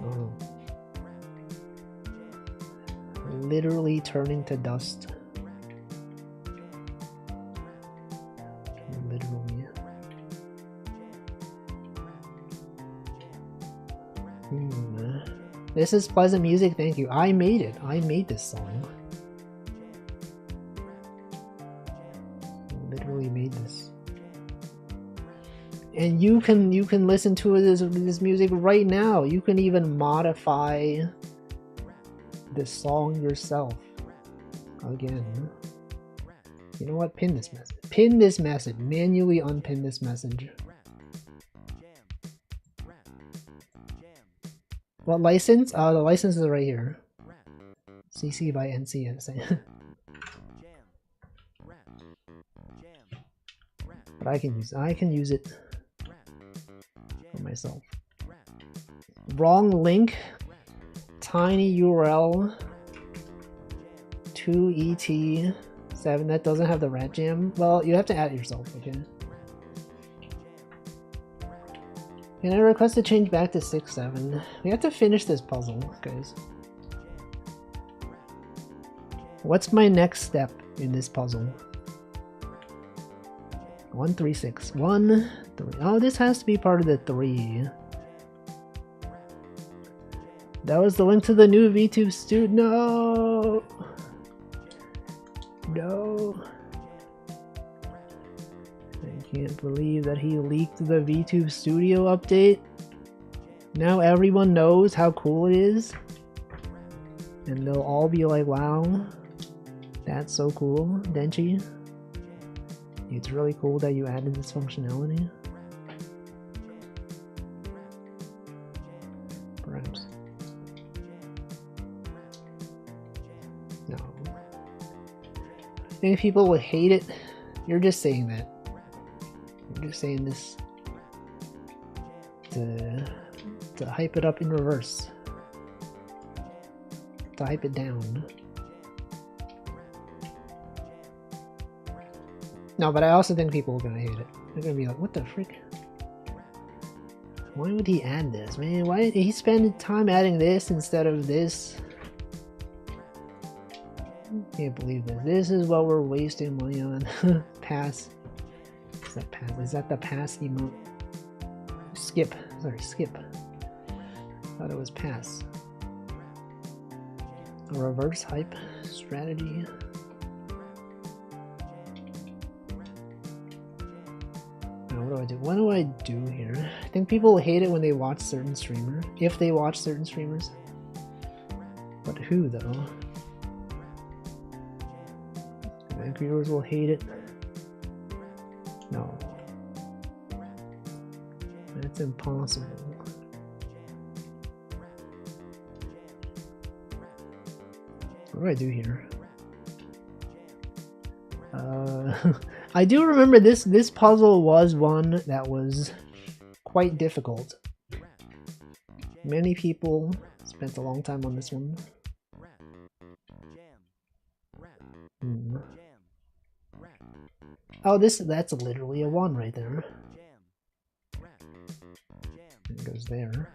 Oh. Literally turning to dust. Literally. This is pleasant music, thank you. I made it. I made this song. Literally made this. And you can listen to this music right now. You can even modify this song yourself. Again. You know what? Pin this message. Pin this message. Manually unpin this message. What license? The license is right here. CC by NCS. But I can use it for myself. Wrong link. Tiny URL. 2ET7. That doesn't have the rat jam. Well, you have to add it yourself, okay? Can I request to change back to 6-7? We have to finish this puzzle, guys. What's my next step in this puzzle? 1, 3, 6. 1, 3. Oh, this has to be part of the 3. That was the link to the new VTube Studio. No! No. I can't believe that he leaked the VTube Studio update. Now everyone knows how cool it is. And they'll all be like, wow, that's so cool, Denchi. It's really cool that you added this functionality. Perhaps. No. I think people will hate it. You're just saying that. You're just saying this to hype it up in reverse. Type it down. No, but I also think people are gonna hate it. They're gonna be like, what the frick? Why would he add this, man? Why did he spend time adding this instead of this? Can't believe this. This is what we're wasting money on. Pass. Is that pass? Is that the pass emote? Skip. Sorry, skip. Thought it was pass. A reverse hype strategy. Now, what do I do? What do I do here? I think people hate it when they watch certain streamers. If they watch certain streamers. But who though? Viewers will hate it. No. That's impossible. What do I do here? I do remember this puzzle was one that was quite difficult. Many people spent a long time on this one. Oh, that's literally a 1 right there. It goes there.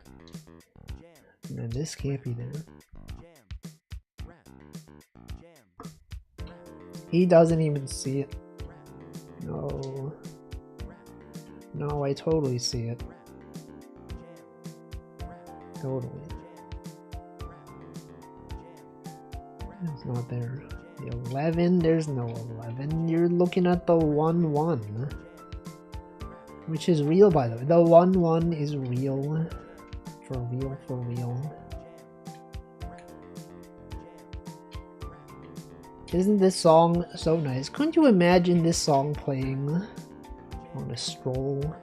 And then this can't be there. He doesn't even see it. No. No, I totally see it. Totally. It's not there. The 11, there's no 11. You're looking at the 1-1. Which is real, by the way. The 1-1 is real. For real, for real. Isn't this song so nice? Couldn't you imagine this song playing on a stroll?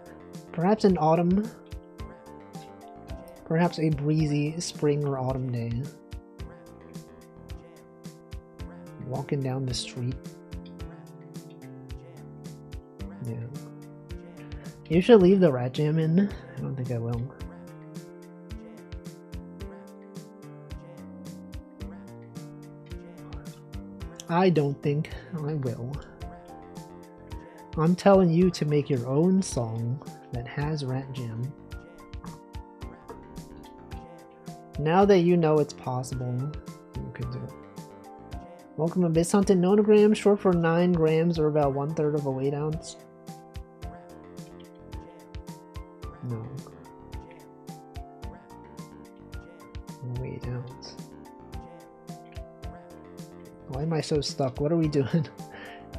Perhaps in autumn? Perhaps a breezy spring or autumn day. Walking down the street. Yeah. You should leave the rat jam in. I don't think I will. I don't think I will. I'm telling you to make your own song that has rat jam. Now that you know it's possible, you can do it. Welcome to Bits Hunted Nonograms, short for 9 grams or about 1/3 of a weight ounce. No. Weight ounce. Why am I so stuck? What are we doing?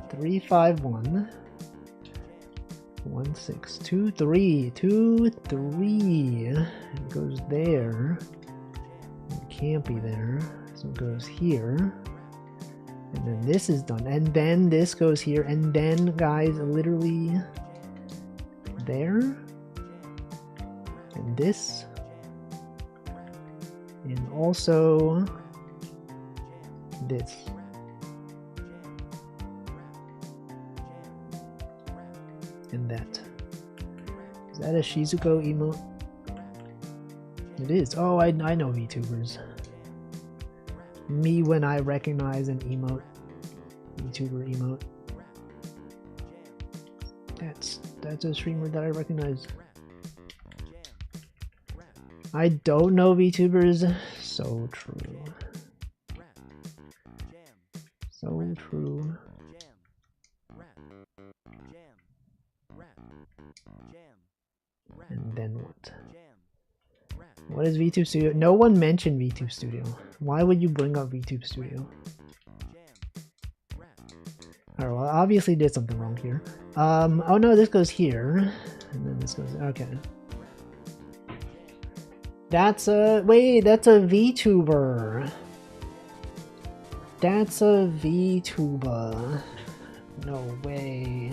351 1623 23. It goes there. It can't be there. So it goes here. And then this is done. And then this goes here. And then, guys, literally there. And this. And also this. And that. Is that a Shizuko emote? It is. Oh, I know VTubers. Me when I recognize an emote. VTuber emote. That's a streamer that I recognize. I don't know VTubers. So true. So true. And then what? What is VTube Studio? No one mentioned VTube Studio. Why would you bring up VTube Studio? Alright, well, I obviously did something wrong here. Oh no, this goes here. And then this goes, okay. That's a, wait, that's a VTuber. That's a VTuber. No way.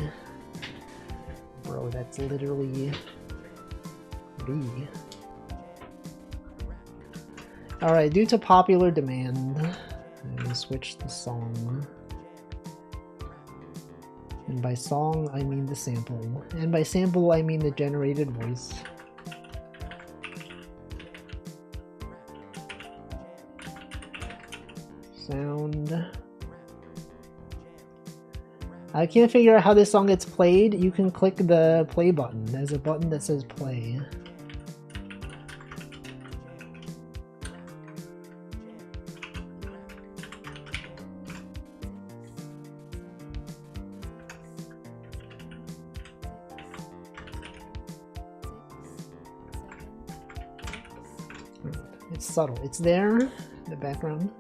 Bro, that's literally V. Alright, due to popular demand, I'm gonna switch the song. And by song, I mean the sample. And by sample, I mean the generated voice. Sound. I can't figure out how this song gets played. You can click the play button. There's a button that says play. It's subtle. It's there in the background.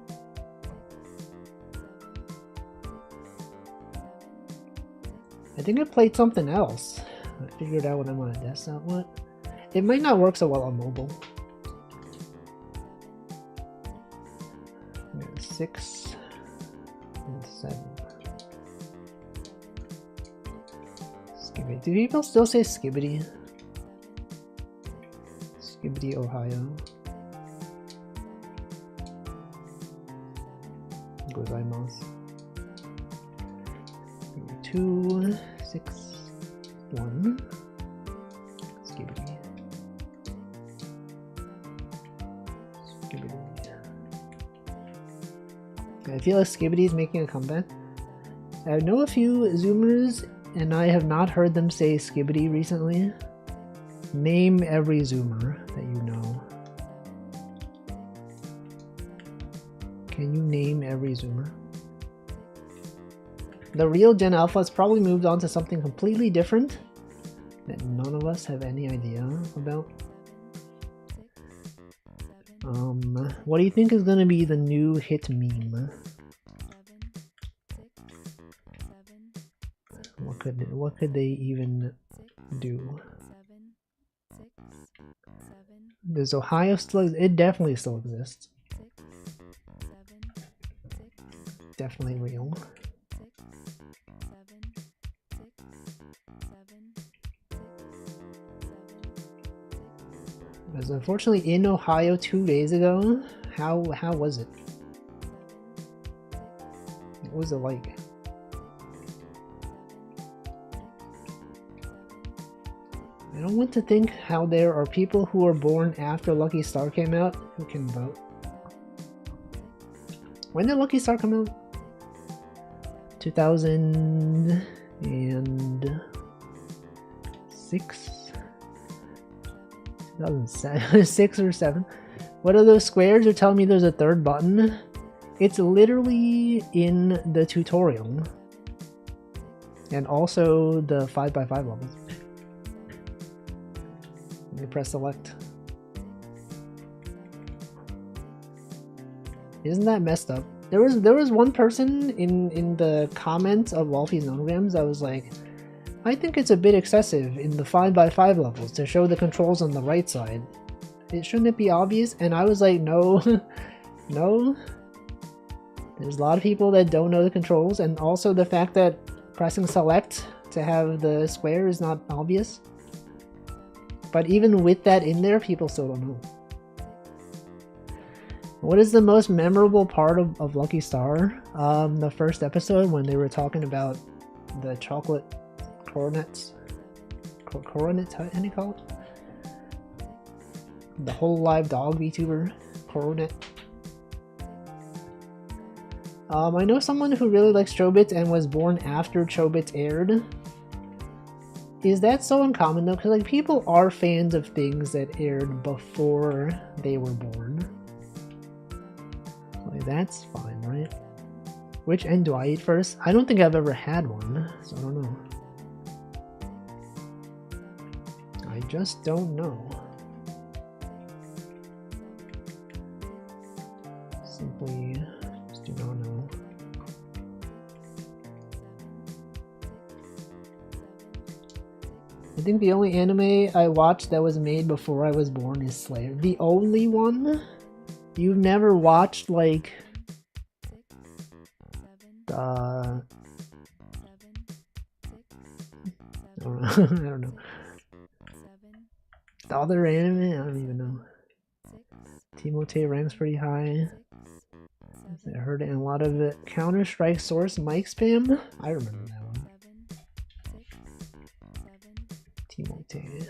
I think I played something else. I figured out what I want to test out what. It might not work so well on mobile. 6 and 7. Skibbity. Do people still say Skibbity? Skibbity, Ohio. Gozaimasu. 2, 6, 1. Skibbity. Skibbity. I feel like Skibbity is making a comeback. I know a few Zoomers, and I have not heard them say Skibbity recently. Name every Zoomer that you know. Can you name every Zoomer? The real Gen Alpha has probably moved on to something completely different that none of us have any idea about. What do you think is going to be the new hit meme? What could they even do? Does Ohio still? It definitely still exists. Definitely real. I was unfortunately in Ohio 2 days ago. How was it? What was it like? I don't want to think how there are people who were born after Lucky Star came out who can vote. When did Lucky Star come out? 2006? 2007, 6 or 7. What are those squares? You're telling me there's a third button? It's literally in the tutorial. And also the 5x5 levels. You press select. Isn't that messed up? There was one person in the comments of Walfie's Nonograms that was like, I think it's a bit excessive in the 5x5 levels to show the controls on the right side. Shouldn't it be obvious? And I was like, no, no. There's a lot of people that don't know the controls, and also the fact that pressing select to have the square is not obvious. But even with that in there, people still don't know. What is the most memorable part of Lucky Star? The first episode when they were talking about the chocolate coronets. Coronets? How do you call it? The whole live dog VTuber coronet. I know someone who really likes Chobits and was born after Chobits aired. Is that so uncommon though? Because like people are fans of things that aired before they were born. Like that's fine, right? Which end do I eat first? I don't think I've ever had one, so I don't know. I just don't know. Simply just do not know. I think the only anime I watched that was made before I was born is Slayer. The only one? You've never watched like I don't know. The other anime? I don't even know. Timote ranks pretty high. I heard it in a lot of it. Counter-Strike Source mic spam? I remember that one. Timote.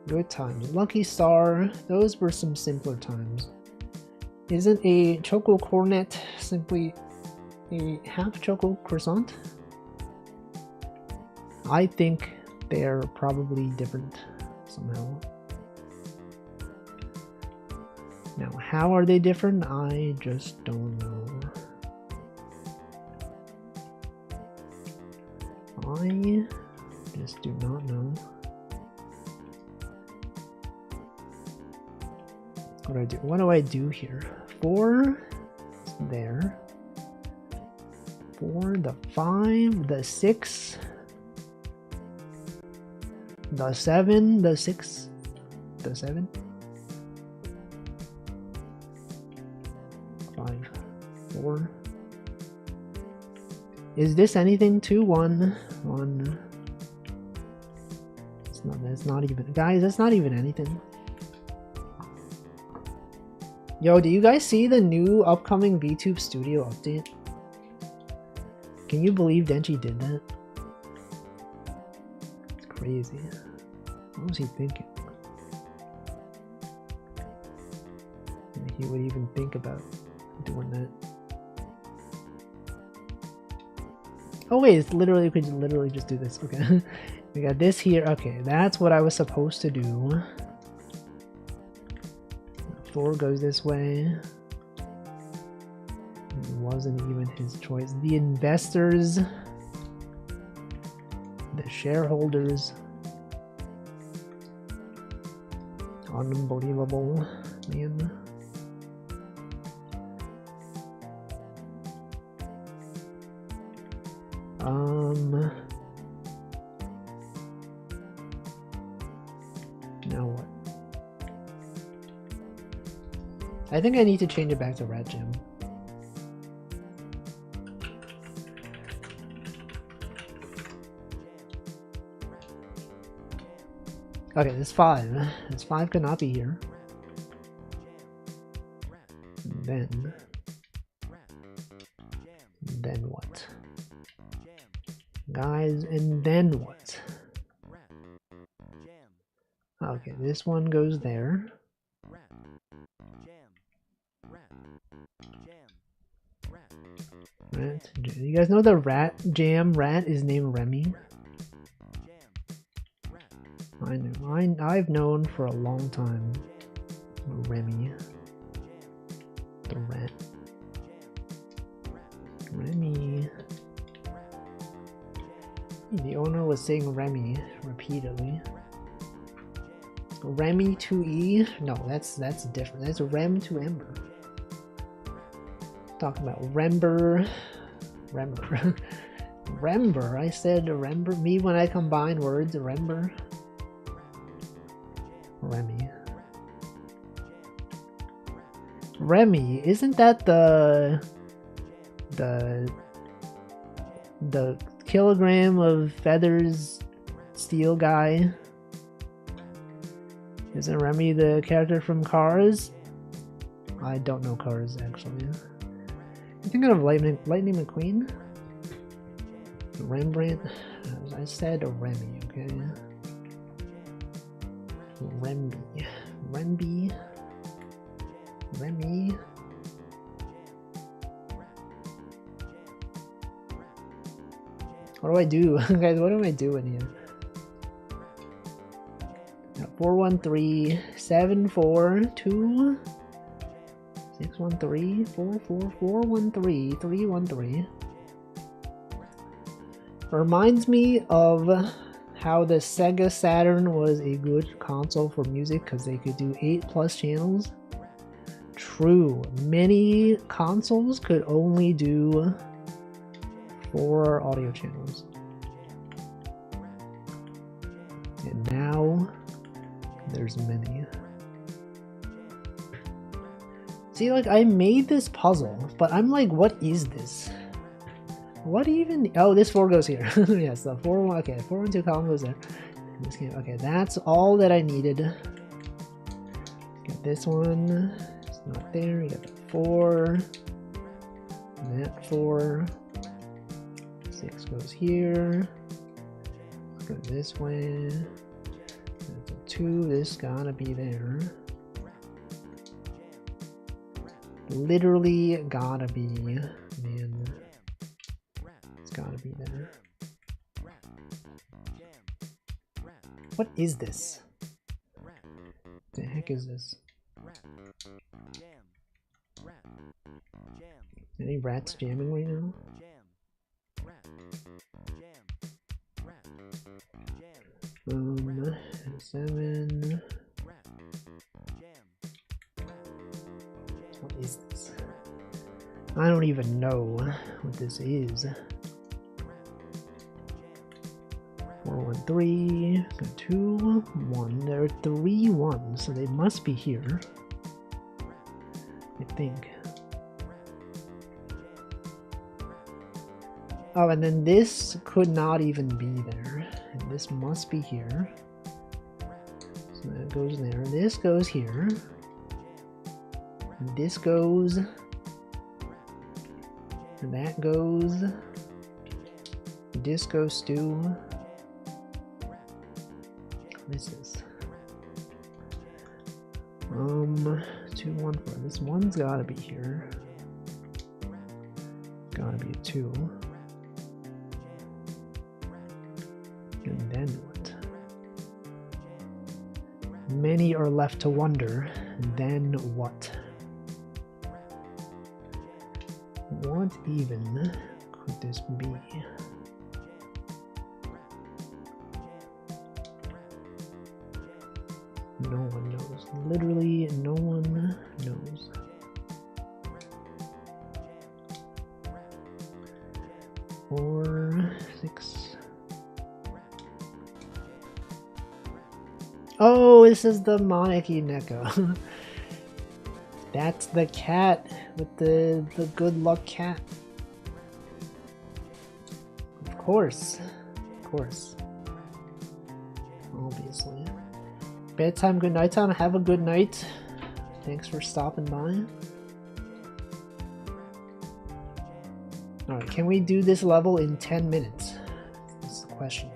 Good times. Lucky Star. Those were some simpler times. Isn't a choco cornet simply a half choco croissant? I think they're probably different somehow. Now, how are they different? I just don't know. I just do not know. What do I do here? 4 there. 4, the 5, the 6, the 7, the 6, the 7. 5, 4. Is this anything? 2, 1, 1. It's not. That's not even. Guys, that's not even anything. Yo, do you guys see the new upcoming VTube Studio update? Can you believe Denchi did that? It's crazy. What was he thinking? He would even think about doing that. Oh wait, it's literally, we could literally just do this. Okay. We got this here. Okay, that's what I was supposed to do. 4 goes this way. It wasn't even his choice. The investors, the shareholders. Unbelievable, man. Now what? I think I need to change it back to Rat Gym. Okay, this 5. This 5 could not be here. And then what? Guys, and then what? Okay, this one goes there. Rat. You guys know the Rat Jam rat is named Remy? I know. I've known for a long time. Remy. The rat. Remy. The owner was saying Remy repeatedly. Remy to E? No, that's different. That's Rem to Ember. Talking about Rember. Rember. I said Rember. Me when I combine words. Rember. Remy. Isn't that the kilogram of feathers steel guy? Isn't Remy the character from Cars? I don't know Cars actually. I'm thinking of Lightning McQueen? Rembrandt? I said Remy, okay? Remy. What do I do? Guys, what am I doing here? 413 742 613 44413 313. Reminds me of how the Sega Saturn was a good console for music because they could do 8+ channels. True, many consoles could only do 4 audio channels. And now there's many. See, like, I made this puzzle, but I'm like, what is this? What even? Oh, this 4 goes here. Yes, the 4 okay, 412 column goes there. This game, okay, that's all that I needed. Got this one. It's not there. You got the 4. And that 4. 6 goes here. Let's go this way. That's a 2. This gotta be there. Literally gotta be, man. It's gotta be there. What is this? The heck is this? Any rats jamming right now? 7. What is this? I don't even know what this is. 413, 2, 1. There are 3 1s, so they must be here. I think. Oh, and then this could not even be there. And this must be here. So that goes there. This goes here. And this goes. And that goes. This goes to. What is this? 2, 1, 4. This one's gotta be here. Gotta be a 2. And then what? Many are left to wonder. Then what? What even could this be? No one knows. Literally, no one knows. Four, 6. Oh, this is the Monarchy Neko. That's the cat with the good luck cat. Of course. Of course. Obviously. Bedtime, good night time. Have a good night. Thanks for stopping by. Alright, can we do this level in 10 minutes? That's the question.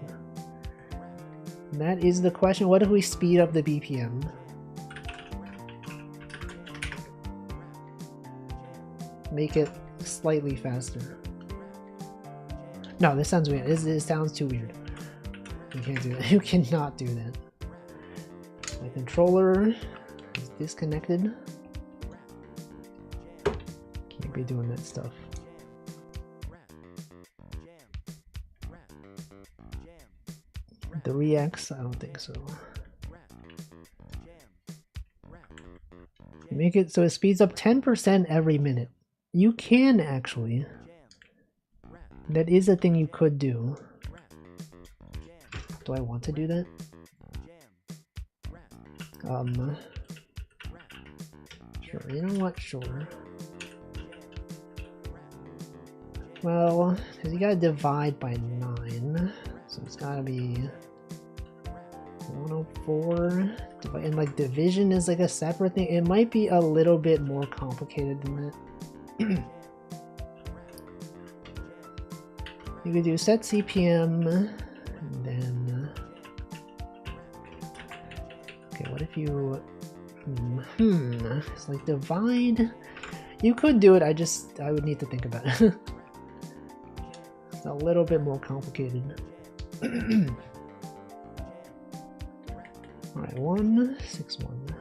That is the question. What if we speed up the BPM? Make it slightly faster. No, this sounds weird. This sounds too weird. You can't do that. You cannot do that. My controller is disconnected. Can't be doing that stuff. 3x? I don't think so. Make it so it speeds up 10% every minute. You can actually. That is a thing you could do. Do I want to do that? Sure, you know what? Sure. Well, because you gotta divide by 9. So it's gotta be 104. And like division is like a separate thing. It might be a little bit more complicated than that. You could do set CPM, and then okay, what if you it's like divide. You could do it, I would need to think about it. It's a little bit more complicated. Alright, 161.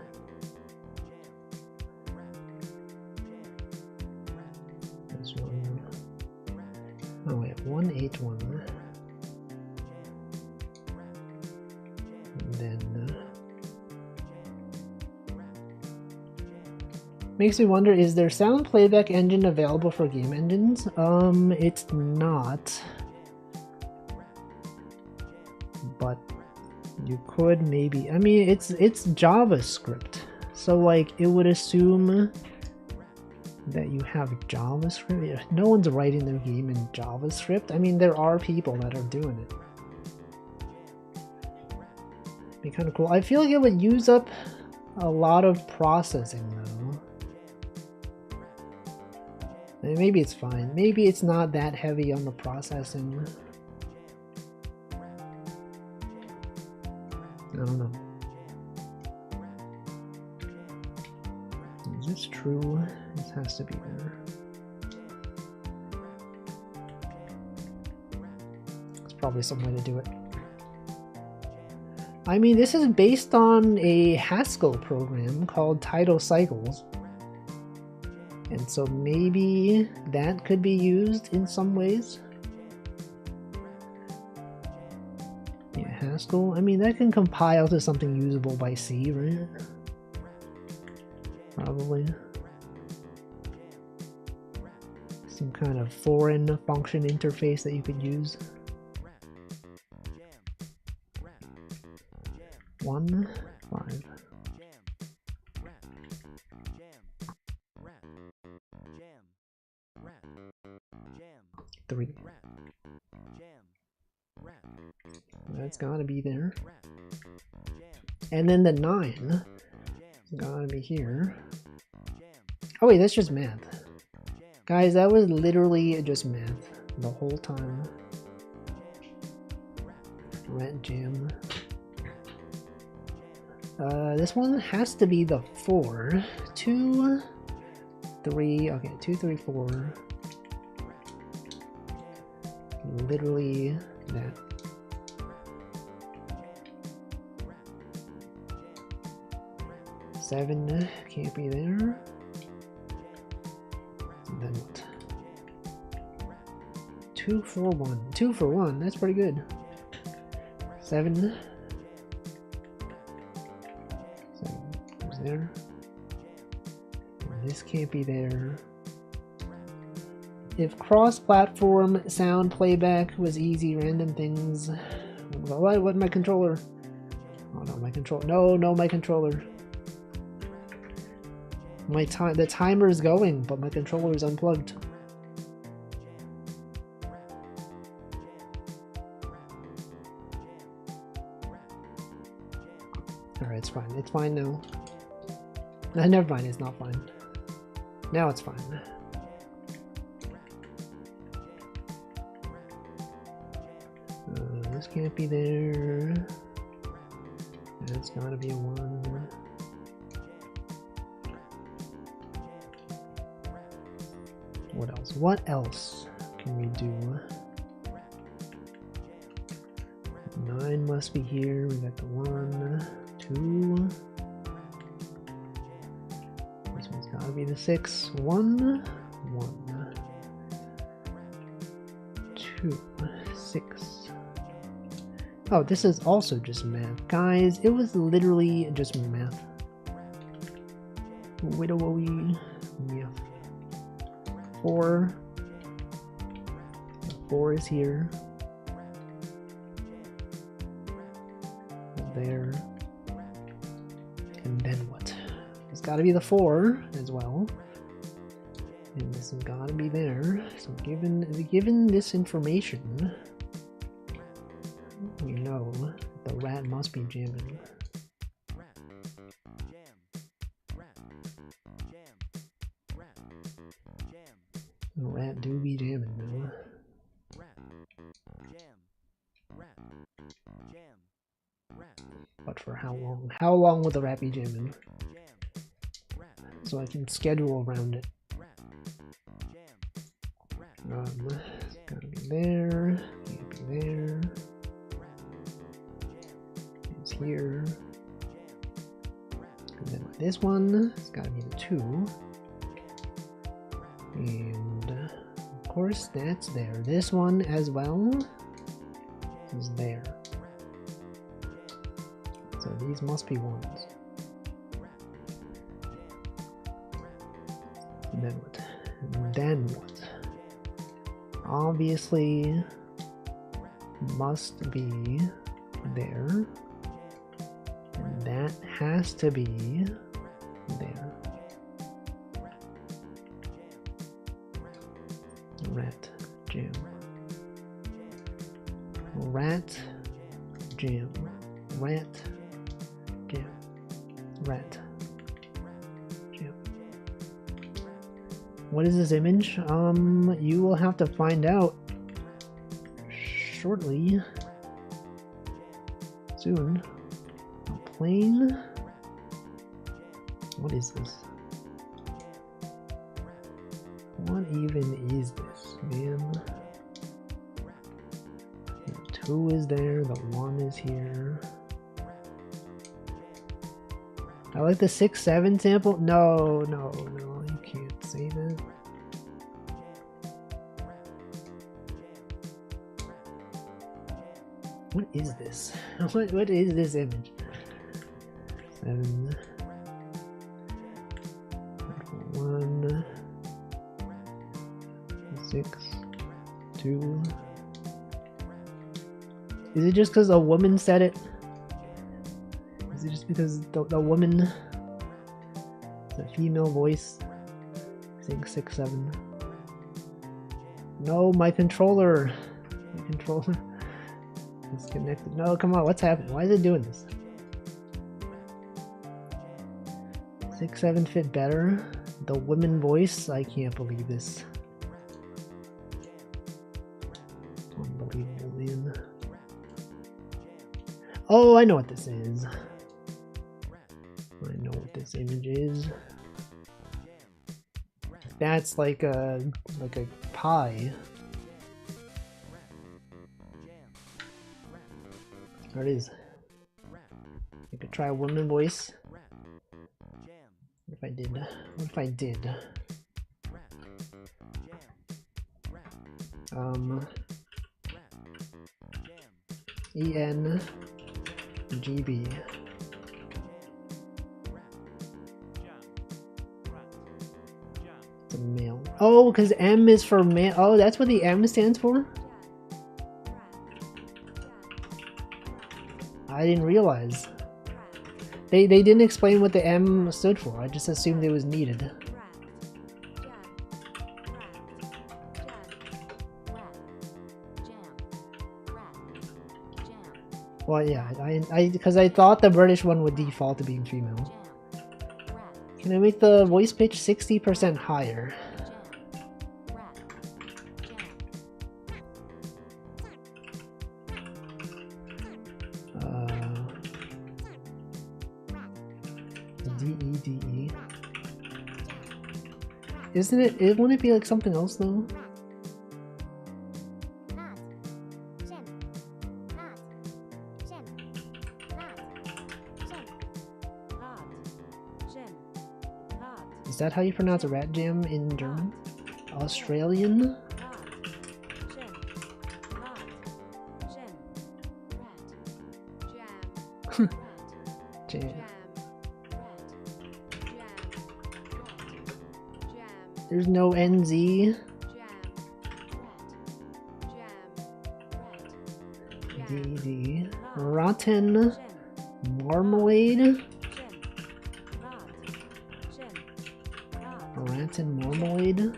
This one. Oh wait, 181. And then makes me wonder, is there sound playback engine available for game engines? It's not. But you could maybe, I mean, it's JavaScript, so like it would assume that you have JavaScript. No one's writing their game in JavaScript. I mean, there are people that are doing it. Be kind of cool. I feel like it would use up a lot of processing though. And maybe it's fine. Maybe it's not that heavy on the processing. I don't know. Is this true? This has to be there. There's probably some way to do it. I mean, this is based on a Haskell program called Tidal Cycles. And so maybe that could be used in some ways. Yeah, Haskell. I mean, that can compile to something usable by C, right? Probably. Some kind of foreign function interface that you could use. 1, 5. 3. That's gotta be there. And then the 9 gotta be here. Oh wait, that's just math. Guys, that was literally just math the whole time. Rat jam. This one has to be the 4. 2, 3, okay, 2, 3, 4. Literally that. Seven can't be there. And then what? 2 for 1. 2 for 1, that's pretty good. 7. 7 goes there. And this can't be there. If cross-platform sound playback was easy, random things. What my controller? Oh no, my controller. No, my controller. The timer is going, but my controller is unplugged. Alright, it's fine. It's fine now. No, never mind, it's not fine. Now it's fine. This can't be there. That's gotta be a 1. What else? What else can we do? 9 must be here. We got the 1, 2. This one's gotta be the 6. 1, 1, 2, 6. Oh, this is also just math. Guys, it was literally just math. Widowy math. 4. 4 is here. There. And then what? It's gotta be the 4 as well. And this has gotta be there. So given this information, we know the rat must be jamming. The rat do be jamming though. But for how long? How long will the rat be jamming? So I can schedule around it. It's gotta be there. Can't be there. It's here. And then with this one, it's gotta be the 2. And of course that's there. This one as well is there. So these must be 1s. And then what? And then what? Obviously must be there. And that has to be there. Rat jam. Rat jam. Rat jam. Rat jam. What is this image? You will have to find out shortly. Soon. A plane. What is this? What even is this, man? The 2 is there, the 1 is here. I like the 6-7 sample. No, no, no, you can't say that. What is this? What is this image? 7 1 6 2. Is it just because a woman said it? Is it just because the woman, the female voice, saying 6 7? No, my controller. My controller. Disconnected. No, come on, what's happening? Why is it doing this? 6 7 fit better. The women voice? I can't believe this. Unbelievable, man. Oh, I know what this is. I know what this image is. That's like a pie. There it is. I could try a woman voice. What if I did? What if I did? ENGB. It's a male. Oh, because M is for male. Oh, that's what the M stands for? I didn't realize. They didn't explain what the M stood for. I just assumed it was needed. Well, yeah, because I thought the British one would default to being female. Can I make the voice pitch 60% higher? D-E-D-E. Isn't it? Wouldn't it be like something else though? Is that how you pronounce a rat jam in German? Australian? Jam. There's no NZ. DD. Rotten marmalade. Rotten marmalade.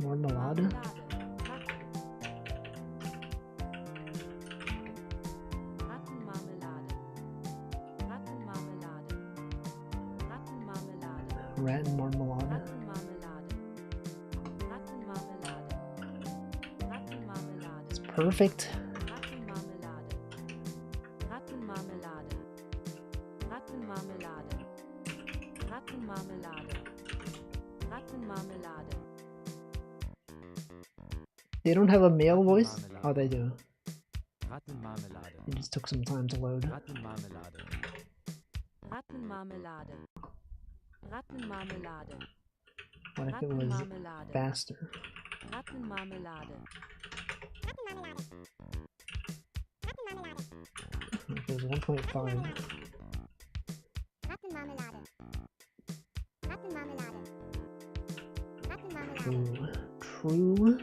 Marmalade. Rat and marmalade. It's perfect. They don't have a male voice? Oh, they do. It just took some time to load. What if it was faster? If it was 1.5. True.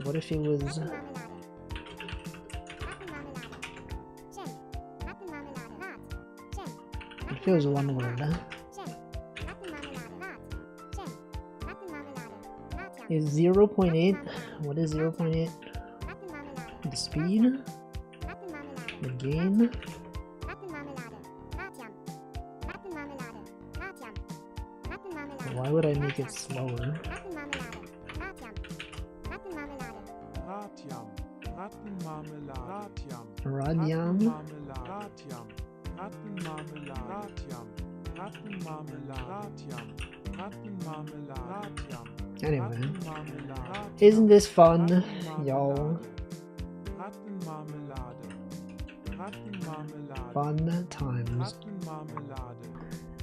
What if it was... If it was one word. Is 0.8? What is 0.8? The speed? The gain? Why would I make it slower? Radyam. Anyway, isn't this fun, y'all? Fun times.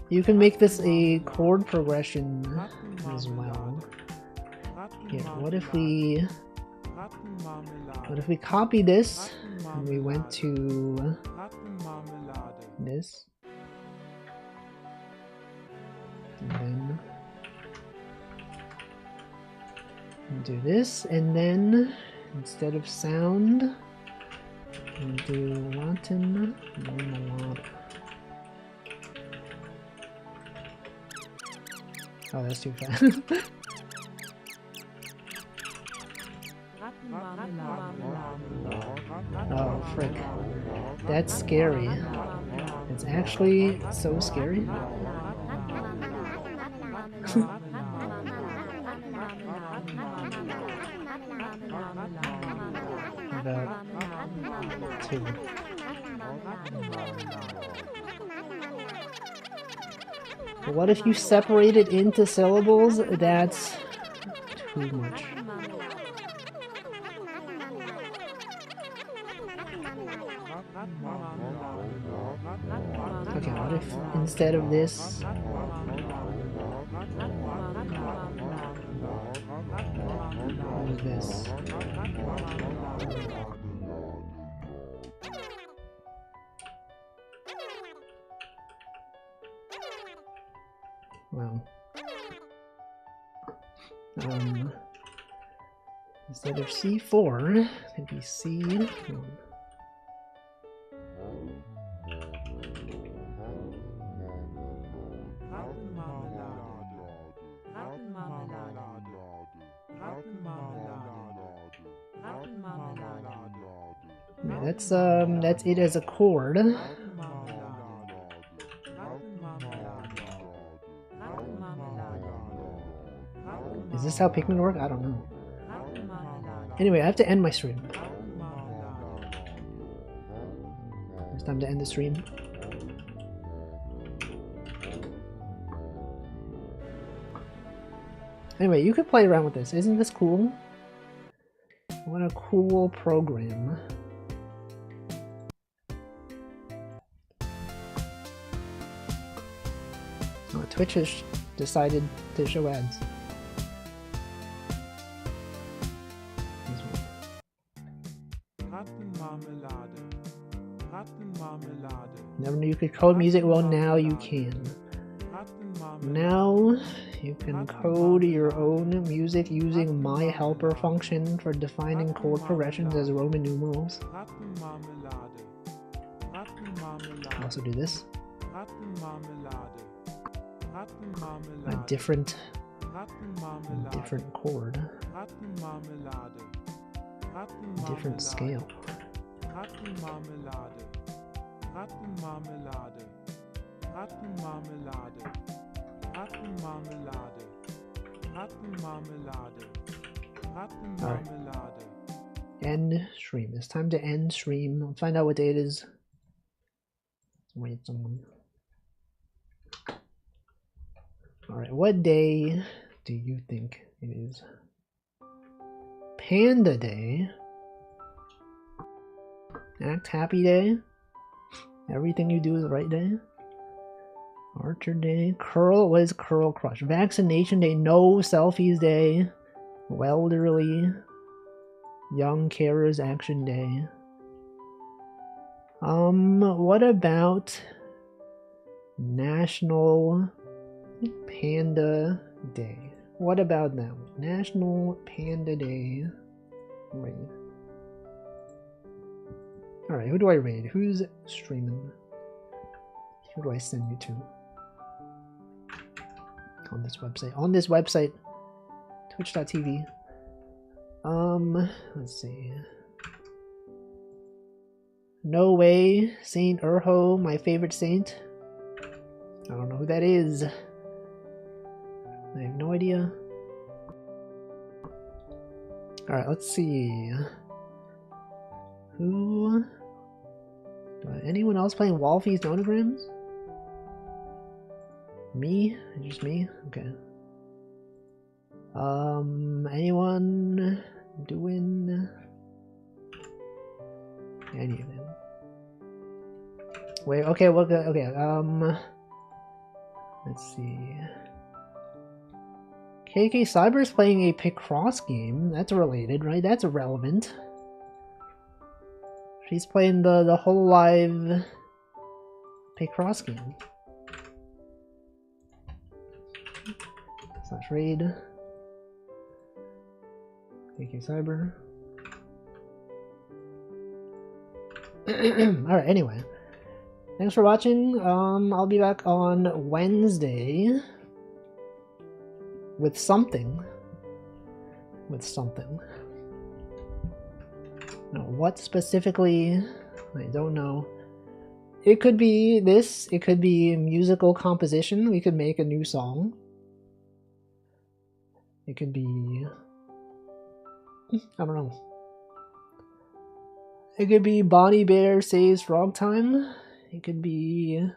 You can make this a chord progression as well. Here, what if we copy this and we went to this, and then do this, and then instead of sound, we'll do Latin marmalade. Oh, that's too fast. Oh, frick. That's scary. It's actually so scary. About 2. But what if you separate it into syllables? That's too much. Okay, what if instead of this, do this? Well, instead of C4, it'd be C1. Yeah, that's it as a chord. Is this how Pikmin work? I don't know. Anyway, I have to end my stream. It's time to end the stream. Anyway, you could play around with this. Isn't this cool? What a cool program. Oh, Twitch has decided to show ads. Never knew you could code music. Well, now you can. Now you can code your own music using my helper function for defining chord progressions as Roman numerals. I'll also do this. A different chord. Different scale. Alright. End stream. It's time to end stream. I'll find out what day it is. Wait, someone. Alright, what day do you think it is? Panda Day? Act Happy Day? Everything you do is right day? Archer Day? Curl? What is Curl Crush? Vaccination Day? No Selfies Day? Welderly? Young Carers Action Day? What about National Panda Day? What about that one? National Panda Day raid. Alright, who do I raid? Who's streaming? Who do I send you to? On this website. On this website. Twitch.tv. Let's see. No way. Saint Urho, my favorite saint. I don't know who that is. I have no idea. Alright, let's see. Who? Anyone else playing Walfie's Nonograms? Me? Just me? Okay. Anyone doing any of them? Wait, okay, let's see. KK Cyber's playing a Picross game. That's related, right? That's relevant. She's playing the whole live Picross game. Slash raid. KK Cyber. Alright, anyway. Thanks for watching. I'll be back on Wednesday with something. No, what specifically? I don't know. It could be this. It could be musical composition. We could make a new song. It could be... I don't know. It could be Bonnie Bear Saves Frog Time. It could be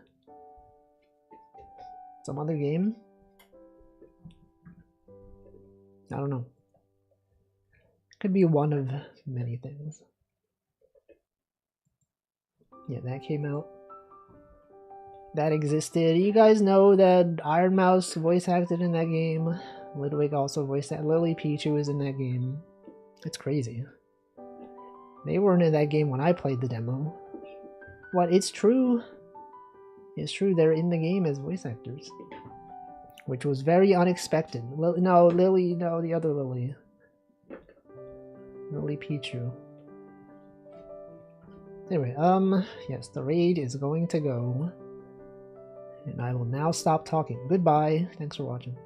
some other game. I don't know. It could be one of many things. Yeah, that came out. That existed. You guys know that Iron Mouse voice acted in that game. Ludwig also voiced that. Lily Pichu is in that game. It's crazy. They weren't in that game when I played the demo. What? It's true. It's true, they're in the game as voice actors. Which was very unexpected. No, Lily, no, the other Lily. Lily Pichu. Anyway, yes, the raid is going to go. And I will now stop talking. Goodbye. Thanks for watching.